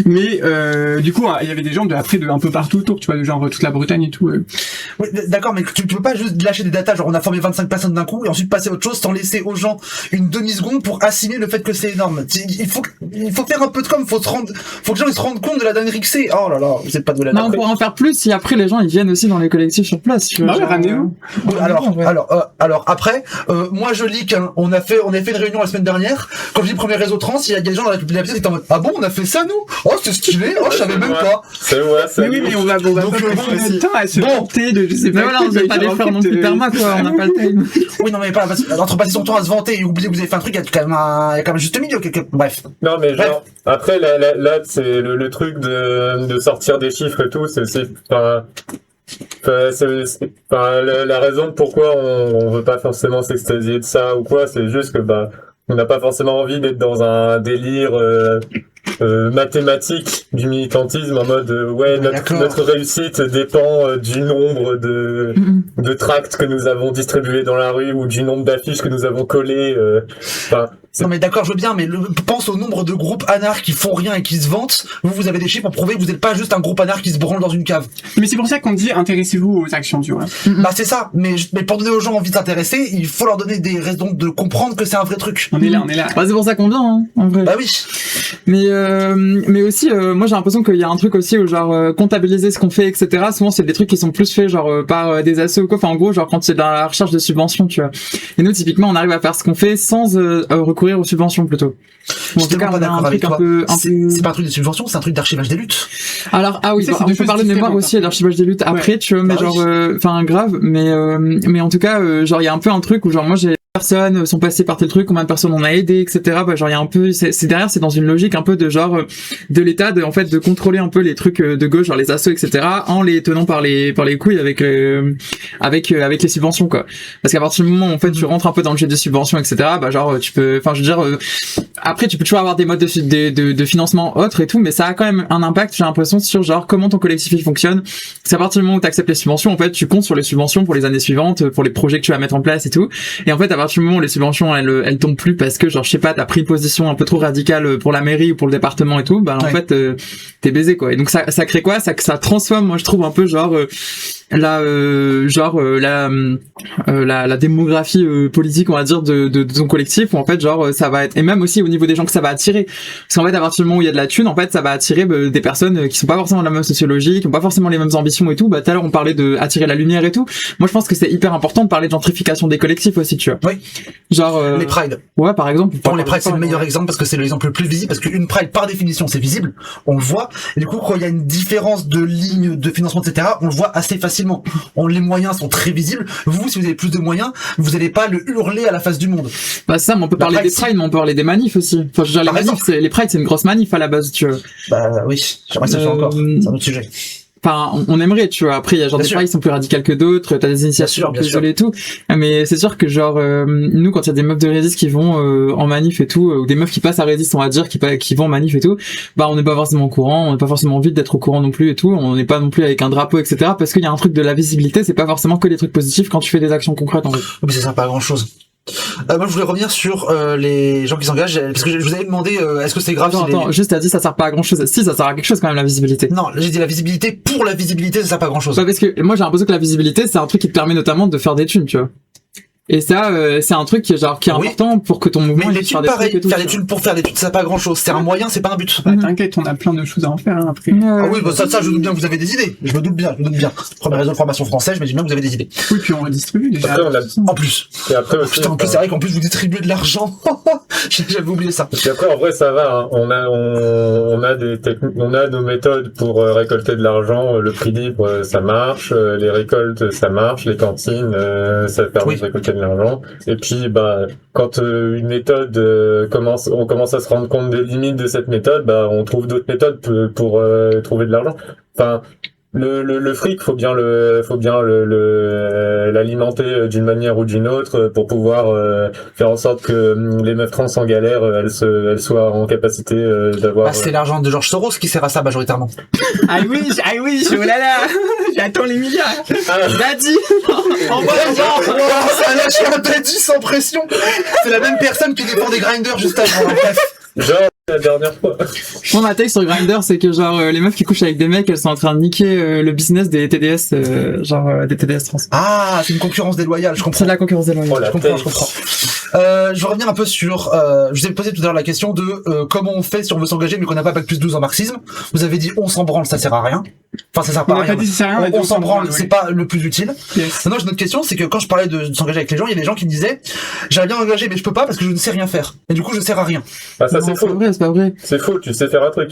Mais du coup il y avait des gens de un peu partout autour, tu vois, de genre toute la Bretagne et tout. Oui, d'accord, mais tu peux pas juste lâcher des datas, genre on a formé 25 personnes d'un coup et ensuite passer à autre chose sans laisser aux gens une demi-seconde pour assimiler le fait que c'est énorme. Il faut faire un peu de com, faut que les gens ils se rendent compte de la dinguerie que c'est. Oh là là, vous êtes pas de la Non on pourra en faire plus si après les gens ils viennent aussi dans les collectifs sur place tu vois, Bah ouais, genre, ramenez-vous. Alors après, moi je leak, hein, on a fait une réunion la semaine dernière. Quand je dis premier réseau trans, il y a des gens dans la pièce qui étaient en mode ah bon on a fait ça nous? Oh c'est stylé, oh je savais même pas. C'est vrai, Mais oui, mais on va Donc, pas bon, passer le temps à se bon. vanter de je sais mais pas. voilà on va pas les faire non plus perma quoi, on n'a pas le time. Oui non mais pas entre passer son temps à se vanter et oublier que vous avez fait un truc, il y a quand même un juste milieu. Bref. Non mais genre après là c'est le truc de sortir des chiffres et tout, c'est la raison de pourquoi on veut pas forcément s'extasier de ça ou quoi, c'est juste que on n'a pas forcément envie d'être dans un délire mathématique du militantisme en mode ouais D'accord. notre réussite dépend du nombre de tracts que nous avons distribués dans la rue ou du nombre d'affiches que nous avons collées. Non mais d'accord, je veux bien, mais pense au nombre de groupes anards qui font rien et qui se vantent. Vous avez des chiffres pour prouver que vous n'êtes pas juste un groupe anard qui se branle dans une cave. Mais c'est pour ça qu'on dit intéressez-vous aux actions, tu vois. Bah c'est ça, mais pour donner aux gens envie de s'intéresser, il faut leur donner des raisons de comprendre que c'est un vrai truc. On est là. Bah, c'est pour ça qu'on vient hein, en vrai. Bah oui. Mais aussi moi j'ai l'impression qu'il y a un truc aussi où genre comptabiliser ce qu'on fait etc, souvent c'est des trucs qui sont plus faits genre par des assos ou quoi, enfin en gros genre quand c'est dans la recherche de subventions tu vois, et nous typiquement on arrive à faire ce qu'on fait sans recourir aux subventions plutôt. Je suis tellement pas d'accord avec toi. peu... C'est pas un truc de subvention, c'est un truc d'archivage des luttes. Alors ah oui Ça, bah, c'est on deux peut choses parler de mémoire différentes, aussi et d'archivage des luttes après tu vois, mais Bah genre oui. enfin grave mais en tout cas genre il y a un peu un truc où genre moi j'ai personnes sont passées par tel truc, combien de personnes on a aidé, etc. Bah, genre il y a un peu, c'est derrière, c'est dans une logique un peu de genre de l'État, en fait de contrôler un peu les trucs de gauche, genre les assos, etc. en les tenant par les couilles avec les subventions quoi. Parce qu'à partir du moment où en fait tu rentres un peu dans le jeu des subventions, etc. Bah genre tu peux, enfin je veux dire après tu peux toujours avoir des modes de financement autres et tout, mais ça a quand même un impact, j'ai l'impression, sur genre comment ton collectif il fonctionne. C'est à partir du moment où tu acceptes les subventions, en fait tu comptes sur les subventions pour les années suivantes, pour les projets que tu vas mettre en place et tout. Et en fait à partir du moment où les subventions elles tombent plus parce que genre je sais pas, t'as pris une position un peu trop radicale pour la mairie ou pour le département et tout, bah en fait t'es baisé quoi. Et donc ça crée quoi, ça transforme, moi je trouve un peu genre la démographie politique on va dire de ton collectif, où en fait genre ça va être, et même aussi au niveau des gens que ça va attirer, parce qu'en fait à partir du moment où il y a de la thune, en fait ça va attirer des personnes qui sont pas forcément de la même sociologie, qui ont pas forcément les mêmes ambitions et tout. Bah tout à l'heure on parlait de attirer la lumière et tout, moi je pense que c'est hyper important de parler de gentrification des collectifs aussi tu vois. Oui. Genre Les prides. ouais par exemple. Bon, les prides c'est le meilleur exemple parce que c'est l'exemple le plus visible, parce qu'une pride par définition c'est visible, on le voit, et du coup quand il y a une différence de ligne de financement etc, on le voit assez facilement. Les moyens sont très visibles. Vous, si vous avez plus de moyens, vous n'allez pas le hurler à la face du monde. Bah ça, mais on peut parler des prides, mais on peut parler des manifs aussi. Enfin, je veux dire, les prides, c'est une grosse manif à la base, tu vois. Bah oui, j'aimerais que ça soit encore. C'est un autre sujet. enfin, on aimerait, tu vois. Après, il y a genre Bien des sûr. paris qui sont plus radicales que d'autres. T'as des initiatives sûr, bien plus sûr. isolées et tout. Mais c'est sûr que genre, nous, quand il y a des meufs de Résist qui vont en manif et tout, ou des meufs qui passent à Résist, on va dire, qui vont en manif et tout, bah, on n'est pas forcément au courant. On n'est pas forcément envie d'être au courant non plus et tout. On n'est pas non plus avec un drapeau, etc. Parce qu'il y a un truc de la visibilité. C'est pas forcément que des trucs positifs quand tu fais des actions concrètes, en fait. Mais ça sert pas à grand chose. Moi, je voulais revenir sur les gens qui s'engagent, parce que je vous avais demandé, est-ce que c'est grave si les- Attends, juste t'as dit ça sert pas à grand chose. Si, ça sert à quelque chose quand même, la visibilité. Non, j'ai dit la visibilité, pour la visibilité, ça sert pas à grand chose. Bah, parce que moi j'ai l'impression que la visibilité c'est un truc qui te permet notamment de faire des thunes, tu vois. Et ça c'est un truc qui est Oui. important pour que ton mouvement Mais les puisse thunes, faire des pareil, trucs et tout. faire des thunes pour faire des thunes, ça sert pas à grand chose. C'est un moyen, c'est pas un but. Bah, t'inquiète, on a plein de choses à en faire, hein, après. Ah oui, bah ça, je me doute bien que vous avez des idées. Je me doute bien. Première réseau de formation française, je me dis bien que vous avez des idées. Oui, puis on redistribue déjà. Après, on a... En plus. Et après aussi, Putain, en plus, c'est vrai qu'en plus, vous distribuez de l'argent. J'avais oublié ça. parce qu'après, en vrai, ça va. Hein. On a des techniques, on a nos méthodes pour récolter de l'argent. Le prix libre, ça marche. Les récoltes, ça marche. Les cantines, ça permet Oui. de récolter de l'argent. Et puis, bah, quand une méthode on commence à se rendre compte des limites de cette méthode, bah, on trouve d'autres méthodes pour trouver de l'argent. Enfin, le fric, faut bien l'alimenter d'une manière ou d'une autre pour pouvoir faire en sorte que les meufs trans en galère, elles soient en capacité d'avoir. Bah, c'est l'argent de George Soros qui sert à ça majoritairement. Ah oui, oh là là, j'attends les milliards. Daddy. En vrai, ça a lâché un daddy sans pression. C'est la même personne qui défend des grinders juste avant. Bref. Genre la dernière fois. Mon take sur Grindr c'est que genre les meufs qui couchent avec des mecs elles sont en train de niquer le business des TDS des TDS trans. Ah, c'est une concurrence déloyale, je comprends. C'est de la concurrence déloyale. Oh la Je comprends, tête. je comprends. Je vais revenir un peu sur... je vous ai posé tout à l'heure la question de comment on fait si on veut s'engager mais qu'on n'a pas bac plus 12 en marxisme. Vous avez dit on s'en branle, ça sert à rien. Enfin, ça sert pas On à n'a rien. pas dit ça sert à rien, on a dit On s'en branle, ouais. c'est pas le plus utile. Yes. Maintenant, j'ai une autre question, c'est que quand je parlais de s'engager avec les gens, il y a des gens qui me disaient j'aimerais bien m'engager mais je peux pas parce que je ne sais rien faire. Et du coup, je sers à rien. Ah, ça, Non, c'est c'est faux. vrai, c'est pas vrai. C'est faux, tu sais faire un truc.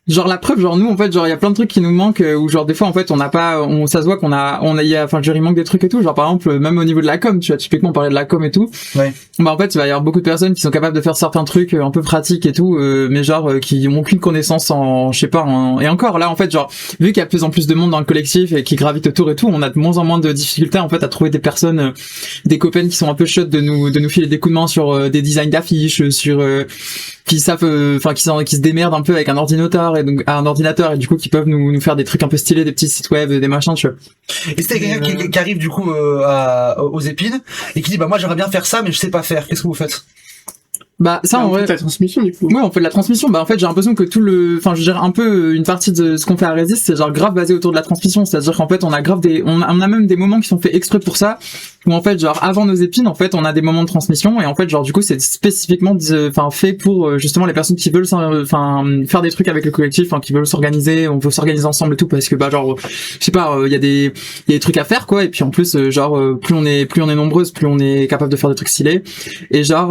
Genre la preuve, genre nous en fait, genre il y a plein de trucs qui nous manquent où genre des fois en fait on n'a pas, ça se voit qu'on a, enfin genre il manque des trucs et tout, genre par exemple même au niveau de la com, tu vois, typiquement on parlait de la com et tout. Ouais. Bah en fait il va y avoir beaucoup de personnes qui sont capables de faire certains trucs un peu pratiques et tout, mais genre qui ont aucune connaissance en, je sais pas, et encore là en fait genre vu qu'il y a de plus en plus de monde dans le collectif et qui gravitent autour et tout, on a de moins en moins de difficultés en fait à trouver des personnes, des copains qui sont un peu chaudes de nous filer des coups de main sur des designs d'affiches, sur qui savent, enfin qui se démerdent un peu avec un ordinateur et donc un ordinateur et du coup qui peuvent nous faire des trucs un peu stylés, des petits sites web, des machins, tu vois. Et c'était quelqu'un qui arrive du coup aux épines et qui dit bah moi j'aimerais bien faire ça mais je sais pas faire. Qu'est-ce que vous faites? Bah ça en on vrai. fait ta transmission du coup. Ouais, on fait de la transmission. Bah en fait, j'ai l'impression que enfin, je veux dire un peu une partie de ce qu'on fait à Résist, c'est genre grave basé autour de la transmission. C'est-à-dire qu'en fait, on a grave on a même des moments qui sont faits exprès pour ça. Où en fait, genre avant nos épines, en fait, on a des moments de transmission et en fait, genre du coup, c'est spécifiquement, enfin, fait pour justement les personnes qui veulent, enfin, faire des trucs avec le collectif, enfin, qui veulent s'organiser. On veut s'organiser ensemble et tout parce que bah genre, je sais pas, il y a des trucs à faire quoi. Et puis en plus, genre plus on est nombreuses, plus on est capable de faire des trucs stylés. Et genre,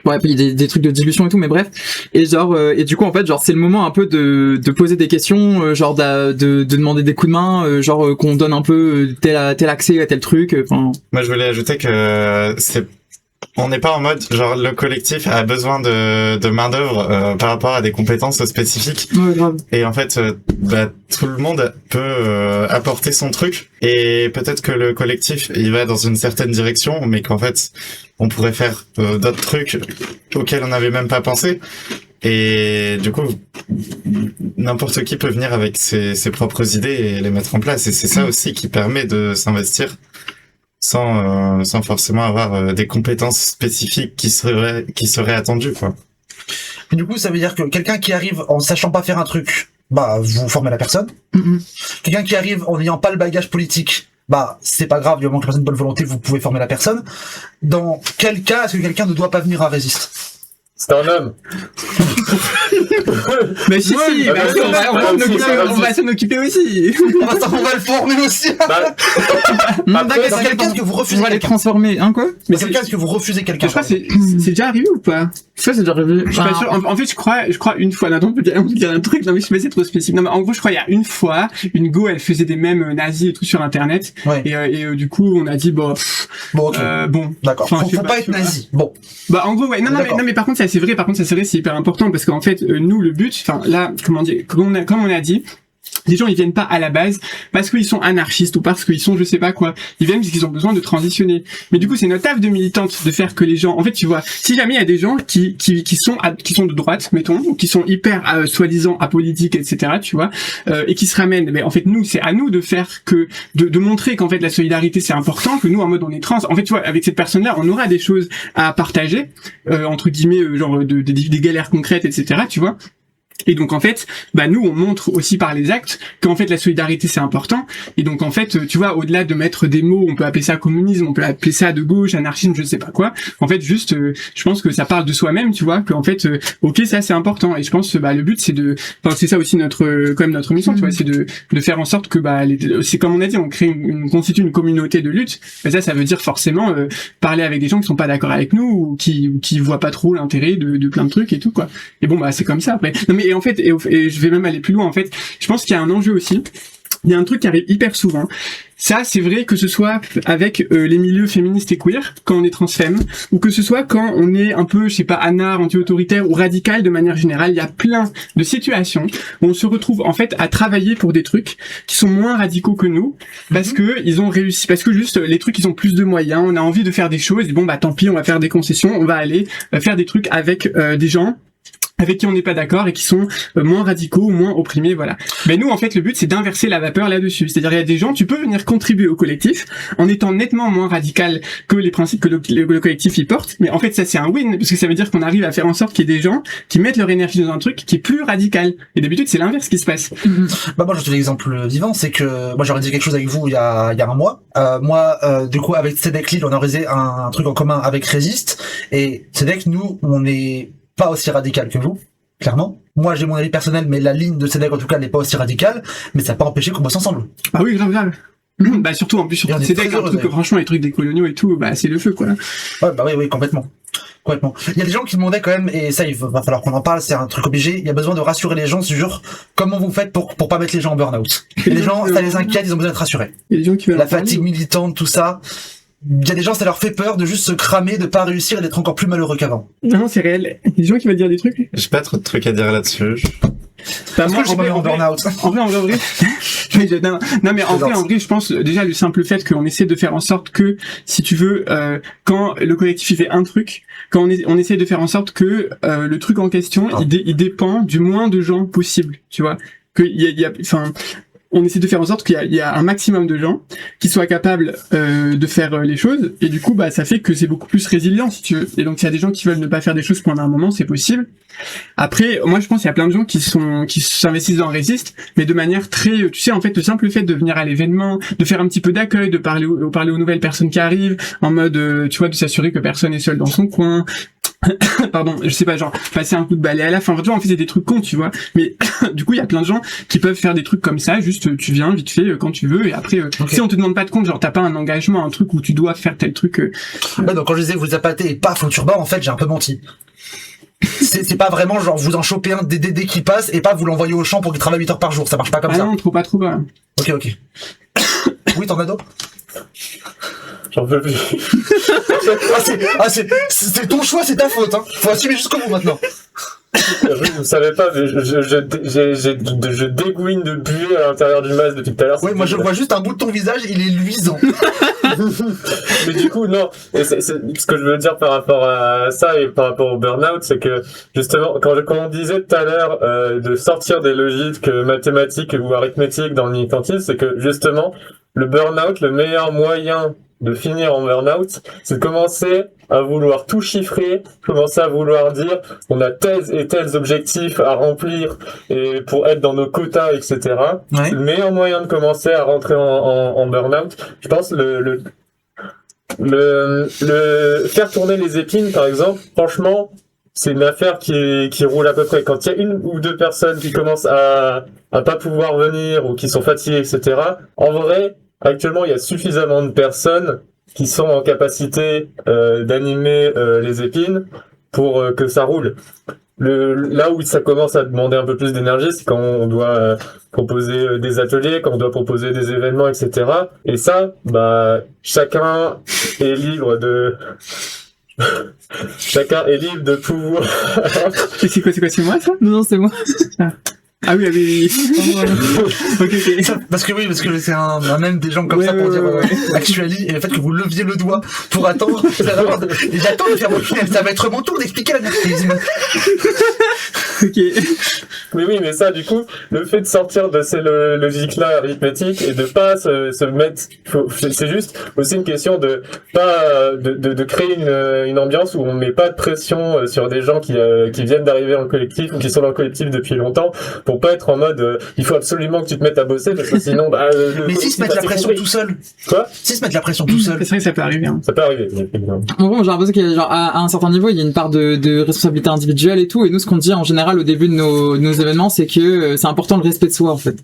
ouais, puis il y a des trucs de dilution et tout, mais bref. Et genre, et du coup, en fait, genre, c'est le moment un peu de poser des questions, genre de demander des coups de main, genre qu'on donne un peu tel accès à tel truc. Enfin. Moi, je voulais ajouter que on n'est pas en mode genre le collectif a besoin de main d'œuvre par rapport à des compétences spécifiques. Ouais, grave. Et en fait, bah, tout le monde peut apporter son truc. Et peut-être que le collectif, il va dans une certaine direction, mais qu'en fait, on pourrait faire d'autres trucs auxquels on n'avait même pas pensé. Et du coup, n'importe qui peut venir avec ses propres idées et les mettre en place. Et c'est ça aussi qui permet de s'investir sans forcément avoir des compétences spécifiques qui seraient attendues, quoi. Et du coup, ça veut dire que quelqu'un qui arrive en sachant pas faire un truc, bah vous formez la personne. Quelqu'un qui arrive en n'ayant pas le bagage politique, bah c'est pas grave, du moment que la personne a une bonne volonté, vous pouvez former la personne. Dans quel cas est-ce que quelqu'un ne doit pas venir à Résist? C'est un homme. Mais si, si, bah, on va s'en occuper aussi. On va le former aussi. Bah, après, Dans quel cas est-ce que vous On refusez va les quelqu'un? transformer, hein quoi? Dans quel cas est-ce que vous refusez quelqu'un? Je crois que c'est déjà arrivé ou pas? Ça, c'est déjà arrivé. Je suis pas sûr. En fait, je crois une fois. Là, on peut dire un truc. Non, mais je sais pas, c'est trop spécifique. Non, mais en gros, je crois il y a une fois, une go, elle faisait des mèmes nazis et tout sur Internet. Ouais. Et du coup, on a dit bon, Bon, ok. bon. D'accord. Enfin, je sais Faut pas être tu vois. nazi. Bon. Bah en gros ouais D'accord. non mais par contre ça c'est vrai c'est hyper important parce qu'en fait nous le but enfin là comment dire comme on a dit Les gens, ils viennent pas à la base parce qu'ils sont anarchistes ou parce qu'ils sont je sais pas quoi. Ils viennent parce qu'ils ont besoin de transitionner. Mais du coup, c'est notre taf de militante de faire que les gens, en fait, tu vois, si jamais il y a des gens qui sont de droite, mettons, ou qui sont hyper soi-disant apolitiques, etc., tu vois, et qui se ramènent, mais en fait, nous, c'est à nous de faire de montrer qu'en fait la solidarité c'est important, que nous en mode on est trans. En fait, tu vois, avec cette personne-là, on aura des choses à partager, entre guillemets, genre des galères concrètes, etc., tu vois. Et donc en fait, bah nous on montre aussi par les actes qu'en fait la solidarité c'est important. Et donc en fait, tu vois, au-delà de mettre des mots, on peut appeler ça communisme, on peut appeler ça de gauche, anarchisme, je sais pas quoi. En fait, juste, je pense que ça parle de soi-même, tu vois, qu'en fait, ok, ça c'est important. Et je pense, bah le but c'est c'est ça aussi quand même notre mission, tu vois, c'est de faire en sorte que c'est comme on a dit, on crée on constitue une communauté de lutte. Et ça veut dire forcément parler avec des gens qui sont pas d'accord avec nous ou qui voient pas trop l'intérêt de plein de trucs et tout quoi. Et bon bah c'est comme ça après. Non mais et en fait, et je vais même aller plus loin en fait, je pense qu'il y a un enjeu aussi, il y a un truc qui arrive hyper souvent, ça c'est vrai que ce soit avec les milieux féministes et queer, quand on est transfemme, ou que ce soit quand on est un peu, je sais pas, anar, anti-autoritaire ou radical de manière générale, il y a plein de situations où on se retrouve en fait à travailler pour des trucs qui sont moins radicaux que nous, parce que ils ont réussi, parce que juste les trucs ils ont plus de moyens, on a envie de faire des choses, et bon bah tant pis, on va faire des concessions, on va aller faire des trucs avec des gens avec qui on n'est pas d'accord et qui sont moins radicaux, moins opprimés, voilà. Mais nous, en fait, le but, c'est d'inverser la vapeur là-dessus. C'est-à-dire, il y a des gens, tu peux venir contribuer au collectif en étant nettement moins radical que les principes que le collectif y porte. Mais en fait, ça, c'est un win, parce que ça veut dire qu'on arrive à faire en sorte qu'il y ait des gens qui mettent leur énergie dans un truc qui est plus radical. Et d'habitude, c'est l'inverse qui se passe. Bah moi, je te donne l'exemple vivant, c'est que moi, j'aurais dit quelque chose avec vous il y a un mois. Du coup, avec Cédec Lille, on a réalisé un truc en commun avec Résiste. Et Cédec, nous, on n'est pas aussi radical que vous, clairement. Moi, j'ai mon avis personnel, mais la ligne de Cédec, en tout cas, n'est pas aussi radicale, mais ça n'a pas empêché qu'on bosse ensemble. Ah oui, grave. Bah surtout, en plus, sur Cédec, un truc que franchement, les trucs des coloniaux et tout, bah c'est le feu, quoi. Ouais, bah oui, complètement. Il y a des gens qui demandaient quand même, et ça, il va falloir qu'on en parle, c'est un truc obligé, il y a besoin de rassurer les gens sur comment vous faites pour pas mettre les gens en burn-out. Les gens, ça les inquiète, ils ont besoin d'être rassurés. Il y a des gens qui veulent la fatigue militante, tout ça. Il y a des gens, ça leur fait peur de juste se cramer, de pas réussir et d'être encore plus malheureux qu'avant. Non, c'est réel. Il y a des gens qui veulent dire des trucs. J'ai pas trop de trucs à dire là-dessus. Bah, moi, en vrai, non, mais en vrai, je pense, déjà, le simple fait qu'on essaie de faire en sorte que, si tu veux, quand le collectif il fait un truc, quand on essaie de faire en sorte que, le truc en question, il dépend du moins de gens possible, tu vois. On essaie de faire en sorte qu'il y a un maximum de gens qui soient capables de faire les choses, et du coup bah ça fait que c'est beaucoup plus résilient si tu veux. Et donc s'il y a des gens qui veulent ne pas faire des choses pendant un moment, c'est possible. Après moi je pense qu'il y a plein de gens qui s'investissent dans Résiste, mais de manière très, tu sais, en fait le simple fait de venir à l'événement, de faire un petit peu d'accueil, de parler aux nouvelles personnes qui arrivent, en mode tu vois, de s'assurer que personne est seul dans son coin. Pardon, je sais pas, genre passer un coup de balai à la fin. Enfin, on faisait des trucs cons, tu vois. Mais du coup, il y a plein de gens qui peuvent faire des trucs comme ça. Juste, tu viens vite fait quand tu veux, et après, si on te demande pas de compte, genre t'as pas un engagement, un truc où tu dois faire tel truc. Ouais, donc quand je disais vous appâtez et paf au turban, en fait, j'ai un peu menti. C'est pas vraiment genre vous en chopez un des DD qui passe et pas vous l'envoyer au champ pour qu'il travaille 8 heures par jour. Ça marche pas comme ça. Ah non, trop pas. Ok. Oui, t'en as d'autres? J'en peux plus. C'est ton choix, c'est ta faute, hein. Faut assumer jusqu'au bout maintenant. Vous savez pas, mais je dégouine de buée à l'intérieur du masque depuis tout à l'heure. Oui, moi je vois juste un bout de ton visage, il est luisant. Mais du coup, non. Et c'est ce que je veux dire par rapport à ça et par rapport au burn-out, c'est que justement, quand on disait tout à l'heure de sortir des logiques mathématiques ou arithmétiques dans le militantisme, c'est que justement, le burn-out, le meilleur moyen de finir en burn-out, c'est de commencer à vouloir tout chiffrer, commencer à vouloir dire on a tels et tels objectifs à remplir et pour être dans nos quotas, etc. Ouais. C'est le meilleur moyen de commencer à rentrer en burn-out. Je pense le faire tourner les épines, par exemple, franchement, c'est une affaire qui roule à peu près. Quand il y a une ou deux personnes qui commencent à pas pouvoir venir ou qui sont fatiguées, etc. En vrai, actuellement, il y a suffisamment de personnes qui sont en capacité d'animer les épines pour que ça roule. Là où ça commence à demander un peu plus d'énergie, c'est quand on doit proposer des ateliers, quand on doit proposer des événements, etc. Et ça, bah, chacun est libre de pouvoir. C'est quoi, c'est moi ça? Non, c'est moi. Ah oui, ah oui, oui. ok. Parce que c'est un même des gens comme Ouais, ça pour ouais, dire ouais. actually, et le fait que vous leviez le doigt pour attendre, et j'attends de faire mon tunnel, ça va être mon tour d'expliquer la narcissisme. Ok. Mais oui, mais ça, du coup, le fait de sortir de ces logiques-là arithmétiques et de pas se mettre, c'est juste aussi une question de pas de créer une ambiance où on met pas de pression sur des gens qui viennent d'arriver dans le collectif ou qui sont dans le collectif depuis longtemps, pour pas être en mode il faut absolument que tu te mettes à bosser parce que sinon Mais s'ils se mettent la pression tout seul, Quoi s'ils se mettent la pression tout seul, C'est vrai que ça peut arriver. Hein. Ça peut arriver. En gros, j'ai l'impression qu'il y a genre à un certain niveau, il y a une part de responsabilité individuelle et tout. Et nous, ce qu'on dit en général au début de nos événements, c'est que c'est important le respect de soi en fait.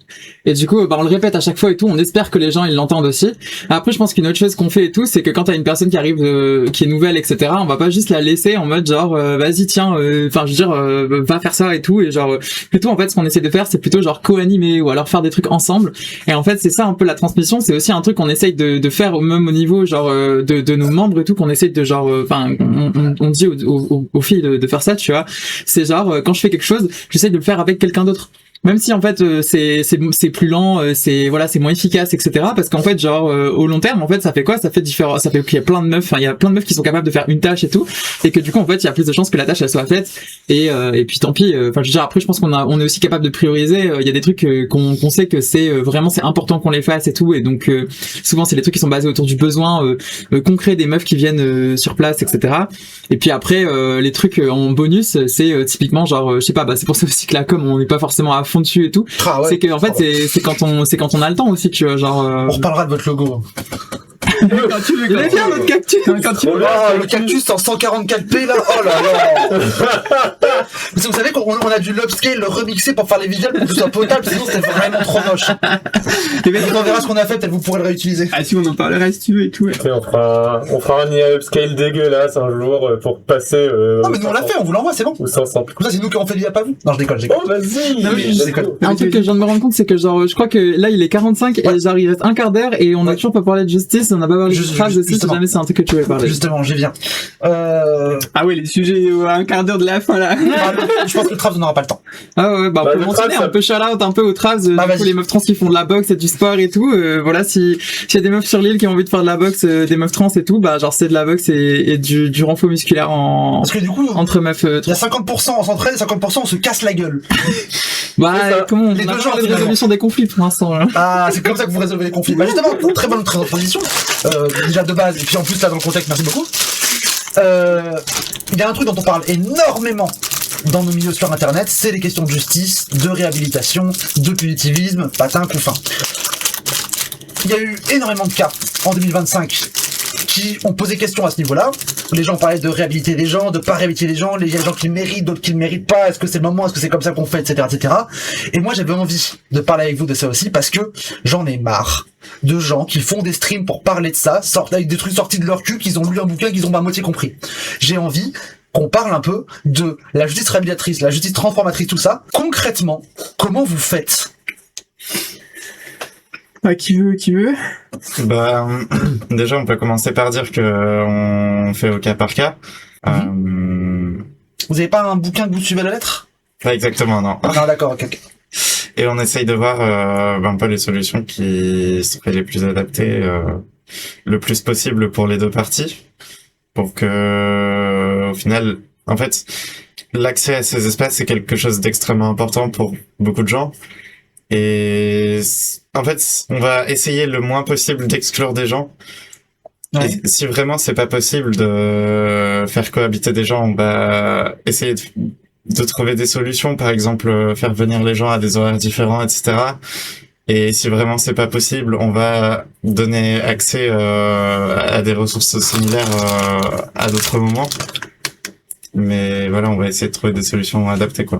Et du coup, on le répète à chaque fois et tout. On espère que les gens ils l'entendent aussi. Après, je pense qu'une autre chose qu'on fait et tout, c'est que quand t'as une personne qui arrive, qui est nouvelle, etc., on va pas juste la laisser en mode genre vas-y tiens, enfin je veux dire va faire ça et tout. Et genre plutôt en fait, ce qu'on essaie de faire, c'est plutôt genre co-animer ou alors faire des trucs ensemble. Et en fait, c'est ça un peu la transmission. C'est aussi un truc qu'on essaye de faire même au niveau genre de nos membres et tout, qu'on essaye de genre, enfin on dit aux filles de faire ça, tu vois. C'est genre quand je fais quelque chose, j'essaie de le faire avec quelqu'un d'autre. Même si en fait c'est plus lent, c'est moins efficace, etc. Parce qu'en fait genre au long terme en fait ça fait quoi, ça fait qu'il y a plein de meufs, il y a plein de meufs qui sont capables de faire une tâche et tout, et que du coup en fait il y a plus de chances que la tâche elle soit faite, et puis tant pis. Enfin je veux dire, après je pense on est aussi capable de prioriser. Il y a des trucs qu'on sait que c'est vraiment c'est important qu'on les fasse et tout, et donc souvent c'est des trucs qui sont basés autour du besoin concret des meufs qui viennent sur place, etc. Et puis après les trucs en bonus, c'est typiquement genre je sais pas, c'est pour ça aussi que la com on n'est pas forcément à fond dessus et tout. Ah ouais. C'est que en fait c'est quand on a le temps aussi, tu vois, genre On reparlera de votre logo. Quand tu veux, il est bien notre cactus. Quand tu veux. Oh, le cactus en 144p là, oh là là. Parce que vous savez qu'on a dû l'upscale, le remixer pour faire les visuels pour que ce soit potable, sinon c'était vraiment trop moche. Et bien on verra ce qu'on a fait, peut-être vous pourrez le réutiliser. Ah si, on en parlera si tu veux et tout. Ouais. Et on fera un IA upscale dégueulasse un jour pour passer. Non mais nous on l'a fait, on vous l'envoie, c'est bon. Ou 500. Comme ça c'est nous qui avons fait l'IA, pas vous. Non je déconne, Oh vas-y. Non, mais je déconne. Un truc que je viens de me rendre compte, c'est que genre je crois que là il est 45 et genre il reste un quart d'heure et on a toujours pas parlé de justice, on a pas parlé de Traves aussi, si justement. jamais c'est un truc que tu veux parler. Justement, j'y viens. Ah ouais, les sujets à un quart d'heure de la fin là. Je pense que le Traves n'aura pas le temps. Ah ouais, on Bah, peut le mentionner, Traves, on peut shout out un peu aux Traves, du vas-y. coup, les meufs trans qui font de la boxe et du sport et tout, voilà, s'il y a des meufs sur l'île qui ont envie de faire de la boxe, des meufs trans et tout, genre c'est de la boxe et du renfort musculaire Parce que du coup, entre meufs il y trans. a 50% on s'entraîne et 50% on se casse la gueule. Bah, comment on Les a deux genres, parlé de finalement. résolution des conflits pour l'instant, là. Ah, c'est comme ça que vous résolvez les conflits. Bah justement, très bonne transition. Déjà de base, et puis en plus là dans le contexte, merci beaucoup. Il y a un truc dont on parle énormément dans nos milieux sur internet, c'est les questions de justice, de réhabilitation, de punitivisme, patin, couffin. Il y a eu énormément de cas en 2025 qui ont posé question à ce niveau-là. Les gens parlaient de réhabiliter les gens, de pas réhabiliter les gens, il y a des gens qui le méritent, d'autres qui le méritent pas, est-ce que c'est le moment, est-ce que c'est comme ça qu'on fait, etc., etc. Et moi j'avais envie de parler avec vous de ça aussi parce que j'en ai marre de gens qui font des streams pour parler de ça, sortent avec des trucs sortis de leur cul, qu'ils ont lu un bouquin, qu'ils ont à moitié compris. J'ai envie qu'on parle un peu de la justice réhabilitatrice, la justice transformatrice, tout ça. Concrètement, comment vous faites? Bah, qui veut? Bah, déjà, on peut commencer par dire que on fait au cas par cas. Vous avez pas un bouquin que vous suivez à la lettre? Pas exactement, non. Non, d'accord, ok. Et on essaye de voir un peu les solutions qui seraient les plus adaptées le plus possible pour les deux parties, pour que, au final, en fait, l'accès à ces espaces c'est quelque chose d'extrêmement important pour beaucoup de gens. Et en fait, on va essayer le moins possible d'exclure des gens. Ouais. Et si vraiment c'est pas possible de faire cohabiter des gens, on va essayer de trouver des solutions, par exemple faire venir les gens à des horaires différents, etc. Et si vraiment c'est pas possible, on va donner accès à des ressources similaires à d'autres moments. Mais voilà, on va essayer de trouver des solutions adaptées, quoi.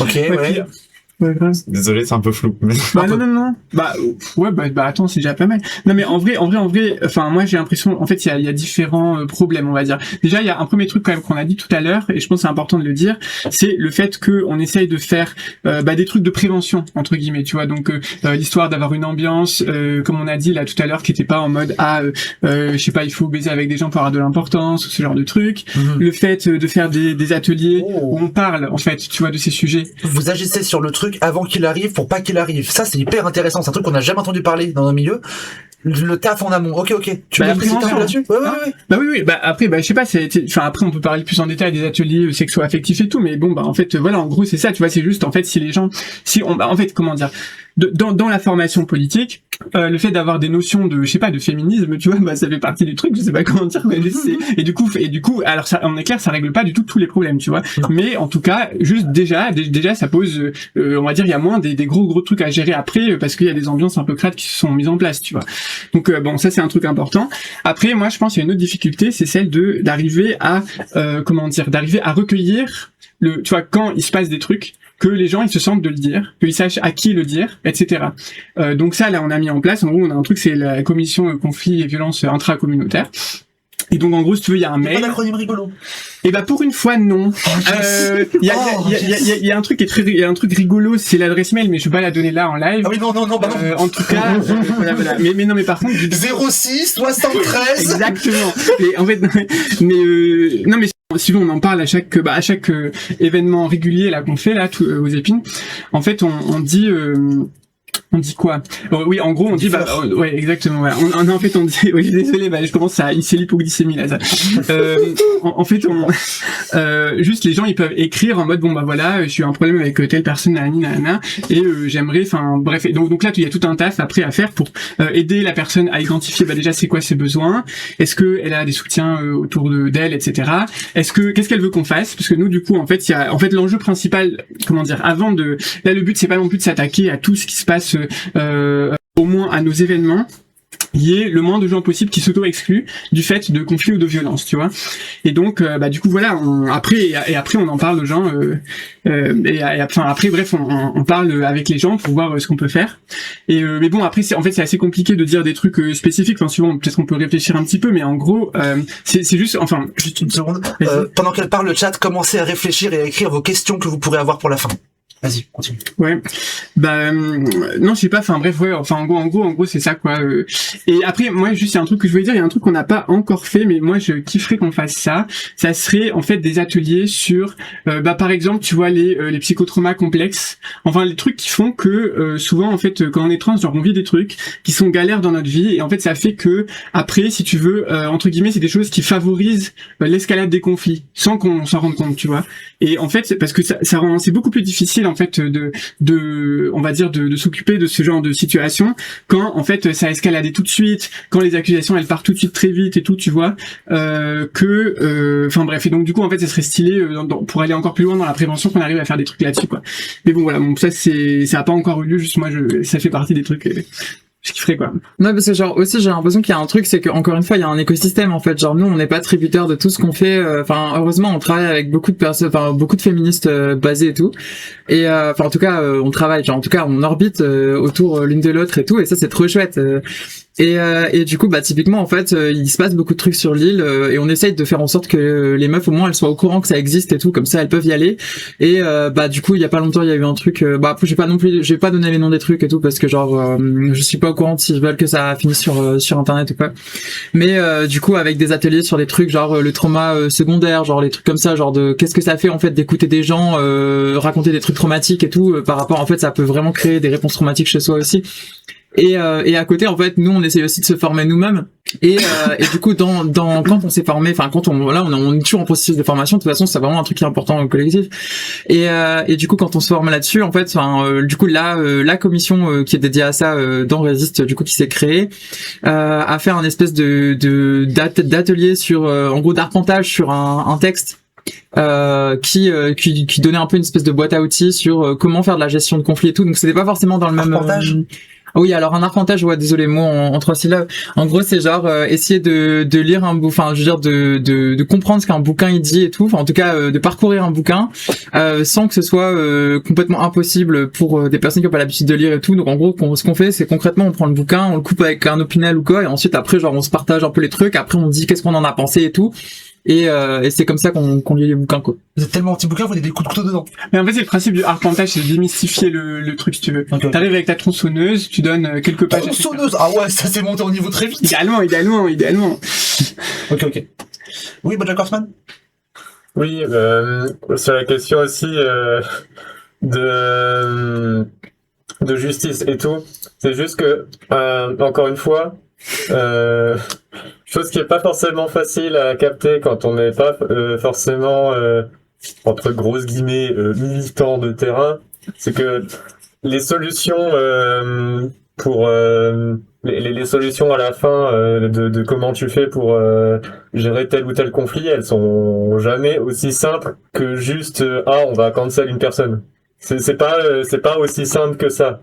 Ok, ouais. Ouais, grave. Désolé, c'est un peu flou. Mais... Bah non. Bah ouais, bah attends, c'est déjà pas mal. Non mais en vrai, enfin moi j'ai l'impression, en fait il y a différents problèmes, on va dire. Déjà il y a un premier truc quand même qu'on a dit tout à l'heure et je pense que c'est important de le dire, c'est le fait que on essaye de faire des trucs de prévention entre guillemets, tu vois. Donc l'histoire d'avoir une ambiance, comme on a dit là tout à l'heure, qui était pas en mode je sais pas, il faut baiser avec des gens pour avoir de l'importance ou ce genre de trucs. Le fait de faire des ateliers où on parle en fait, tu vois, de ces sujets. Vous agissez sur le truc truc avant qu'il arrive pour pas qu'il arrive. Ça, c'est hyper intéressant. C'est un truc qu'on n'a jamais entendu parler dans nos milieux. Le taf en amont. Ok. Tu Bah, veux préciser un peu là-dessus? Ouais. Bah oui. Bah après, je sais pas. Enfin après, on peut parler plus en détail des ateliers sexo-affectifs et tout, mais bon, bah en fait, voilà, en gros, c'est ça. Tu vois, c'est juste en fait si les gens, en fait, comment dire, dans la formation politique, le fait d'avoir des notions de, je sais pas, de féminisme, tu vois, bah ça fait partie du truc. Je sais pas comment dire, mais et du coup, alors ça, on est clair, ça règle pas du tout tous les problèmes, tu vois. Non. Mais en tout cas, juste déjà, ça pose, on va dire, il y a moins des gros trucs à gérer après parce qu'il y a des ambiances un peu crades qui se sont mises en place, tu vois. Donc bon, ça c'est un truc important. Après, moi je pense qu'il y a une autre difficulté, c'est celle d'arriver à d'arriver à recueillir tu vois, quand il se passe des trucs, que les gens ils se sentent de le dire, qu'ils sachent à qui le dire, etc. Donc ça là on a mis en place, en gros on a un truc, c'est la commission conflits et violences intracommunautaires. Et donc en gros si tu veux il y a un mail. Pas d'acronyme rigolo. Et bah pour une fois non. Il y a un truc qui est il y a un truc rigolo, c'est l'adresse mail, mais je vais pas la donner là en live. Ah oui non bah non. En tout cas, voilà. Mais non, mais par contre 06 73. Exactement. Et en fait, non mais si on en parle à chaque événement régulier là qu'on fait là aux épines, en fait on dit quoi? Oui, en gros, on dit ouais, exactement. Ouais. En fait, on dit. Oui, désolé, je commence à hisser l'hypoglycémie là. Ça. En fait, juste les gens, ils peuvent écrire en mode bon bah voilà, j'ai eu un problème avec telle personne, nanana, et j'aimerais. Enfin bref. Donc là, il y a tout un taf après à faire pour aider la personne à identifier déjà c'est quoi ses besoins. Est-ce que elle a des soutiens autour d'elle, etc. Qu'est-ce qu'elle veut qu'on fasse? Parce que nous, du coup, en fait, l'enjeu principal, comment dire, là, le but c'est pas non plus de s'attaquer à tout ce qui se passe. Au moins à nos événements, il y ait le moins de gens possible qui s'auto-excluent du fait de conflits ou de violences, tu vois. Et donc, du coup, voilà, après on en parle aux gens, après, bref, on parle avec les gens pour voir ce qu'on peut faire. Mais bon, après, c'est assez compliqué de dire des trucs spécifiques. Enfin, souvent, peut-être qu'on peut réfléchir un petit peu, mais en gros, c'est juste, enfin, juste une seconde. Pendant qu'elle parle, le chat, commencez à réfléchir et à écrire vos questions que vous pourrez avoir pour la fin. Vas-y, continue. Ouais. Non, je sais pas, enfin bref, ouais, enfin en gros, c'est ça quoi. Et après, moi juste il y a un truc que je voulais dire, il y a un truc qu'on n'a pas encore fait, mais moi je kifferais qu'on fasse ça. Ça serait en fait des ateliers sur par exemple, tu vois les psychotraumas complexes, enfin les trucs qui font que souvent en fait quand on est trans, genre on vit des trucs qui sont galères dans notre vie et en fait ça fait que après si tu veux entre guillemets, c'est des choses qui favorisent l'escalade des conflits sans qu'on s'en rende compte, tu vois. Et en fait, c'est parce que ça rend c'est beaucoup plus difficile en fait on va dire de s'occuper de ce genre de situation quand en fait ça a escaladé tout de suite, quand les accusations elles partent tout de suite très vite et tout, tu vois, enfin bref, et donc du coup en fait ça serait stylé pour aller encore plus loin dans la prévention qu'on arrive à faire des trucs là-dessus quoi. Mais bon voilà, bon ça a pas encore eu lieu, juste moi ça fait partie des trucs je kifferais quoi. Non, parce que genre aussi j'ai l'impression qu'il y a un truc, c'est que encore une fois il y a un écosystème en fait, genre nous on n'est pas tributaire de tout ce qu'on fait, enfin heureusement on travaille avec beaucoup de personnes, enfin beaucoup de féministes basées et tout, et enfin en tout cas on travaille, genre en tout cas on orbite autour l'une de l'autre et tout, et ça c'est trop chouette. Et du coup typiquement en fait il se passe beaucoup de trucs sur l'île et on essaye de faire en sorte que les meufs au moins elles soient au courant que ça existe et tout, comme ça elles peuvent y aller. Et du coup il y a pas longtemps il y a eu un truc, après j'ai pas donné les noms des trucs et tout parce que genre je suis pas au courant s'ils veulent que ça finisse sur internet ou quoi, mais du coup avec des ateliers sur des trucs genre le trauma secondaire, genre les trucs comme ça, genre de qu'est-ce que ça fait en fait d'écouter des gens raconter des trucs traumatiques et tout, par rapport en fait ça peut vraiment créer des réponses traumatiques chez soi aussi. Et à côté en fait nous on essaie aussi de se former nous-mêmes et du coup quand on s'est formé, enfin quand on est toujours en processus de formation, de toute façon c'est vraiment un truc qui est important au collectif, et du coup quand on se forme là-dessus en fait du coup là la commission qui est dédiée à ça dans Résiste, du coup qui s'est créée a fait un espèce d'atelier sur en gros d'arpentage sur un texte qui donnait un peu une espèce de boîte à outils sur comment faire de la gestion de conflits et tout, donc c'était pas forcément dans le même oui, alors un arpentage, ouais, désolé, mot en 3 syllabes. En gros, c'est genre essayer de lire un bouquin, enfin, je veux dire de comprendre ce qu'un bouquin il dit et tout. Enfin, en tout cas, de parcourir un bouquin sans que ce soit complètement impossible pour des personnes qui n'ont pas l'habitude de lire et tout. Donc, en gros, ce qu'on fait, c'est concrètement, on prend le bouquin, on le coupe avec un opinel ou quoi, et ensuite après, genre, on se partage un peu les trucs. Après, on dit qu'est-ce qu'on en a pensé et tout. Et c'est comme ça qu'on lit les bouquins, quoi. Vous êtes tellement anti-bouquin, vous avez des coups de couteau dedans. Mais en fait, c'est le principe du arpentage, c'est de démystifier le truc, si tu veux. Okay. T'arrives avec ta tronçonneuse, tu donnes quelques pages. Tronçonneuse! Ah ouais, ça s'est monté au niveau très vite. Idéalement. Ok. Oui, Bojack Horseman? Oui, sur la question aussi, de justice et tout. C'est juste que, encore une fois, chose qui est pas forcément facile à capter quand on n'est pas forcément, entre grosses guillemets, militant de terrain, c'est que les solutions pour les solutions à la fin de comment tu fais pour gérer tel ou tel conflit, elles sont jamais aussi simples que juste on va cancel une personne. C'est pas aussi simple que ça.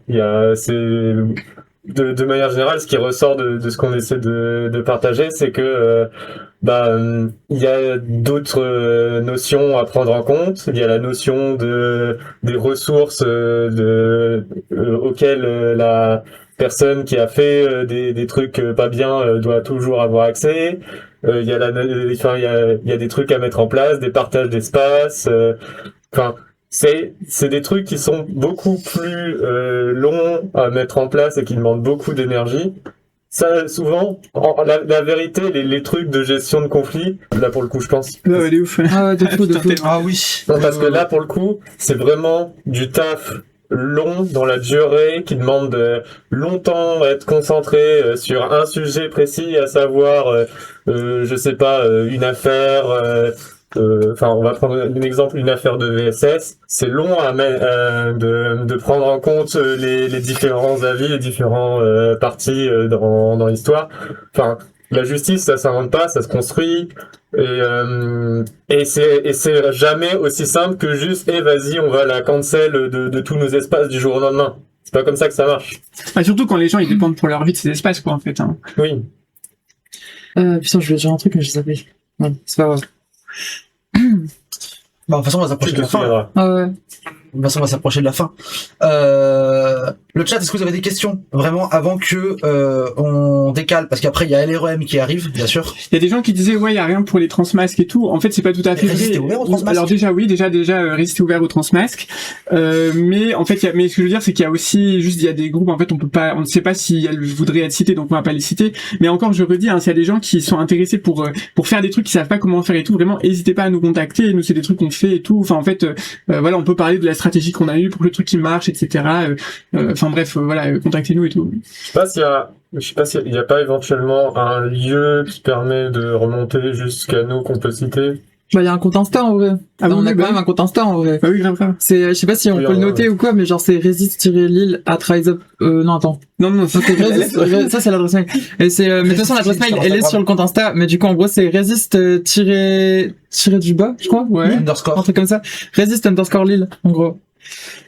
De manière générale, ce qui ressort de ce qu'on essaie de partager, c'est que il y a d'autres notions à prendre en compte. Il y a la notion des ressources auxquelles la personne qui a fait des trucs pas bien doit toujours avoir accès. Il y a des trucs à mettre en place, des partages d'espace. C'est des trucs qui sont beaucoup plus longs à mettre en place et qui demandent beaucoup d'énergie. Ça, souvent, la vérité, les trucs de gestion de conflit, là pour le coup, je pense. Ouais, de ouf. Ah ouais, de fou. Ah oui. Non, parce que là, pour le coup, c'est vraiment du taf long dans la durée qui demande de longtemps être concentré sur un sujet précis, à savoir, je sais pas, une affaire. On va prendre un exemple, une affaire de VSS. C'est long de prendre en compte les différents avis, les différents partis dans l'histoire. Enfin, la justice, ça s'invente pas, ça se construit. Et c'est jamais aussi simple que juste, vas-y, on va la cancel de tous nos espaces du jour au lendemain. C'est pas comme ça que ça marche. Surtout quand les gens ils dépendent pour leur vie de ces espaces, quoi, en fait. Hein. Oui. Putain, je voulais dire un truc, mais je savais. Ouais, c'est pas grave. Bah, de toute façon, on va s'approcher de la fin. Ah ouais. De toute façon, on va s'approcher de la fin. Le chat, est-ce que vous avez des questions vraiment avant que on décale, parce qu'après il y a LREM qui arrive, bien sûr. Il y a des gens qui disaient il y a rien pour les transmasques et tout. En fait, c'est pas tout à fait Résist est ouvert aux transmasques. Alors déjà Résist est ouvert aux transmasques. Mais en fait mais ce que je veux dire c'est qu'il y a aussi il y a des groupes en fait on ne sait pas si elles voudraient être citées donc on va pas les citer. Mais encore je redis s'il y a des gens qui sont intéressés pour faire des trucs qui savent pas comment faire et tout, vraiment n'hésitez pas à nous contacter. Nous c'est des trucs qu'on fait et tout. Enfin en fait voilà, on peut parler de la stratégie qu'on a eue pour que le truc qui marche, etc. Enfin bref, voilà, contactez-nous et tout. Je sais pas s'il y a pas éventuellement un lieu qui permet de remonter jusqu'à nous qu'on peut citer. Bah, il y a un compte Insta, en vrai. Ah on oui, a quand même un compte Insta, en vrai. Bah oui, grave. C'est, je sais pas si on peut le noter ou quoi, mais genre, c'est resist-lille @riseup, non, attends. Non, ça, c'est l'adresse mail. Et c'est, mais de toute façon, l'adresse mail, elle est sur le compte Insta, mais du coup, en gros, c'est resist-du bas, je crois. Ouais. Underscore. Un truc comme ça. Resist_Lille, en gros.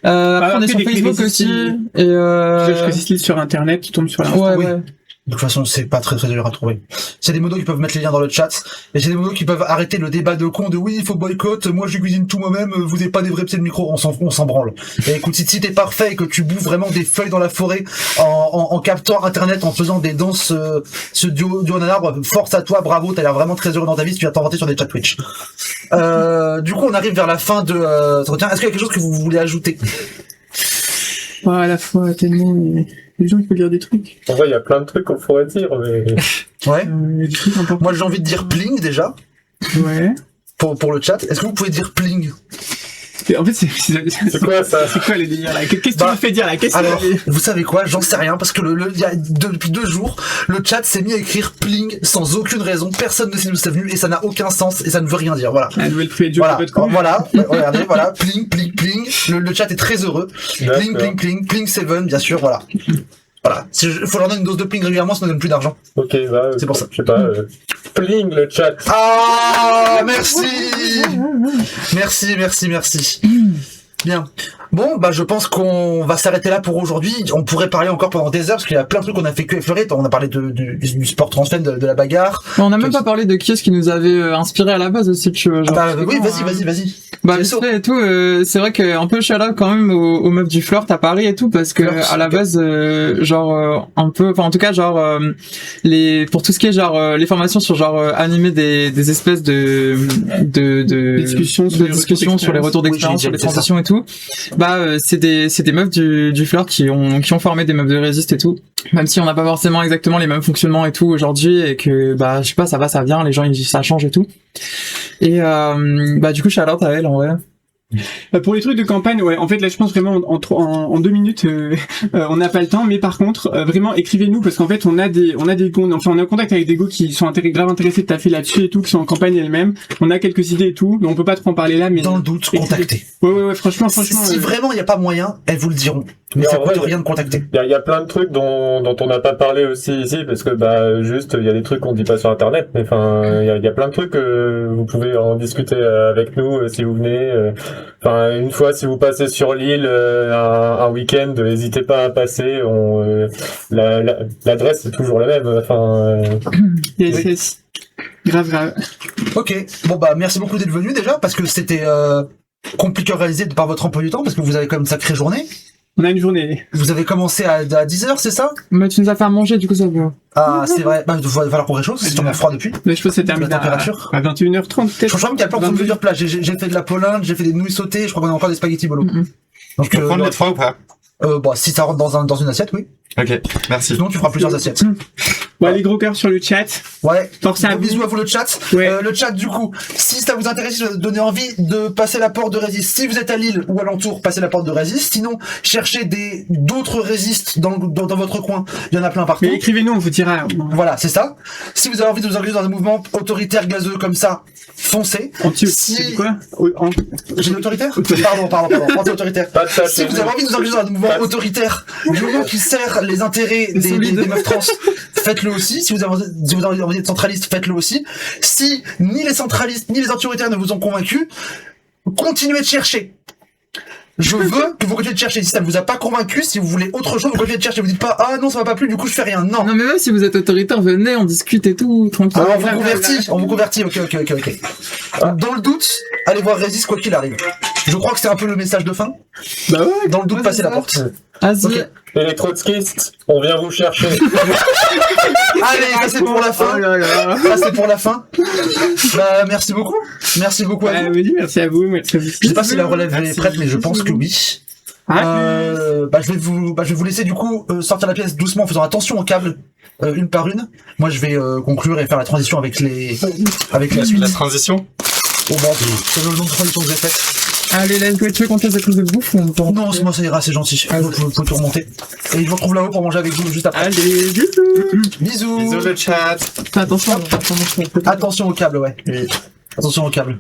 Après, on est sur Facebook aussi, et Resist sur Internet, tu tombes sur la ouais, Oui. ouais. De toute façon, c'est pas très dur à trouver. C'est des modos qui peuvent mettre les liens dans le chat. Et c'est des modos qui peuvent arrêter le débat de con de oui, il faut boycott, moi je cuisine tout moi-même, vous n'avez pas des vrais pieds de micro, on s'en branle. Et écoute, si t'es parfait et que tu bouffes vraiment des feuilles dans la forêt en captant internet, en faisant des danses ce duo d'un arbre, force à toi, bravo, t'as l'air vraiment très heureux dans ta vie si tu vas t'inventer sur des chats Twitch. Du coup, on arrive vers la fin de entretien. Est-ce qu'il y a quelque chose que vous voulez ajouter? À la fois tellement les gens qui peuvent dire des trucs. En vrai, il y a plein de trucs qu'on pourrait dire, mais... Ouais. Il y a des trucs importants. Moi, j'ai envie de dire pling déjà. Ouais. Pour le chat. Est-ce que vous pouvez dire pling? Et en fait, c'est quoi ça? C'est quoi les délires là? Qu'est-ce que tu me fais dire là? Qu'est-ce Alors, que vous savez quoi? J'en sais rien parce que depuis 2 jours, le chat s'est mis à écrire pling sans aucune raison. Personne ne sait d'où c'est venu et ça n'a aucun sens et ça ne veut rien dire. Voilà. la nouvelle privée de jeu Voilà. Regardez, voilà. Pling, pling, pling. Le chat est très heureux. Pling, pling, pling. Pling 7, bien sûr. Voilà. Voilà. Faut leur donner une dose de pling régulièrement, ça ne donne plus d'argent. Ok, bah, c'est pour ça. Je sais pas, pling le chat. Ah, merci. Merci. Bien. Bon, bah je pense qu'on va s'arrêter là pour aujourd'hui. On pourrait parler encore pendant des heures parce qu'il y a plein de trucs qu'on a fait que effleurer. On a parlé du sport transfert, de la bagarre. On n'a même pas parlé de qui est-ce qui nous avait inspiré à la base aussi, tu vois. Genre, oui, vas-y. Bah, et tout, c'est vrai que un peu shout-out quand même aux meufs du Flirt à Paris et tout, parce que à la base, un peu, enfin en tout cas genre pour tout ce qui est genre les formations sur genre animer des espèces de discussions sur les retours d'expérience, sur les transitions et tout. Bah c'est des meufs du Flirt qui ont formé des meufs de Résist et tout. Même si on n'a pas forcément exactement les mêmes fonctionnements et tout aujourd'hui, et que bah je sais pas, ça va, ça vient, les gens ils disent ça change et tout. Et bah du coup shout-out à elle en vrai. Pour les trucs de campagne, ouais, en fait là je pense vraiment en 2 minutes on n'a pas le temps, mais par contre vraiment écrivez-nous parce qu'en fait on a des enfin on est en contact avec des go qui sont grave intéressés de taffer là-dessus et tout, qui sont en campagne elles-mêmes. On a quelques idées et tout, mais on peut pas trop en parler là, mais Dans le doute, contactez. Ouais, franchement Si vraiment il n'y a pas moyen, elles vous le diront. Mais Et ça en coûte vrai, rien de contacter. Il y a plein de trucs dont on n'a pas parlé aussi ici, parce que bah juste il y a des trucs qu'on dit pas sur internet, mais enfin il y a plein de trucs vous pouvez en discuter avec nous si vous venez. Enfin une fois si vous passez sur l'île un week-end, n'hésitez pas à passer. L'adresse est toujours la même. Enfin. Yes. Grave. Ok, bon bah merci beaucoup d'être venu déjà, parce que c'était compliqué à réaliser par votre emploi du temps, parce que vous avez quand même une sacrée journée. On a une journée. Vous avez commencé à 10h, c'est ça? Mais tu nous as fait à manger, du coup ça va. Ah, c'est vrai. Bah, il va falloir qu'on réchauffe, c'est sûrement froid depuis. Mais je pense que ça termine La température. à 21h30 peut-être. Je crois qu'il y a plein de plusieurs plats. J'ai fait de la polinde, j'ai fait des nouilles sautées, je crois qu'on a encore des spaghettis bolo. Donc, Tu peux prendre les 3 ou pas? bah, si ça rentre dans une assiette, oui. Ok, merci. Sinon, tu feras plusieurs assiettes. Ouais, les gros cœurs sur le chat. Ouais. Force à vous. Bisous à vous le chat. Ouais. Le chat, du coup, si ça vous intéresse, si ça vous donne envie de passer la porte de Résiste, si vous êtes à Lille ou alentour, passez la porte de Résiste. Sinon, cherchez d'autres Résistes dans votre coin. Il y en a plein partout. Mais écrivez-nous, on vous dira. Voilà, c'est ça. Si vous avez envie de vous engager dans un mouvement autoritaire gazeux comme ça, foncez. Si quoi J'ai dit autoritaire. Pardon, anti-autoritaire. Si vous avez envie de vous engager dans un mouvement autoritaire, du mouvement qui sert les intérêts des meufs trans, faites-le aussi. Si vous avez envie d'être centraliste, faites-le aussi. Si ni les centralistes ni les anti-autoritaires ne vous ont convaincu, continuez de chercher. Je veux que vous continuez de chercher. Si ça ne vous a pas convaincu, si vous voulez autre chose, vous continuez de chercher. Vous dites pas, ah non, ça m'a pas plu, du coup je fais rien. Non. Non, mais même si vous êtes autoritaire, venez, on discute et tout, tranquille. Ah, on vous convertit. Ok. Dans le doute, allez voir Résiste quoi qu'il arrive. Je crois que c'est un peu le message de fin. Bah ouais. Dans le doute, Ouais, passez c'est la ça. porte. Vas-y. Ok. Et les trotskistes, on vient vous chercher. Allez, ça c'est pour la fin. Oh là là. Ça c'est pour la fin. Bah merci beaucoup. Merci beaucoup à vous. Oui, merci à vous, merci à vous. Je sais pas si la relève est prête, mais je pense que oui. Je vais vous laisser du coup sortir la pièce doucement en faisant attention aux câbles une par une. Moi je vais conclure et faire la transition avec la suite. La transition? Oh bon, c'est le nom de transition que j'ai faite. Allez, let's go, tu veux qu'on te fasse des trucs de bouffe ou on peut Non, c'est moi ça ira, c'est gentil. Vous pouvez tout remonter. Et je vous retrouve là-haut pour manger avec vous juste après. Allez, bisous. Bisous. Bisous le chat. Fais attention, Attention aux câbles, ouais. Oui. Attention aux câbles.